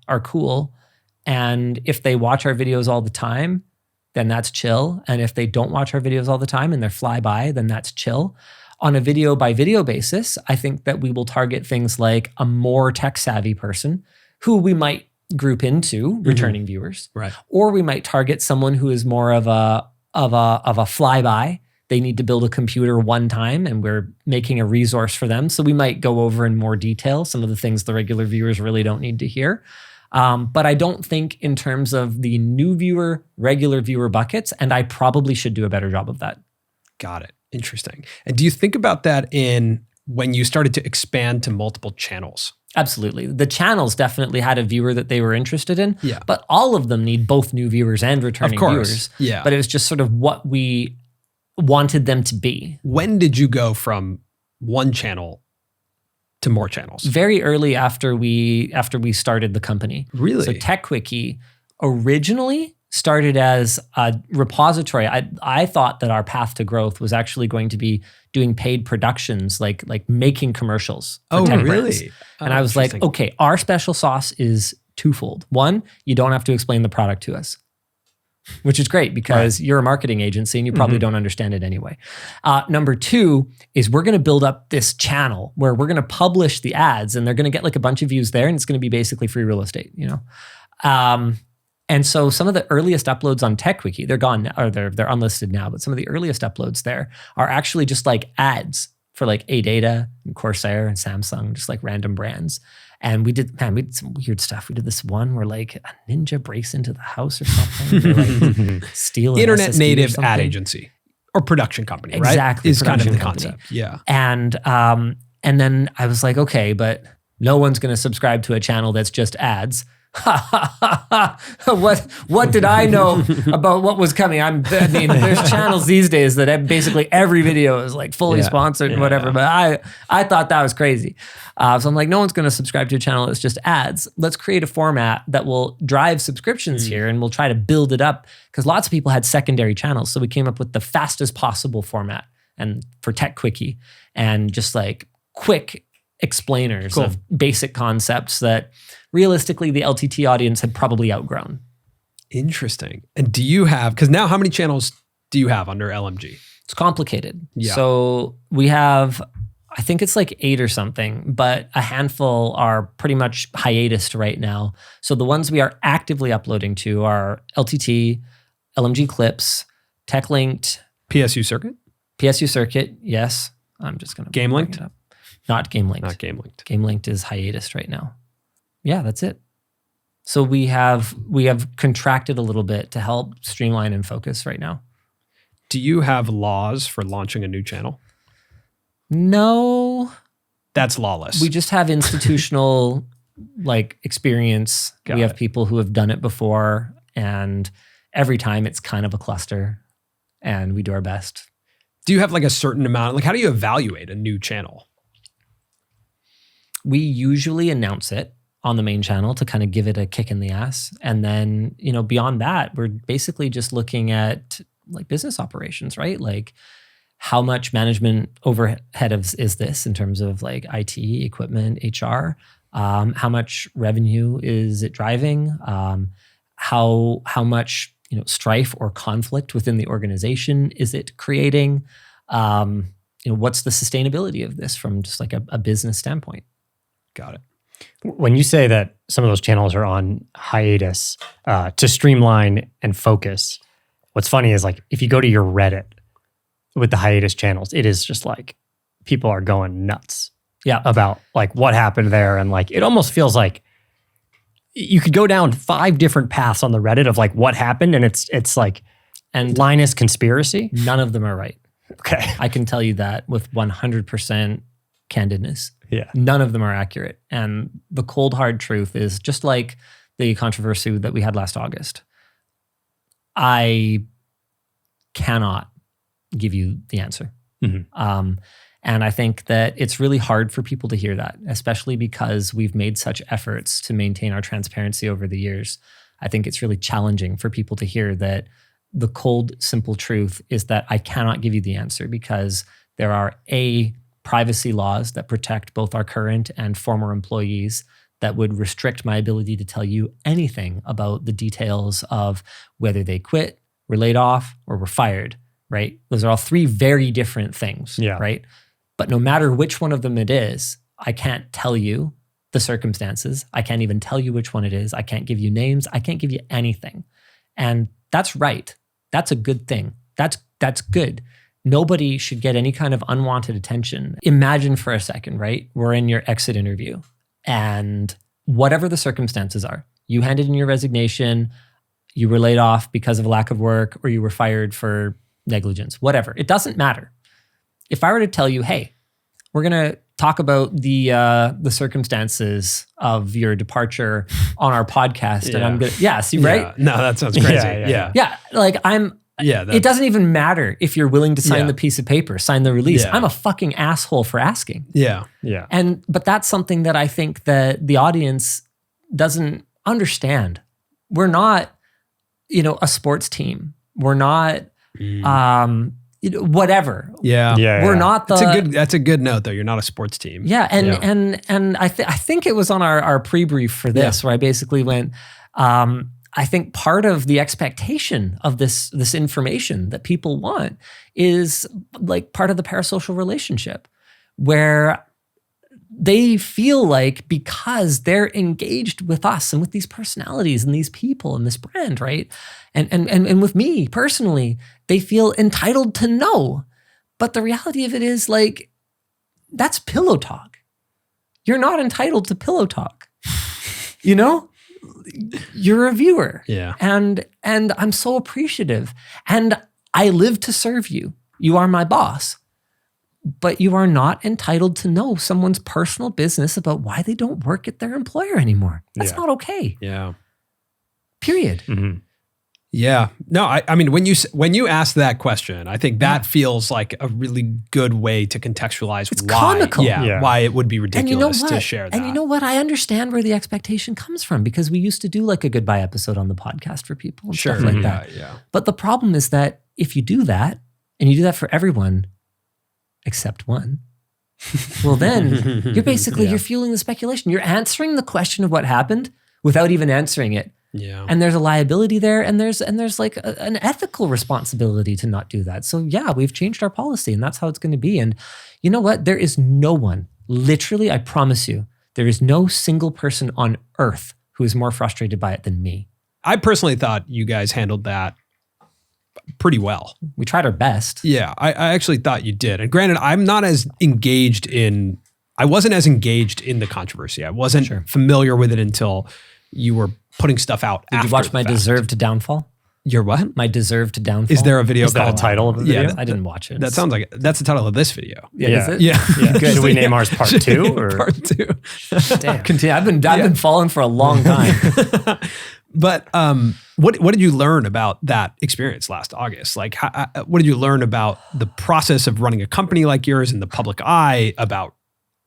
And if they watch our videos all the time, then that's chill. And if they don't watch our videos all the time and they're fly by, then that's chill. On a video by video basis, I think that we will target things like a more tech savvy person who we might group into returning viewers. Right. Or we might target someone who is more of a flyby. They need to build a computer one time and we're making a resource for them. So we might go over in more detail some of the things the regular viewers really don't need to hear. But I don't think in terms of the new viewer, regular viewer buckets, and I probably should do a better job of that. Got it. Interesting. And do you think about that in when you started to expand to multiple channels? Absolutely. The channels definitely had a viewer that they were interested in, but all of them need both new viewers and returning viewers. Yeah. But it was just sort of what we wanted them to be. When did you go from one channel to more channels? Very early after we started the company. Really? So TechQuickie originally started as a repository. I thought that our path to growth was actually going to be doing paid productions, like making commercials for tech brands. And I was like, okay, our special sauce is twofold. One, you don't have to explain the product to us, which is great because you're a marketing agency and you probably don't understand it anyway. Number two is we're going to build up this channel where we're going to publish the ads and they're going to get like a bunch of views there and it's going to be basically free real estate, you know? And so some of the earliest uploads on TechQuickie, they're gone now, or they're unlisted now, but some of the earliest uploads there are actually just like ads for like AData and Corsair and Samsung, just like random brands. And we did some weird stuff. We did this one where like a ninja breaks into the house or something. Like steal an Internet SSD native or ad agency or production company, right? Exactly. Is kind of the Production concept. Yeah. And then I was like, okay, but no one's going to subscribe to a channel that's just ads. What did I know about what was coming? I mean, there's channels these days that basically every video is like fully sponsored and whatever, but I thought that was crazy. So I'm like, no one's going to subscribe to a channel that's just ads. Let's create a format that will drive subscriptions here and we'll try to build it up because lots of people had secondary channels. So we came up with the fastest possible format and for TechQuickie and just like quick explainers of basic concepts that realistically the LTT audience had probably outgrown. Interesting. And do you have, because now how many channels do you have under LMG? It's complicated. Yeah. So we have, I think it's like 8 or something, but a handful are pretty much hiatused right now. So the ones we are actively uploading to are LTT, LMG Clips, TechLinked, PSU Circuit? PSU Circuit, yes. I'm just going to Game Linked? Not Game Linked. Not Game Linked. Game Linked is hiatus right now. Yeah, that's it. So we have contracted a little bit to help streamline and focus right now. Do you have laws for launching a new channel? No. That's lawless. We just have institutional like experience. We have people who have done it before and every time it's kind of a cluster and we do our best. Do you have like a certain amount, like how do you evaluate a new channel? We usually announce it on the main channel to kind of give it a kick in the ass. And then, you know, beyond that, we're basically just looking at like business operations, right? Like how much management overhead is this in terms of like IT, equipment, HR? How much revenue is it driving? How much, you know, strife or conflict within the organization is it creating? You know, what's the sustainability of this from just like a business standpoint? Got it. When you say that some of those channels are on hiatus to streamline and focus, what's funny is like if you go to your Reddit with the hiatus channels, it is just like people are going nuts about like what happened there. And like it almost feels like you could go down 5 different paths on the Reddit of like what happened and it's like and Linus conspiracy. None of them are right. Okay. I can tell you that with 100% candidness. Yeah. None of them are accurate. And the cold, hard truth is just like the controversy that we had last August. I cannot give you the answer. Mm-hmm. And I think that it's really hard for people to hear that, especially because we've made such efforts to maintain our transparency over the years. I think it's really challenging for people to hear that the cold, simple truth is that I cannot give you the answer because there are privacy laws that protect both our current and former employees that would restrict my ability to tell you anything about the details of whether they quit, were laid off, or were fired, right? Those are all 3 very different things, right? But no matter which one of them it is, I can't tell you the circumstances. I can't even tell you which one it is. I can't give you names. I can't give you anything. And that's right. That's a good thing. That's good. Nobody should get any kind of unwanted attention. Imagine for a second, right? We're in your exit interview and whatever the circumstances are, you handed in your resignation, you were laid off because of a lack of work, or you were fired for negligence, whatever. It doesn't matter. If I were to tell you, hey, we're going to talk about the circumstances of your departure on our podcast and I'm going to, right? No, that sounds crazy. Yeah. Like Yeah. It doesn't even matter if you're willing to sign the piece of paper, sign the release. Yeah. I'm a fucking asshole for asking. Yeah. Yeah. But that's something that I think that the audience doesn't understand. We're not, a sports team. We're not, whatever. Yeah. We're not the. That's a good note though. You're not a sports team. Yeah, and I think it was on our pre-brief for this where I basically went. I think part of the expectation of this information that people want is like part of the parasocial relationship, where they feel like because they're engaged with us and with these personalities and these people and this brand, right? And with me personally, they feel entitled to know. But the reality of it is like, that's pillow talk. You're not entitled to pillow talk. You're a viewer. Yeah. And I'm so appreciative. And I live to serve you. You are my boss. But you are not entitled to know someone's personal business about why they don't work at their employer anymore. That's not okay. Yeah. Period. Mm-hmm. Yeah. No, I mean, when you ask that question, I think that feels like a really good way to contextualize why. Comical. Why it would be ridiculous to share that. And you know what? I understand where the expectation comes from because we used to do like a goodbye episode on the podcast for people and stuff like that. Yeah. But the problem is that if you do that, and you do that for everyone, except one, well then you're basically, you're fueling the speculation. You're answering the question of what happened without even answering it. Yeah. And there's a liability there, and there's like an ethical responsibility to not do that. So yeah, we've changed our policy, and that's how it's going to be. And you know what? There is no one, literally, I promise you, there is no single person on earth who is more frustrated by it than me. I personally thought you guys handled that pretty well. We tried our best. Yeah, I actually thought you did. And granted, I wasn't as engaged in the controversy. I wasn't familiar with it until you were putting stuff out. Did you watch my deserved downfall? Your what? My deserved downfall. Is there a video? Is that a title of the video? I didn't watch it. That sounds like it. That's the title of this video. Is it? Yeah. Good. Should we name ours part 2? Or? Part 2. Damn. Continue. I've been following for a long time. But what did you learn about that experience last August? Like, what did you learn about the process of running a company like yours in the public eye?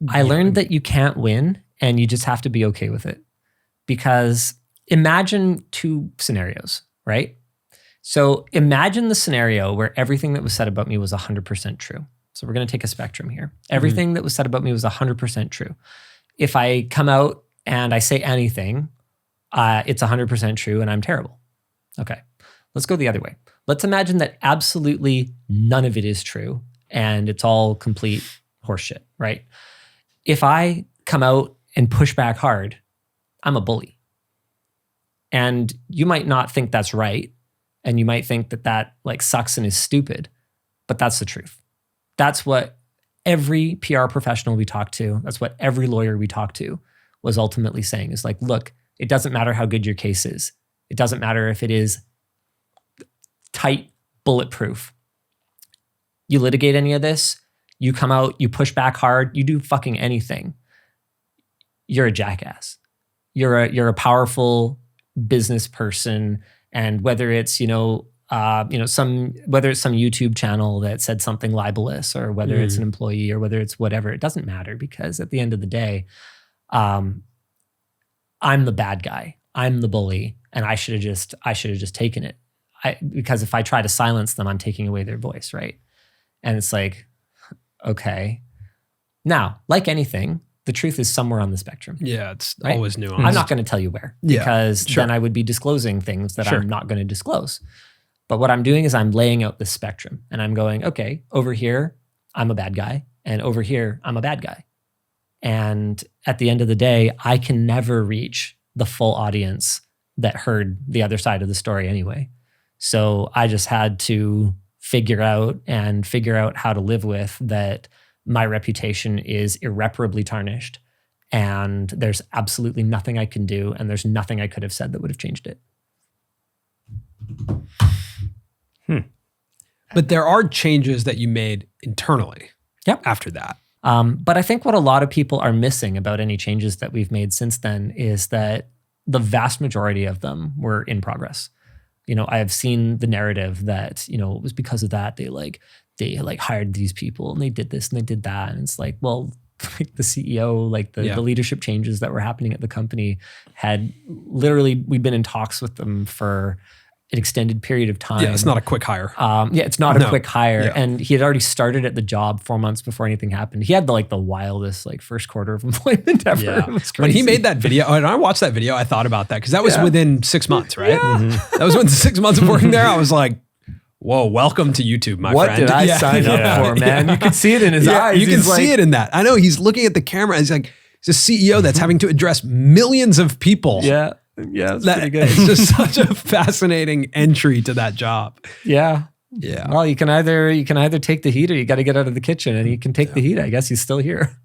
I learned that you can't win, and you just have to be okay with it. Because imagine 2 scenarios, right? So imagine the scenario where everything that was said about me was 100% true. So we're going to take a spectrum here. Everything that was said about me was 100% true. If I come out and I say anything, it's 100% true and I'm terrible. Okay, let's go the other way. Let's imagine that absolutely none of it is true and it's all complete horseshit, right? If I come out and push back hard, I'm a bully. And you might not think that's right. And you might think that like sucks and is stupid, but that's the truth. That's what every PR professional we talk to, that's what every lawyer we talk to was ultimately saying is like, look, it doesn't matter how good your case is. It doesn't matter if it is tight, bulletproof. You litigate any of this, you come out, you push back hard, you do fucking anything. You're a jackass. You're a powerful business person. And whether it's, whether it's some YouTube channel that said something libelous or whether it's an employee or whether it's whatever, it doesn't matter because at the end of the day, I'm the bad guy. I'm the bully. And I should have just taken it. Because if I try to silence them, I'm taking away their voice, right? And it's like, okay. Now, like anything, the truth is somewhere on the spectrum. Yeah, it's right? always nuanced. I'm not going to tell you where because then I would be disclosing things that I'm not going to disclose. But what I'm doing is I'm laying out the spectrum and I'm going, okay, over here, I'm a bad guy. And over here, I'm a bad guy. And at the end of the day, I can never reach the full audience that heard the other side of the story anyway. So I just had to figure out how to live with that. My reputation is irreparably tarnished and there's absolutely nothing I can do and there's nothing I could have said that would have changed it. But there are changes that you made internally after that. But I think what a lot of people are missing about any changes that we've made since then is that the vast majority of them were in progress. I have seen the narrative that, it was because of that they hired these people and they did this and they did that. And it's like, well, like the CEO, like the leadership changes that were happening at the company had literally, we've been in talks with them for an extended period of time. Yeah, it's not a quick hire. It's not a quick hire. Yeah. And he had already started at the job 4 months before anything happened. He had the wildest first quarter of employment ever. Yeah. It was crazy. When he made that video, and I watched that video, I thought about that because that was within 6 months, right? Yeah. That was within 6 months of working there. I was like, whoa, welcome to YouTube, my what friend. did I sign up for, man? You can see it in his eyes. You can see it in that. I know he's looking at the camera. He's like, he's a CEO that's having to address millions of people. Yeah. Yeah, it's pretty good. It's just such a fascinating entry to that job. Yeah. Yeah. Well, you can either take the heat or you got to get out of the kitchen, and you can take the heat. I guess he's still here.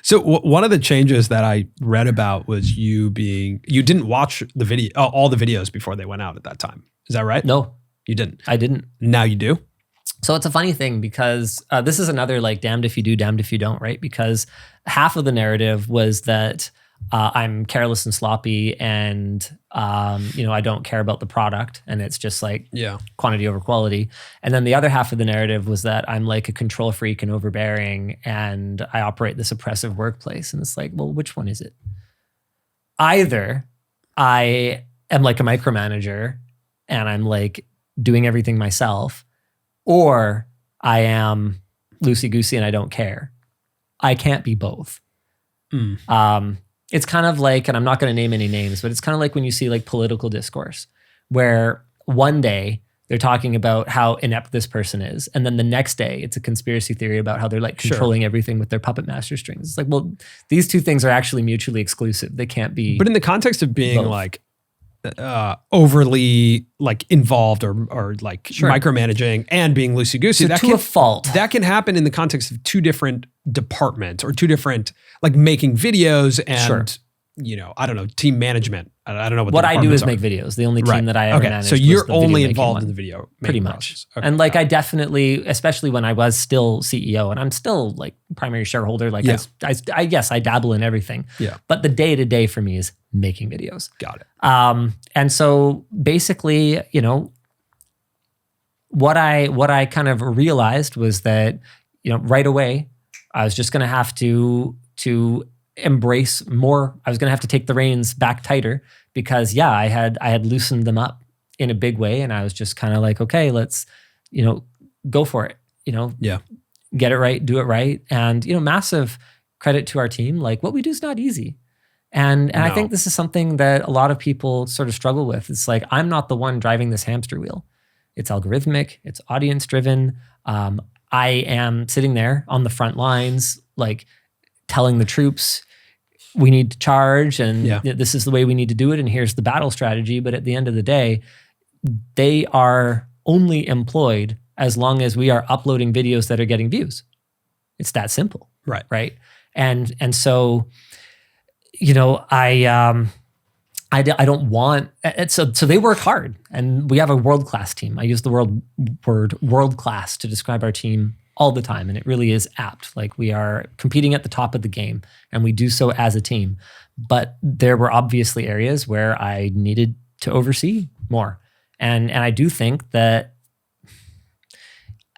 So one of the changes that I read about was you didn't watch the video, all the videos before they went out at that time. Is that right? No, you didn't. I didn't. Now you do. So it's a funny thing because this is another damned if you do, damned if you don't, right? Because half of the narrative was that I'm careless and sloppy and, I don't care about the product and it's just quantity over quality. And then the other half of the narrative was that I'm like a control freak and overbearing and I operate this oppressive workplace. And it's like, well, which one is it? Either I am like a micromanager and I'm like doing everything myself, or I am loosey-goosey and I don't care. I can't be both. It's kind of like, and I'm not going to name any names, but it's kind of like when you see political discourse where one day they're talking about how inept this person is. And then the next day it's a conspiracy theory about how they're controlling everything with their puppet master strings. It's like, well, these two things are actually mutually exclusive. They can't be. But in the context of being both. Overly involved or micromanaging and being loosey-goosey, So to a fault. That can happen in the context of two different departments or two different, making videos and, I don't know, team management. I don't know what I do is are. make videos. The only team that I ever managed. So you're was the only video involved making in the video pretty making much. process. Okay. And I definitely, especially when I was still CEO and I'm still primary shareholder, I dabble in everything. Yeah. But the day-to-day for me is making videos. Got it. And so basically, what I kind of realized was that, right away, I was just going to have to embrace more. I was going to have to take the reins back tighter because I had loosened them up in a big way. And I was just kind of like, okay, let's, go for it, get it right, do it right. And, massive credit to our team. What we do is not easy. And I think this is something that a lot of people sort of struggle with. It's I'm not the one driving this hamster wheel. It's algorithmic, it's audience driven. I am sitting there on the front lines, telling the troops, we need to charge and this is the way we need to do it. And here's the battle strategy. But at the end of the day, they are only employed as long as we are uploading videos that are getting views. It's that simple. Right. Right. And so, I don't want, so they work hard and we have a world-class team. I use the word world-class to describe our team all the time. And it really is apt. We are competing at the top of the game and we do so as a team. But there were obviously areas where I needed to oversee more. And I do think that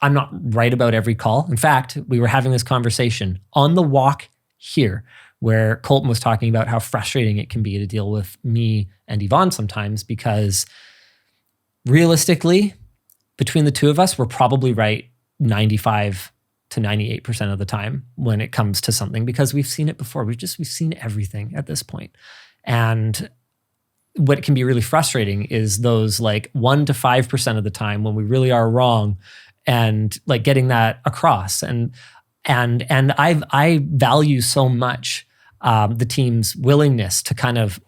I'm not right about every call. In fact, we were having this conversation on the walk here where Colton was talking about how frustrating it can be to deal with me and Yvonne sometimes because realistically, between the two of us, we're probably right 95 to 98% of the time when it comes to something because we've seen it before. We've seen everything at this point. And what can be really frustrating is those 1 to 5% of the time when we really are wrong and getting that across. And I value so much the team's willingness to kind of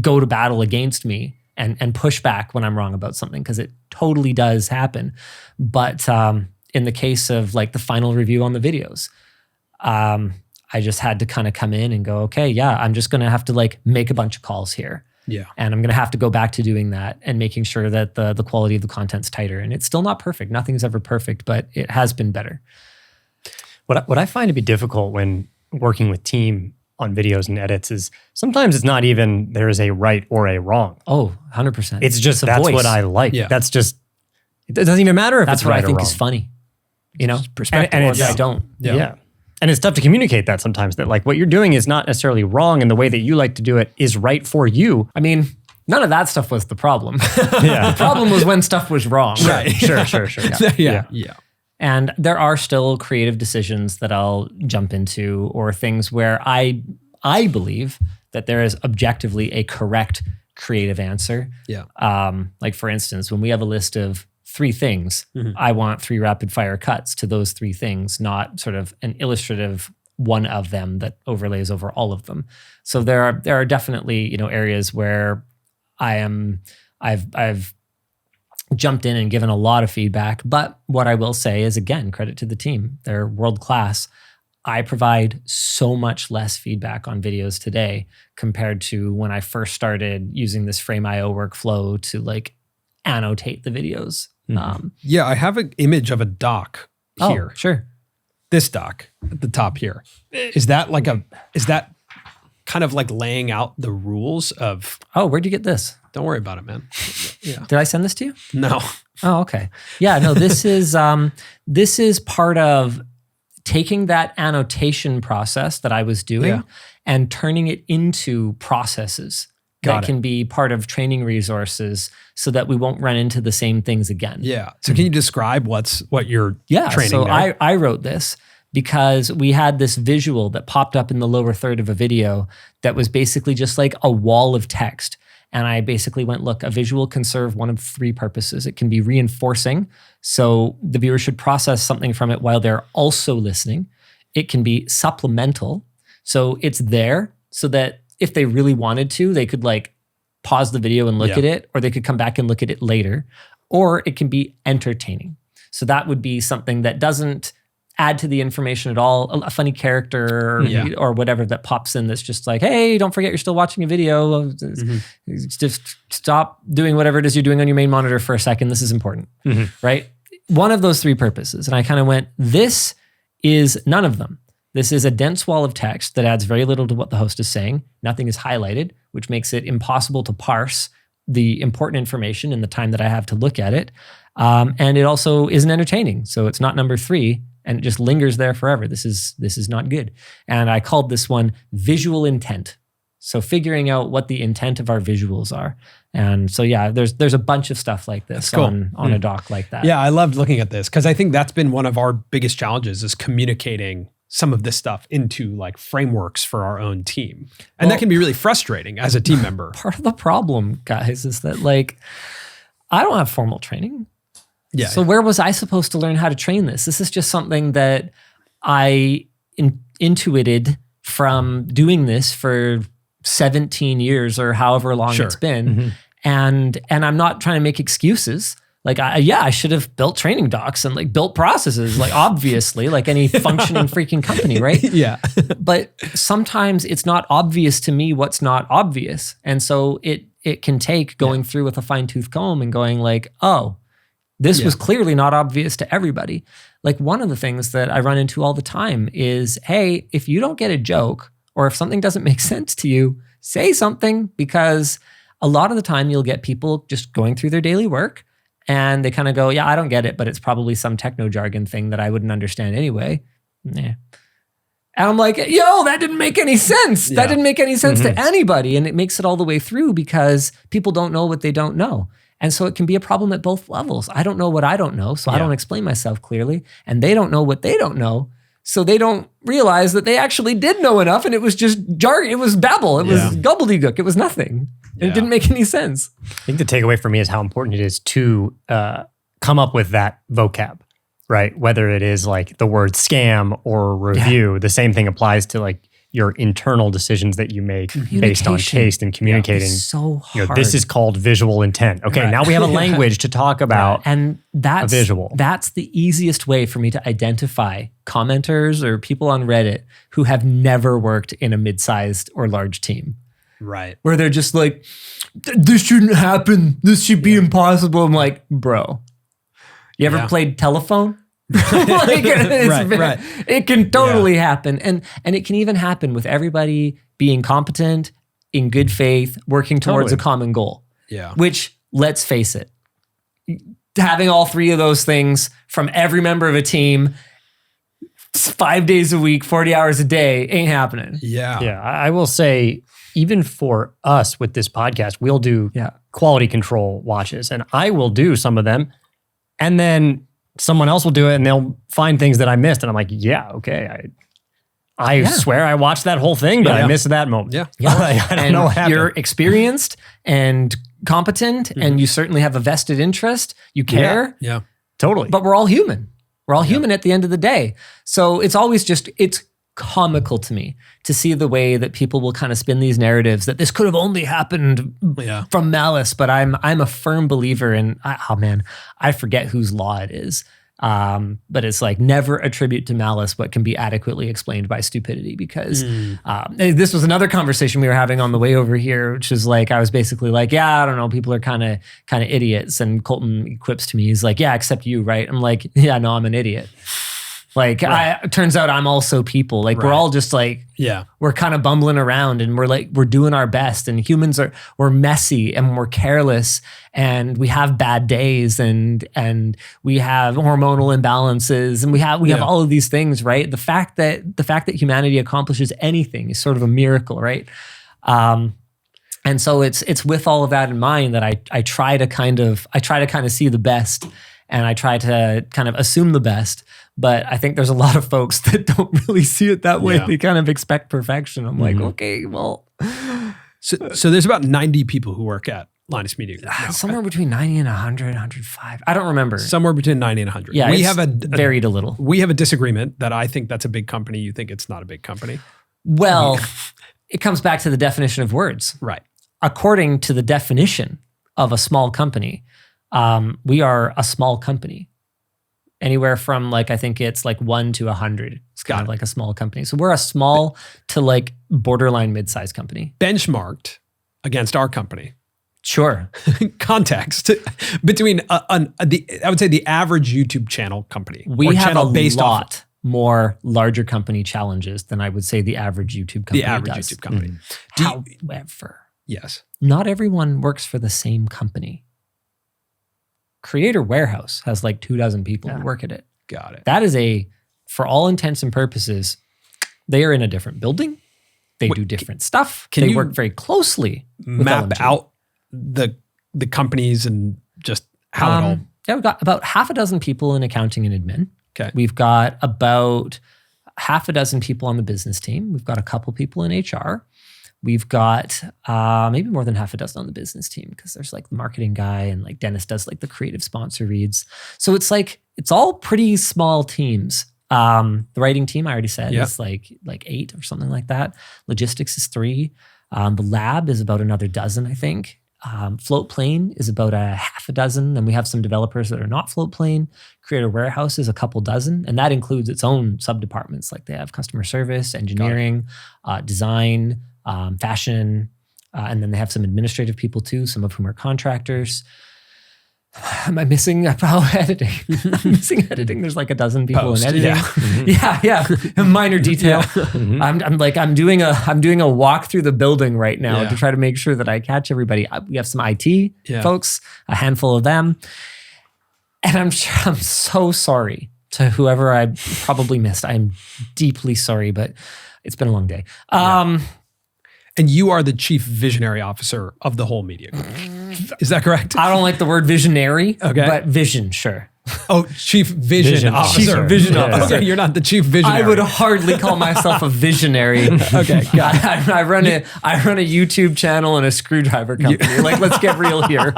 go to battle against me and push back when I'm wrong about something because it totally does happen. But in the case of the final review on the videos, I just had to kind of come in and go, okay, I'm just going to have to make a bunch of calls here. Yeah. And I'm going to have to go back to doing that and making sure that the quality of the content's tighter. And it's still not perfect. Nothing's ever perfect, but it has been better. What I find to be difficult when working with team on videos and edits is sometimes it's not even there is a right or a wrong. Oh, 100%. It's just a that's voice. what I like. Yeah. That's just, it doesn't even matter if That's it's what right I think or wrong. is funny. You know, perspective. and And it's, it's- I don't. Yeah. And it's tough to communicate that sometimes, that like what you're doing is not necessarily wrong and the way that you like to do it is right for you. I mean, none of that stuff was the problem. Yeah. The problem was when stuff was wrong. Right. Sure. Yeah. And there are still creative decisions that I'll jump into, or things where I believe that there is objectively a correct creative answer. Yeah. Like for instance, when we have a list of 3 things, I want 3 rapid fire cuts to those 3 things, not sort of an illustrative one of them that overlays over all of them. So there are definitely, you know, areas where I've jumped in and given a lot of feedback. But what I will say is, again, credit to the team. They're world class. I provide so much less feedback on videos today compared to when I first started using this Frame.io workflow to like annotate the videos. Yeah, I have an image of a doc here. Oh, sure. This doc at the top here. Is that kind of like laying out the rules of, Oh, where'd you get this? don't worry about it, man. Yeah. Did I send this to you? No. Oh, okay. Yeah, no, this is part of taking that annotation process that I was doing Yeah. and turning it into processes Got that it. can be part of training resources so that we won't run into the same things again. Yeah. So can you describe what you're Yeah, training so there? I wrote this because we had this visual that popped up in the lower third of a video that was basically just like a wall of text. And I basically went, look, a visual can serve one of 3 purposes. It can be reinforcing, so the viewer should process something from it while they're also listening. It can be supplemental, so it's there so that if they really wanted to, they could like pause the video and look Yeah. at it, or they could come back and look at it later. Or it can be entertaining. So that would be something that doesn't add to the information at all, a funny character Yeah. or whatever that pops in that's just like, hey, don't forget you're still watching a video. Just stop doing whatever it is you're doing on your main monitor for a second. This is important, right? One of those 3 purposes. And I kind of went, this is none of them. This is a dense wall of text that adds very little to what the host is saying. Nothing is highlighted, which makes it impossible to parse the important information in the time that I have to look at it. And it also isn't entertaining. So it's not number 3. And it just lingers there forever. This is not good. And I called this one visual intent. So figuring out what the intent of our visuals are. And so yeah, there's a bunch of stuff like this cool. on a doc like that. Yeah, I loved looking at this because I think that's been one of our biggest challenges is communicating some of this stuff into like frameworks for our own team. And that can be really frustrating as a team member. Part of the problem, guys, is that like I don't have formal training. Yeah. So where was I supposed to learn how to train this? This is just something that I intuited from doing this for 17 years or however long Sure. it's been. And I'm not trying to make excuses. Like, I should have built training docs and like built processes, like obviously, like any functioning freaking company, right? Yeah. But sometimes it's not obvious to me what's not obvious. And so it can take going through with a fine tooth comb and going like, oh, this was clearly not obvious to everybody. Like one of the things that I run into all the time is, hey, if you don't get a joke or if something doesn't make sense to you, say something, because a lot of the time you'll get people just going through their daily work and they kind of go, yeah, I don't get it, but it's probably some techno jargon thing that I wouldn't understand anyway. Nah. And I'm like, yo, that didn't make any sense. That didn't make any sense to anybody. And it makes it all the way through because people don't know what they don't know. And so it can be a problem at both levels. I don't know what I don't know, so I don't explain myself clearly. And they don't know what they don't know, so they don't realize that they actually did know enough and it was just jargon. It was babble. It was gobbledygook. It was nothing. It didn't make any sense. I think the takeaway for me is how important it is to come up with that vocab, right? Whether it is like the word scam or review, the same thing applies to like your internal decisions that you make based on taste and communicating. It's so hard. You know, this is called visual intent. Okay, now we have a language to talk about. And that's a visual. That's the easiest way for me to identify commenters or people on Reddit who have never worked in a mid-sized or large team. Right. Where they're just like, this shouldn't happen. This should be impossible. I'm like, bro, you ever played telephone? Right. It can totally happen. And it can even happen with everybody being competent, in good faith, working towards a common goal. Yeah. Which, let's face it, having all three of those things from every member of a team 5 days a week, 40 hours a day ain't happening. Yeah. Yeah, I will say, even for us with this podcast, we'll do quality control watches, and I will do some of them, and then someone else will do it, and they'll find things that I missed, and I'm like, yeah, okay, I swear I watched that whole thing, but I missed that moment. Yeah. I don't know what happened. You're experienced and competent, and you certainly have a vested interest. You care. Yeah. Totally. But we're all human. We're all human at the end of the day. So it's always it's comical to me to see the way that people will kind of spin these narratives that this could have only happened from malice. But I'm a firm believer in, I forget whose law it is. But it's like, never attribute to malice what can be adequately explained by stupidity, because this was another conversation we were having on the way over here, which is like, I was basically like, I don't know, people are kind of idiots. And Colton quips to me, he's like, yeah, except you, right? I'm like, yeah, no, I'm an idiot. Like, it turns out I'm also people. Like, we're all just like, we're kind of bumbling around, and we're doing our best. And humans we're messy, and we're careless, and we have bad days, and we have hormonal imbalances, and we have all of these things, right? The fact that humanity accomplishes anything is sort of a miracle, right? And so it's with all of that in mind that I try to kind of see the best, and I try to kind of assume the best. But I think there's a lot of folks that don't really see it that way. They kind of expect perfection. I'm like, okay, well. So there's about 90 people who work at Linus Media. Somewhere between 90 and 100, 105. I don't remember. Somewhere between 90 and 100. Yeah, we it's have varied a little. We have a disagreement that I think that's a big company. You think it's not a big company. Well, it comes back to the definition of words. Right. According to the definition of a small company, we are a small company. Anywhere from I think it's 1 to 100. It's kind of like a small company. So we're a small to borderline mid-sized company. Benchmarked against our company. Sure. Context between I would say the average YouTube channel company. We have a lot more larger company challenges than I would say the average YouTube company does. YouTube company. However, yes, not everyone works for the same company. Creator Warehouse has 24 people who work at it. Got it. That is for all intents and purposes, they are in a different building. They do different stuff. They work very closely with map LMG. out the companies and just how it all. Yeah, we've got about half a dozen people in accounting and admin. Okay. We've got about half a dozen people on the business team. We've got a couple people in HR. We've got maybe more than half a dozen on the business team, because there's the marketing guy, and Dennis does the creative sponsor reads. So it's all pretty small teams. The writing team, I already said, is like 8 or something like that. Logistics is 3. The lab is about another dozen, I think. Float plane is about a half a dozen. Then we have some developers that are not float plane. Creator Warehouse is a couple dozen, and that includes its own sub-departments. They have customer service, engineering, design, fashion, and then they have some administrative people too, some of whom are contractors. Am I missing editing? I'm missing editing. There's a dozen people in editing. Yeah. A minor detail. I'm doing a walk through the building right now to try to make sure that I catch everybody. We have some IT folks, a handful of them. And I'm so sorry to whoever I probably missed. I'm deeply sorry, but it's been a long day. And you are the chief visionary officer of the whole media group. Is that correct? I don't like the word visionary, okay, but vision, sure. Oh, chief vision officer. Chief vision officer. Okay, you're not the chief visionary. I would hardly call myself a visionary. Okay, got it. I run a YouTube channel and a screwdriver company. Let's get real here.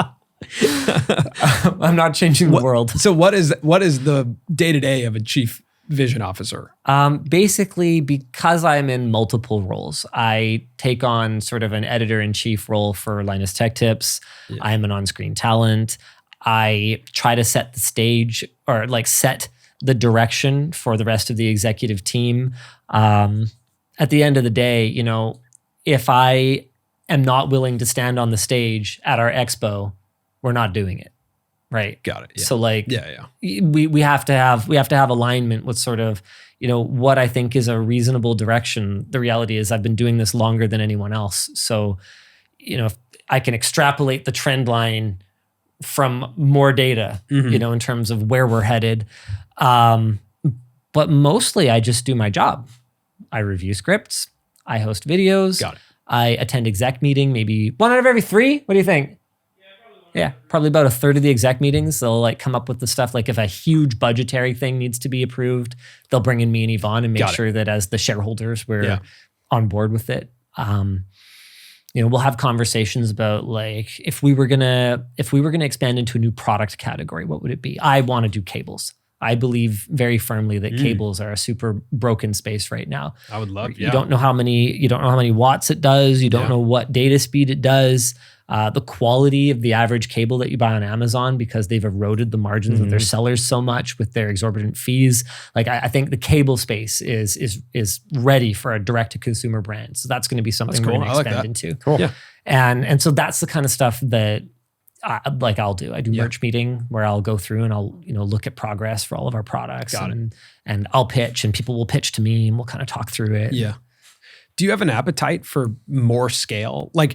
I'm not changing the world. So what is the day-to-day of a chief vision officer? Basically, because I'm in multiple roles, I take on sort of an editor-in-chief role for Linus Tech Tips. Yeah. I am an on-screen talent. I try to set the stage, or set the direction for the rest of the executive team. At the end of the day, if I am not willing to stand on the stage at our expo, we're not doing it. right? Got it. Yeah. So like, yeah. we have to have alignment with sort of, what I think is a reasonable direction. The reality is I've been doing this longer than anyone else. So, if I can extrapolate the trend line from more data, in terms of where we're headed. But mostly I just do my job. I review scripts. I host videos. Got it. I attend exec meeting, maybe 1 out of every 3. What do you think? Yeah, probably about a third of the exec meetings. They'll like come up with the stuff. Like if a huge budgetary thing needs to be approved, they'll bring in me and Yvonne and make sure that as the shareholders, we're on board with it. We'll have conversations about like if we were gonna expand into a new product category, what would it be? I want to do cables. I believe very firmly that cables are a super broken space right now. I would love. You don't know how many watts it does. You don't know what data speed it does. The quality of the average cable that you buy on Amazon, because they've eroded the margins of their sellers so much with their exorbitant fees. Like I think the cable space is ready for a direct to consumer brand. So that's going to be something we're going to expand into. Cool. Yeah. And so that's the kind of stuff that I'll do. I do merch meeting where I'll go through and I'll look at progress for all of our products. And I'll pitch and people will pitch to me and we'll kind of talk through it. Yeah. Do you have an appetite for more scale? Like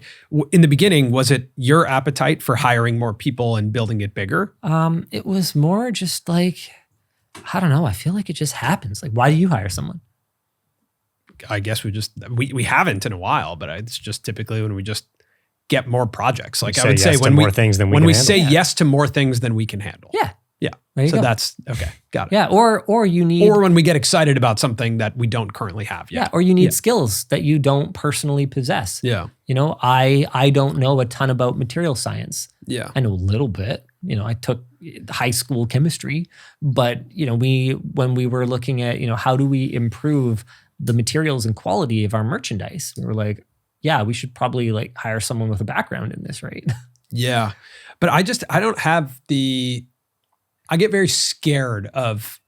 in the beginning, was it your appetite for hiring more people and building it bigger? It was more just like, I don't know. I feel like it just happens. Like, why do you hire someone? I guess we haven't in a while, but it's just typically when we just get more projects. Like I would say when we say yes to more things than we can handle. Yeah. Yeah. So that's okay. Got it. Yeah. Or you need, or when we get excited about something that we don't currently have yet. Yeah. Or you need skills that you don't personally possess. Yeah. I don't know a ton about material science. Yeah. I know a little bit. I took high school chemistry, but when we were looking at, how do we improve the materials and quality of our merchandise, we were like, yeah, we should probably like hire someone with a background in this, right? Yeah. But I don't have I get very scared of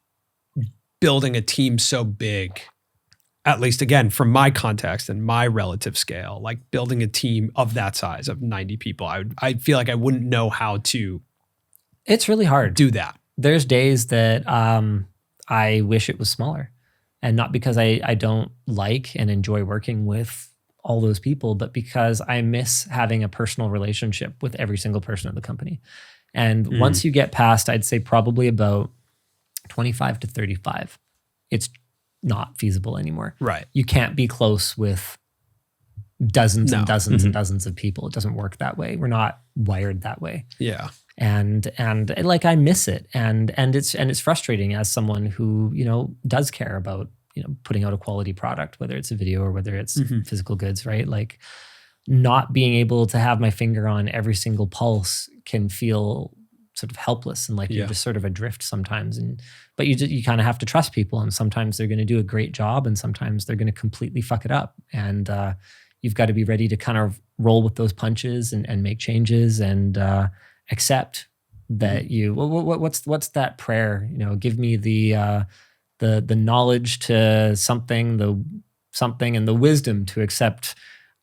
building a team so big, at least again, from my context and my relative scale, like building a team of that size of 90 people. I feel like I wouldn't know how to. It's really hard. Do that. There's days that I wish it was smaller, and not because I don't like and enjoy working with all those people, but because I miss having a personal relationship with every single person at the company. And once you get past, I'd say probably about 25 to 35, it's not feasible anymore. Right. You can't be close with dozens and dozens and dozens of people. It doesn't work that way. We're not wired that way. Yeah. And like I miss it. And it's frustrating as someone who, does care about, putting out a quality product, whether it's a video or whether it's physical goods, right? Like not being able to have my finger on every single pulse can feel sort of helpless and like you're just sort of adrift sometimes. But you kind of have to trust people, and sometimes they're going to do a great job and sometimes they're going to completely fuck it up. And you've got to be ready to kind of roll with those punches and make changes and accept that what's that prayer? Give me the knowledge to something, and the wisdom to accept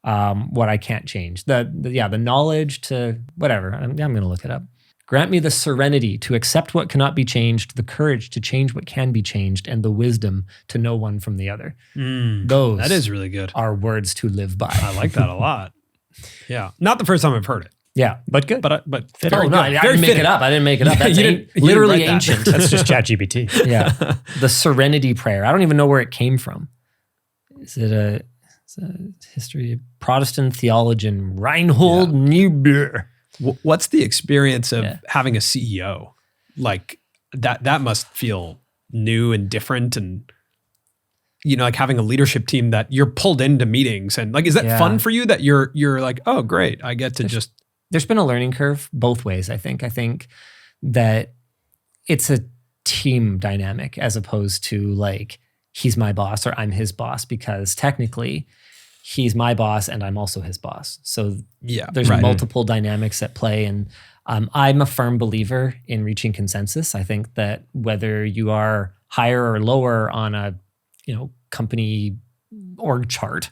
what I can't change. The knowledge to whatever. I'm going to look it up. Grant me the serenity to accept what cannot be changed, the courage to change what can be changed, and the wisdom to know one from the other. Those that is really good. Are words to live by. I like that a lot. Yeah. Not the first time I've heard it. Yeah, but good. But very good. I didn't make it up. I didn't make it up. That's literally ancient. That's just ChatGPT. Yeah. The Serenity Prayer. I don't even know where it came from. Is it a history of Protestant theologian Reinhold Niebuhr? What's the experience of having a CEO? Like that must feel new and different, and like having a leadership team that you're pulled into meetings, and like, is that fun for you that you're like, oh great, I get to There's been a learning curve both ways. I think that it's a team dynamic as opposed to like he's my boss or I'm his boss, because technically he's my boss and I'm also his boss. So there's multiple dynamics at play. And I'm a firm believer in reaching consensus. I think that whether you are higher or lower on a company org chart,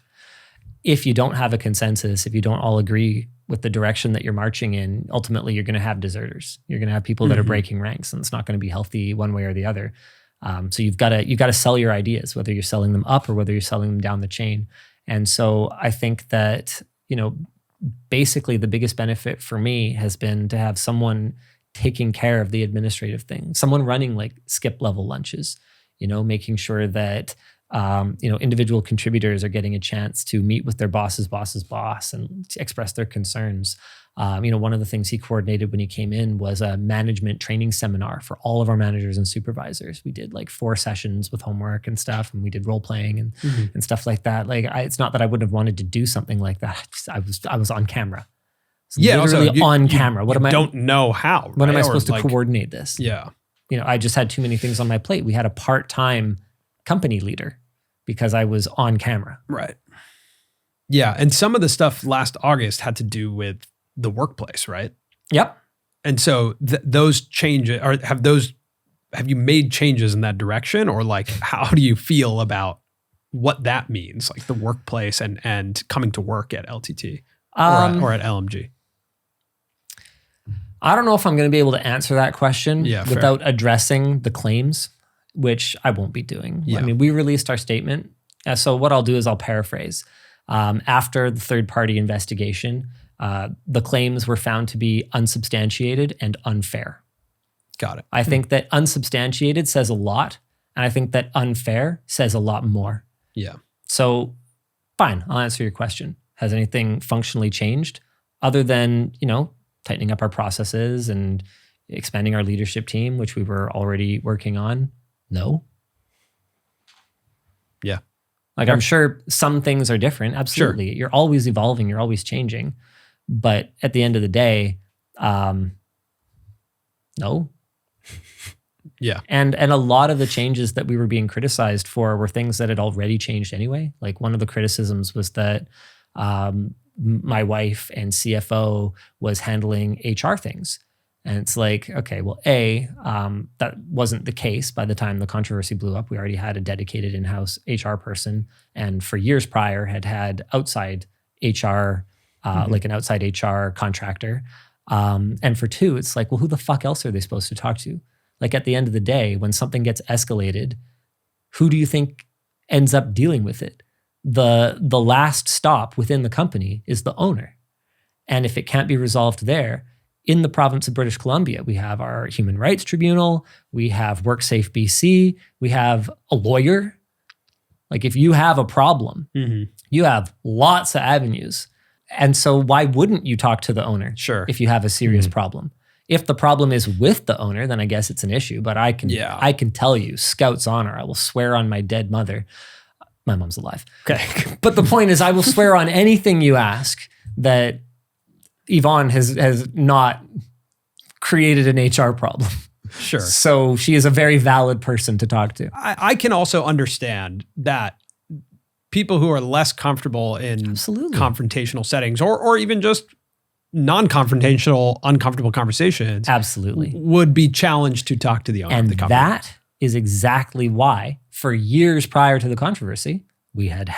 if you don't have a consensus, if you don't all agree with the direction that you're marching in, ultimately you're going to have deserters. You're going to have people that are breaking ranks, and it's not going to be healthy one way or the other. So you've got to sell your ideas, whether you're selling them up or whether you're selling them down the chain. And so I think that, basically the biggest benefit for me has been to have someone taking care of the administrative things, someone running like skip level lunches, making sure that individual contributors are getting a chance to meet with their boss's boss and to express their concerns. One of the things he coordinated when he came in was a management training seminar for all of our managers and supervisors. We did like 4 sessions with homework and stuff, and we did role playing and stuff like that. Like, it's not that I wouldn't have wanted to do something like that. I was on camera. Literally on camera. Don't know how. What am I supposed to coordinate this? Yeah. I just had too many things on my plate. We had a part-time company leader because I was on camera. Right. Yeah. And some of the stuff last August had to do with the workplace, right? Yep. And so those changes, have you made changes in that direction, or like, how do you feel about what that means? Like the workplace and coming to work at LTT or at LMG? I don't know if I'm going to be able to answer that question without fair. addressing the claims, which I won't be doing. Yeah. I mean, we released our statement. So what I'll do is I'll paraphrase. After the third-party investigation, the claims were found to be unsubstantiated and unfair. Got it. I think that unsubstantiated says a lot, and I think that unfair says a lot more. Yeah. So fine, I'll answer your question. Has anything functionally changed other than, tightening up our processes and expanding our leadership team, which we were already working on? No. Yeah. Like, I'm sure some things are different. Absolutely. Sure. You're always evolving. You're always changing. But at the end of the day, no. Yeah. And a lot of the changes that we were being criticized for were things that had already changed anyway. Like, one of the criticisms was that my wife and CFO was handling HR things. And it's like, okay, well, that wasn't the case by the time the controversy blew up. We already had a dedicated in-house HR person, and for years prior had outside HR, like an outside HR contractor. And for 2, it's like, well, who the fuck else are they supposed to talk to? Like, at the end of the day, when something gets escalated, who do you think ends up dealing with it? The last stop within the company is the owner. And if it can't be resolved there, in the province of British Columbia, we have our Human Rights Tribunal, we have WorkSafe BC, we have a lawyer. Like, if you have a problem, you have lots of avenues. And so why wouldn't you talk to the owner if you have a serious problem? If the problem is with the owner, then I guess it's an issue. But I can tell you, Scout's honor, I will swear on my dead mother. My mom's alive. Okay. But the point is, I will swear on anything you ask that Yvonne has not created an HR problem. Sure. So she is a very valid person to talk to. I can also understand that people who are less comfortable in confrontational settings or even just non-confrontational, uncomfortable conversations would be challenged to talk to the owner of the company. And that is exactly why, for years prior to the controversy, we had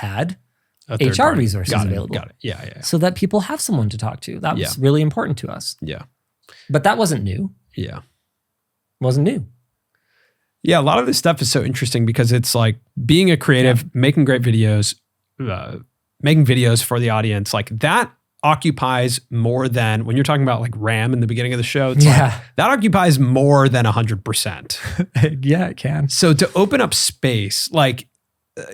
HR resources available. Got it. Yeah. So that people have someone to talk to. That was really important to us. Yeah. But that wasn't new. Yeah. Wasn't new. Yeah, a lot of this stuff is so interesting because it's like being a creative, making great videos, making videos for the audience, like that occupies more than, when you're talking about like RAM in the beginning of the show, it's like, that occupies more than 100%. Yeah, it can. So to open up space, like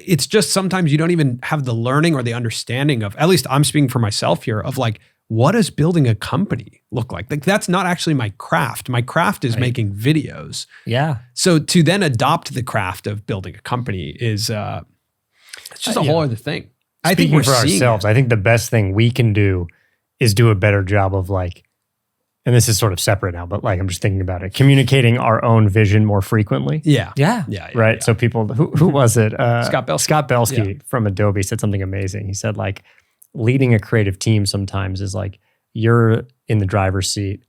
it's just sometimes you don't even have the learning or the understanding of, at least I'm speaking for myself here, of like, what does building a company look like? Like, that's not actually my craft. My craft is making videos. Yeah. So to then adopt the craft of building a company is, it's just a whole other thing. I think for ourselves, I think the best thing we can do is do a better job of like, and this is sort of separate now, but like, I'm just thinking about it, communicating our own vision more frequently. Yeah. Right. Yeah. So people, who was it? Scott Belsky from Adobe said something amazing. He said like, leading a creative team sometimes is like, you're in the driver's seat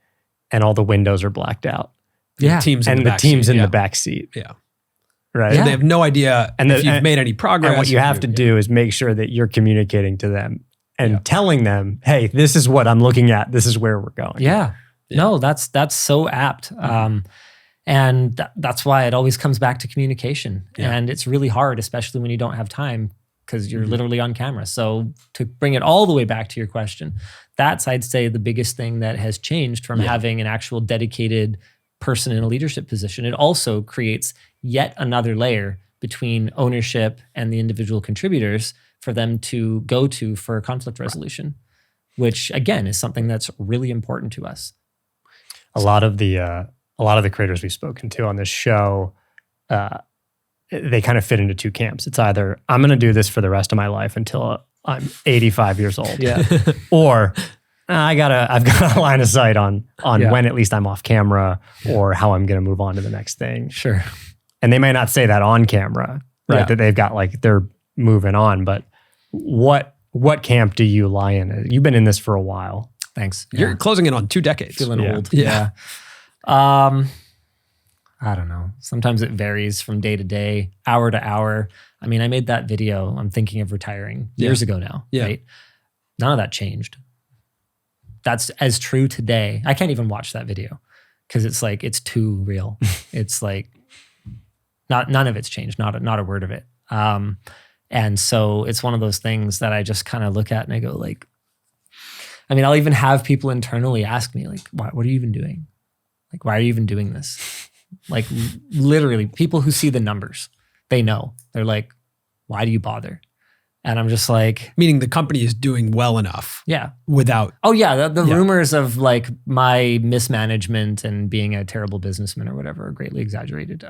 and all the windows are blacked out. Yeah. The team's in the back seat. Yeah. right? So they have no idea if you've made any progress. And what you have to do is make sure that you're communicating to them and telling them, hey, this is what I'm looking at. This is where we're going. Yeah. No, that's so apt. And that's why it always comes back to communication. Yeah. And it's really hard, especially when you don't have time because you're literally on camera. So to bring it all the way back to your question, that's, I'd say, the biggest thing that has changed from having an actual dedicated person in a leadership position. It also creates yet another layer between ownership and the individual contributors for them to go to for conflict resolution, which again is something that's really important to us. A lot of the creators we've spoken to on this show, they kind of fit into two camps. It's either I'm going to do this for the rest of my life until I'm 85 years old, or I've got a line of sight on when at least I'm off camera or how I'm going to move on to the next thing. Sure. And they may not say that on camera, right? That they've got like they're moving on. But what camp do you lie in? You've been in this for a while. Thanks. You're closing in on 2 decades. Feeling old. Yeah. I don't know. Sometimes it varies from day to day, hour to hour. I mean, I made that video. I'm thinking of retiring years ago now, right? None of that changed. That's as true today. I can't even watch that video because it's like, it's too real. It's like, none of it's changed, not a word of it. And so it's one of those things that I just kind of look at and I go like, I mean, I'll even have people internally ask me like, what are you even doing? Like, why are you even doing this? Like literally people who see the numbers, they know. They're like, why do you bother? And I'm just like... Meaning the company is doing well enough. Yeah. Without... Oh yeah, the rumors of like my mismanagement and being a terrible businessman or whatever are greatly exaggerated.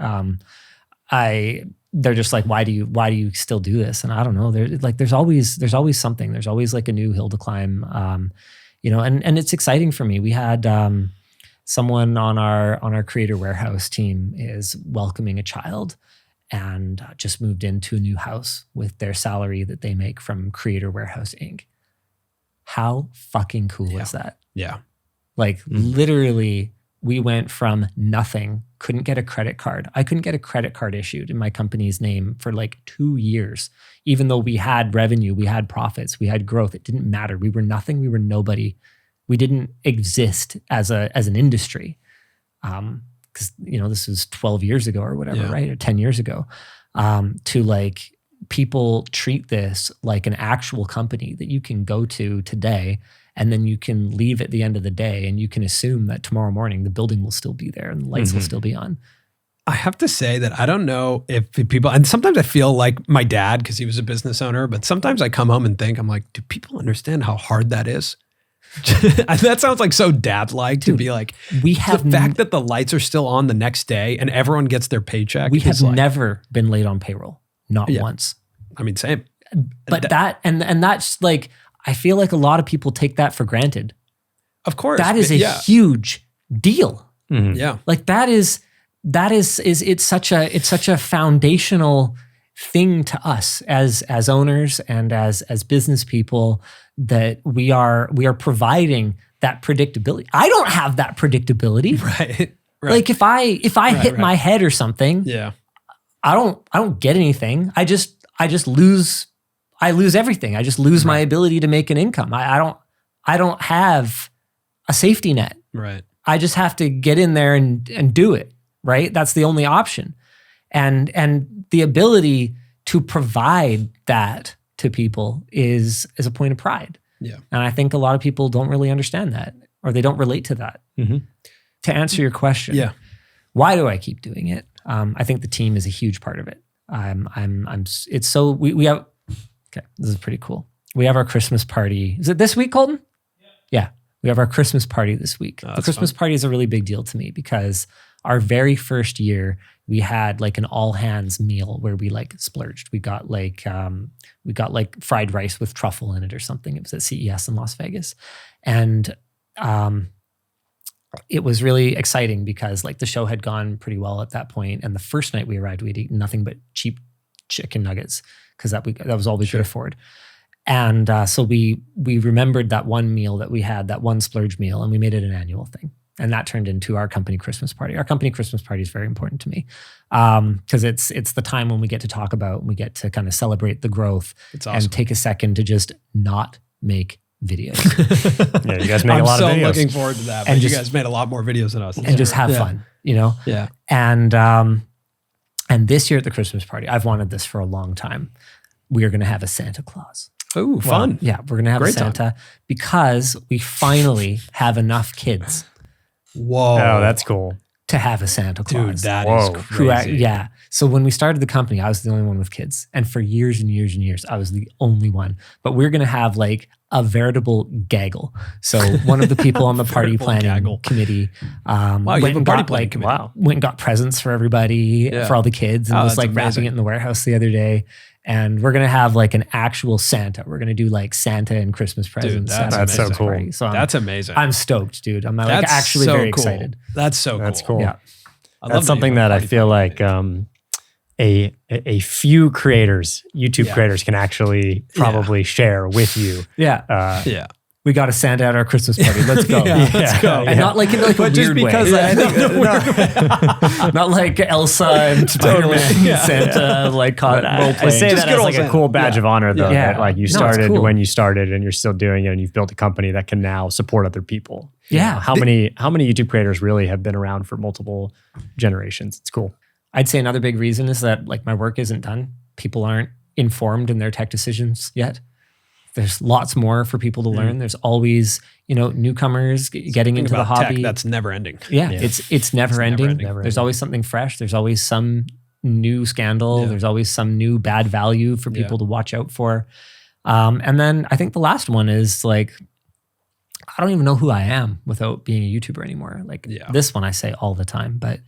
They're just like, why do you still do this? And I don't know. There's always something. There's always like a new hill to climb. And it's exciting for me. We had someone on our creator warehouse team is welcoming a child and just moved into a new house with their salary that they make from Creator Warehouse Inc. How fucking cool is that? Yeah. Like literally we went from nothing, couldn't get a credit card. I couldn't get a credit card issued in my company's name for like 2 years. Even though we had revenue, we had profits, we had growth, it didn't matter. We were nothing, we were nobody. We didn't exist as an industry. Because this was 12 years ago or whatever, right? Or 10 years ago. To like people treat this like an actual company that you can go to today and then you can leave at the end of the day and you can assume that tomorrow morning the building will still be there and the lights will still be on. I have to say that I don't know if people, and sometimes I feel like my dad, because he was a business owner, but sometimes I come home and think, I'm like, do people understand how hard that is? That sounds like so dad-like to be like, we have the fact that the lights are still on the next day and everyone gets their paycheck. We have never been late on payroll, not once. I mean, same. But that's like, I feel like a lot of people take that for granted. Of course. That is a huge deal. Mm-hmm. Yeah. Like it's such a foundational thing to us as owners and as business people that we are providing that predictability. I don't have that predictability. Right. Like if I hit my head or something, I don't get anything. I just lose everything. I just lose my ability to make an income. I don't have a safety net. Right. I just have to get in there and do it. Right. That's the only option. And the ability to provide that to people is a point of pride. Yeah. And I think a lot of people don't really understand that or they don't relate to that. Mm-hmm. To answer your question, why do I keep doing it? I think the team is a huge part of it. It's so, we have, okay, this is pretty cool. We have our Christmas party. Is it this week, Colton? Yeah. We have our Christmas party this week. The Christmas party is a really big deal to me because our very first year, we had like an all hands meal where we like splurged. We got like fried rice with truffle in it or something. It was at CES in Las Vegas. And it was really exciting because like the show had gone pretty well at that point. And the first night we arrived, we'd eaten nothing but cheap chicken nuggets because that was all we could afford. And so we remembered that one meal that we had, that one splurge meal, and we made it an annual thing. And that turned into our company Christmas party. Our company Christmas party is very important to me because it's the time when we get to talk about, we get to kind of celebrate the growth and take a second to just not make videos. Yeah, you guys make a lot of videos. I'm so looking forward to that. And you guys made a lot more videos than us. And just have fun, you know? Yeah. And this year at the Christmas party, I've wanted this for a long time. We are going to have a Santa Claus. Oh, fun. Yeah, we're going to have a Santa because we finally have enough kids. Whoa. Oh, that's cool. To have a Santa Claus. Dude, that is crazy. So when we started the company, I was the only one with kids. And for years and years and years, I was the only one. But we're going to have like a veritable gaggle. So one of the people on the party planning committee went and got presents for everybody, for all the kids, and was like wrapping it in the warehouse the other day. And we're going to have like an actual Santa. We're going to do like Santa and Christmas presents. Dude, that's so cool. Party. So that's amazing. I'm stoked, dude. I'm like actually very excited. That's so cool. That's cool. Yeah. That's something that I feel like a few creators, YouTube creators, can actually probably share with you. Yeah. We got to Santa at our Christmas party. Let's go. Let's go. And not like in like a weird way. I think not like Elsa and Spider-Man Santa like caught role playing. I say that as like a cool badge of honor though. That like you started when you started and you're still doing it and you've built a company that can now support other people. Yeah. You know, how many YouTube creators really have been around for multiple generations? It's cool. I'd say another big reason is that like my work isn't done. People aren't informed in their tech decisions yet. There's lots more for people to learn. There's always, newcomers getting into the hobby. Tech, that's never ending. Yeah. It's never ending. There's always something fresh. There's always some new scandal. There's always some new bad value for people to watch out for. And then I think the last one is like, I don't even know who I am without being a YouTuber anymore. Like this one I say all the time, but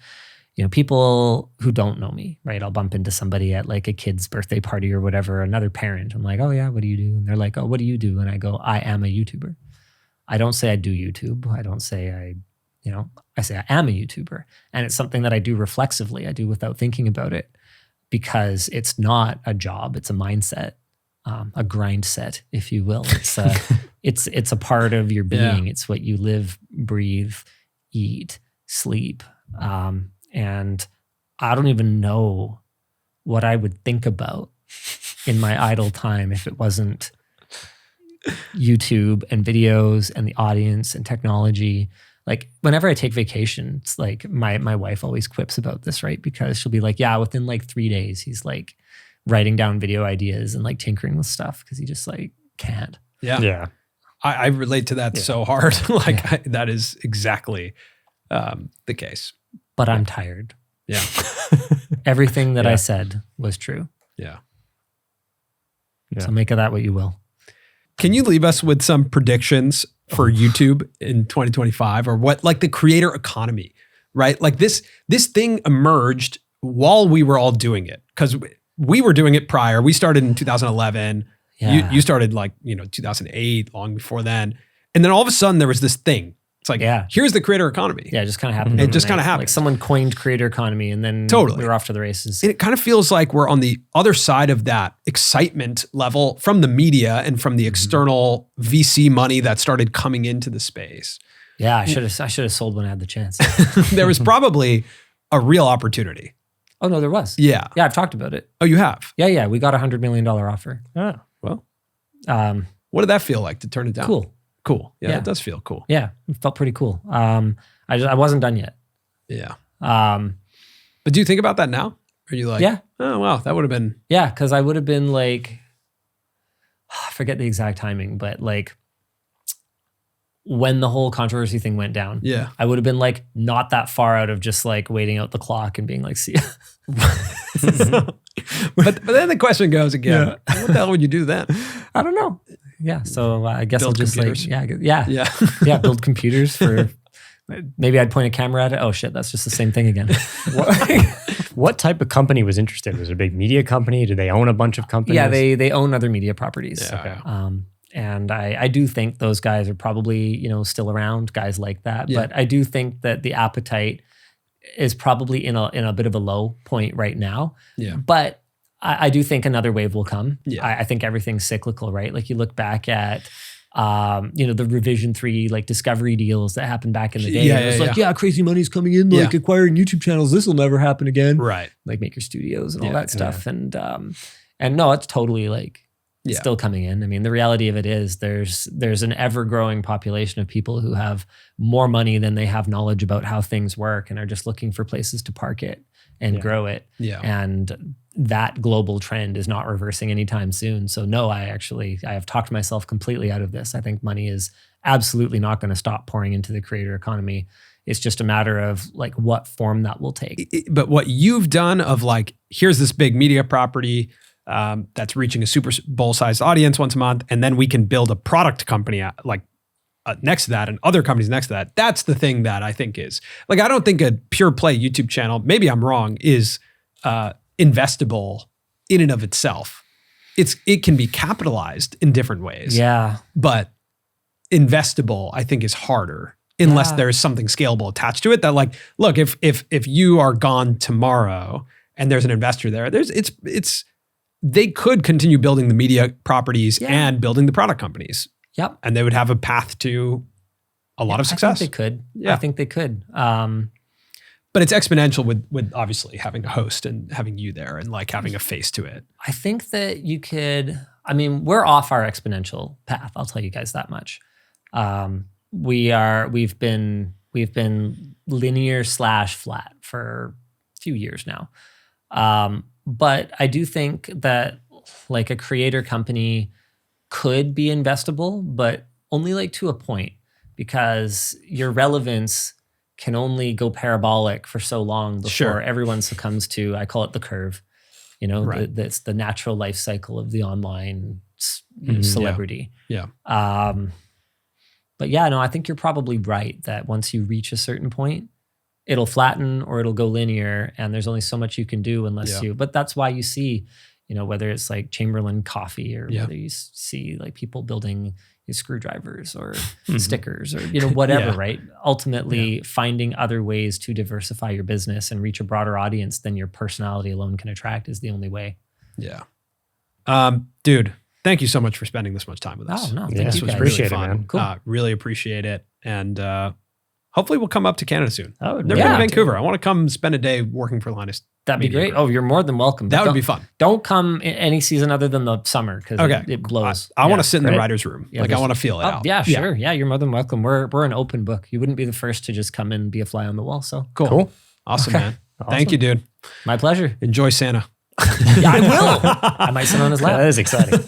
people who don't know me, right? I'll bump into somebody at like a kid's birthday party or whatever, another parent. I'm like, oh yeah, what do you do? And they're like, oh, what do you do? And I go, I am a YouTuber. I don't say I do YouTube. I don't say I say I am a YouTuber. And it's something that I do reflexively. I do without thinking about it because it's not a job. It's a mindset, a grind set, if you will. It's a part of your being. It's what you live, breathe, eat, sleep. And I don't even know what I would think about in my idle time if it wasn't YouTube and videos and the audience and technology. Like whenever I take vacation, it's like my wife always quips about this, right? Because she'll be like, yeah, within like 3 days, he's like writing down video ideas and like tinkering with stuff because he just like can't. Yeah. I relate to that so hard. That is exactly the case. But I'm tired. Yeah. Everything that I said was true. Yeah. So make of that what you will. Can you leave us with some predictions for YouTube in 2025 or what, like the creator economy, right? Like this thing emerged while we were all doing it because we were doing it prior. We started in 2011. Yeah. You started 2008, long before then. And then all of a sudden there was this thing. It's like, here's the creator economy. Yeah, it just kind of happened. It just kind of happened. Like someone coined creator economy and then we were off to the races. And it kind of feels like we're on the other side of that excitement level from the media and from the external VC money that started coming into the space. Yeah, I should have sold when I had the chance. There was probably a real opportunity. Oh, no, there was. Yeah. Yeah, I've talked about it. Oh, you have? Yeah. We got $100 million offer. Oh, well. What did that feel like to turn it down? Cool. Yeah, it does feel cool. Yeah, it felt pretty cool. I wasn't done yet. Yeah. But do you think about that now? Are you like, oh, wow, that would have been. Yeah, because I would have been like, I forget the exact timing, but like when the whole controversy thing went down, I would have been like not that far out of just like waiting out the clock and being like, see ya. But then the question goes again, what the hell would you do then? I don't know. Yeah, so I guess build I'll just computers. build computers for. Maybe I'd point a camera at it. Oh shit, that's just the same thing again. What type of company was interested? Was it a big media company? Do they own a bunch of companies? Yeah, they own other media properties. Yeah. Okay. And I do think those guys are probably still around, guys like that. Yeah. But I do think that the appetite is probably in a bit of a low point right now. Yeah. But I do think another wave will come. Yeah. I think everything's cyclical, right? Like you look back at the Revision 3 like Discovery deals that happened back in the day. Yeah, It was yeah, like, yeah. crazy money's coming in, like acquiring YouTube channels. This will never happen again. Right. Like Maker Studios and all Yeah, that stuff. And no, it's totally like still coming in. I mean, the reality of it is there's an ever growing population of people who have more money than they have knowledge about how things work and are just looking for places to park it and grow it. Yeah. And that global trend is not reversing anytime soon. So no, I have talked myself completely out of this. I think money is absolutely not going to stop pouring into the creator economy. It's just a matter of like what form that will take. But what you've done of like, here's this big media property that's reaching a Super Bowl sized audience once a month, and then we can build a product company next to that and other companies next to that. That's the thing that I think is like, I don't think a pure play YouTube channel, maybe I'm wrong, is investable in and of itself. It can be capitalized in different ways. Yeah. But investable, I think, is harder unless there is something scalable attached to it. That like, look, if you are gone tomorrow and there's an investor there, they could continue building the media properties and building the product companies. Yep. And they would have a path to a lot of success. I think they could. Yeah. I think they could. But it's exponential with obviously having a host and having you there and like having a face to it. I think that you could, I mean, we're off our exponential path. I'll tell you guys that much. We've been linear / flat for a few years now. But I do think that like a creator company could be investable, but only like to a point, because your relevance can only go parabolic for so long before everyone succumbs to, I call it the curve, that's the natural life cycle of the online celebrity. Yeah. But yeah, no, I think you're probably right that once you reach a certain point, it'll flatten or it'll go linear, and there's only so much you can do unless but that's why you see, whether it's like Chamberlain coffee or whether you see like people building screwdrivers or stickers or, whatever, right? Ultimately finding other ways to diversify your business and reach a broader audience than your personality alone can attract is the only way. Yeah. Dude, thank you so much for spending this much time with us. Oh, no, This you was guys. really Appreciate it, fun. man. Cool. Really appreciate it. And hopefully we'll come up to Canada soon. Oh, Never been to Vancouver. I want to come spend a day working for Linus. That'd be great. Oh, you're more than welcome. That would be fun. Don't come in any season other than the summer because it blows. I want to sit in the writer's room. Yeah, I want to feel it out. Yeah, sure. Yeah, you're more than welcome. We're an open book. You wouldn't be the first to just come in and be a fly on the wall. So Cool. Awesome, man. Thank you, dude. My pleasure. Enjoy Santa. Yeah, I will. I might sit on his lap. That is exciting.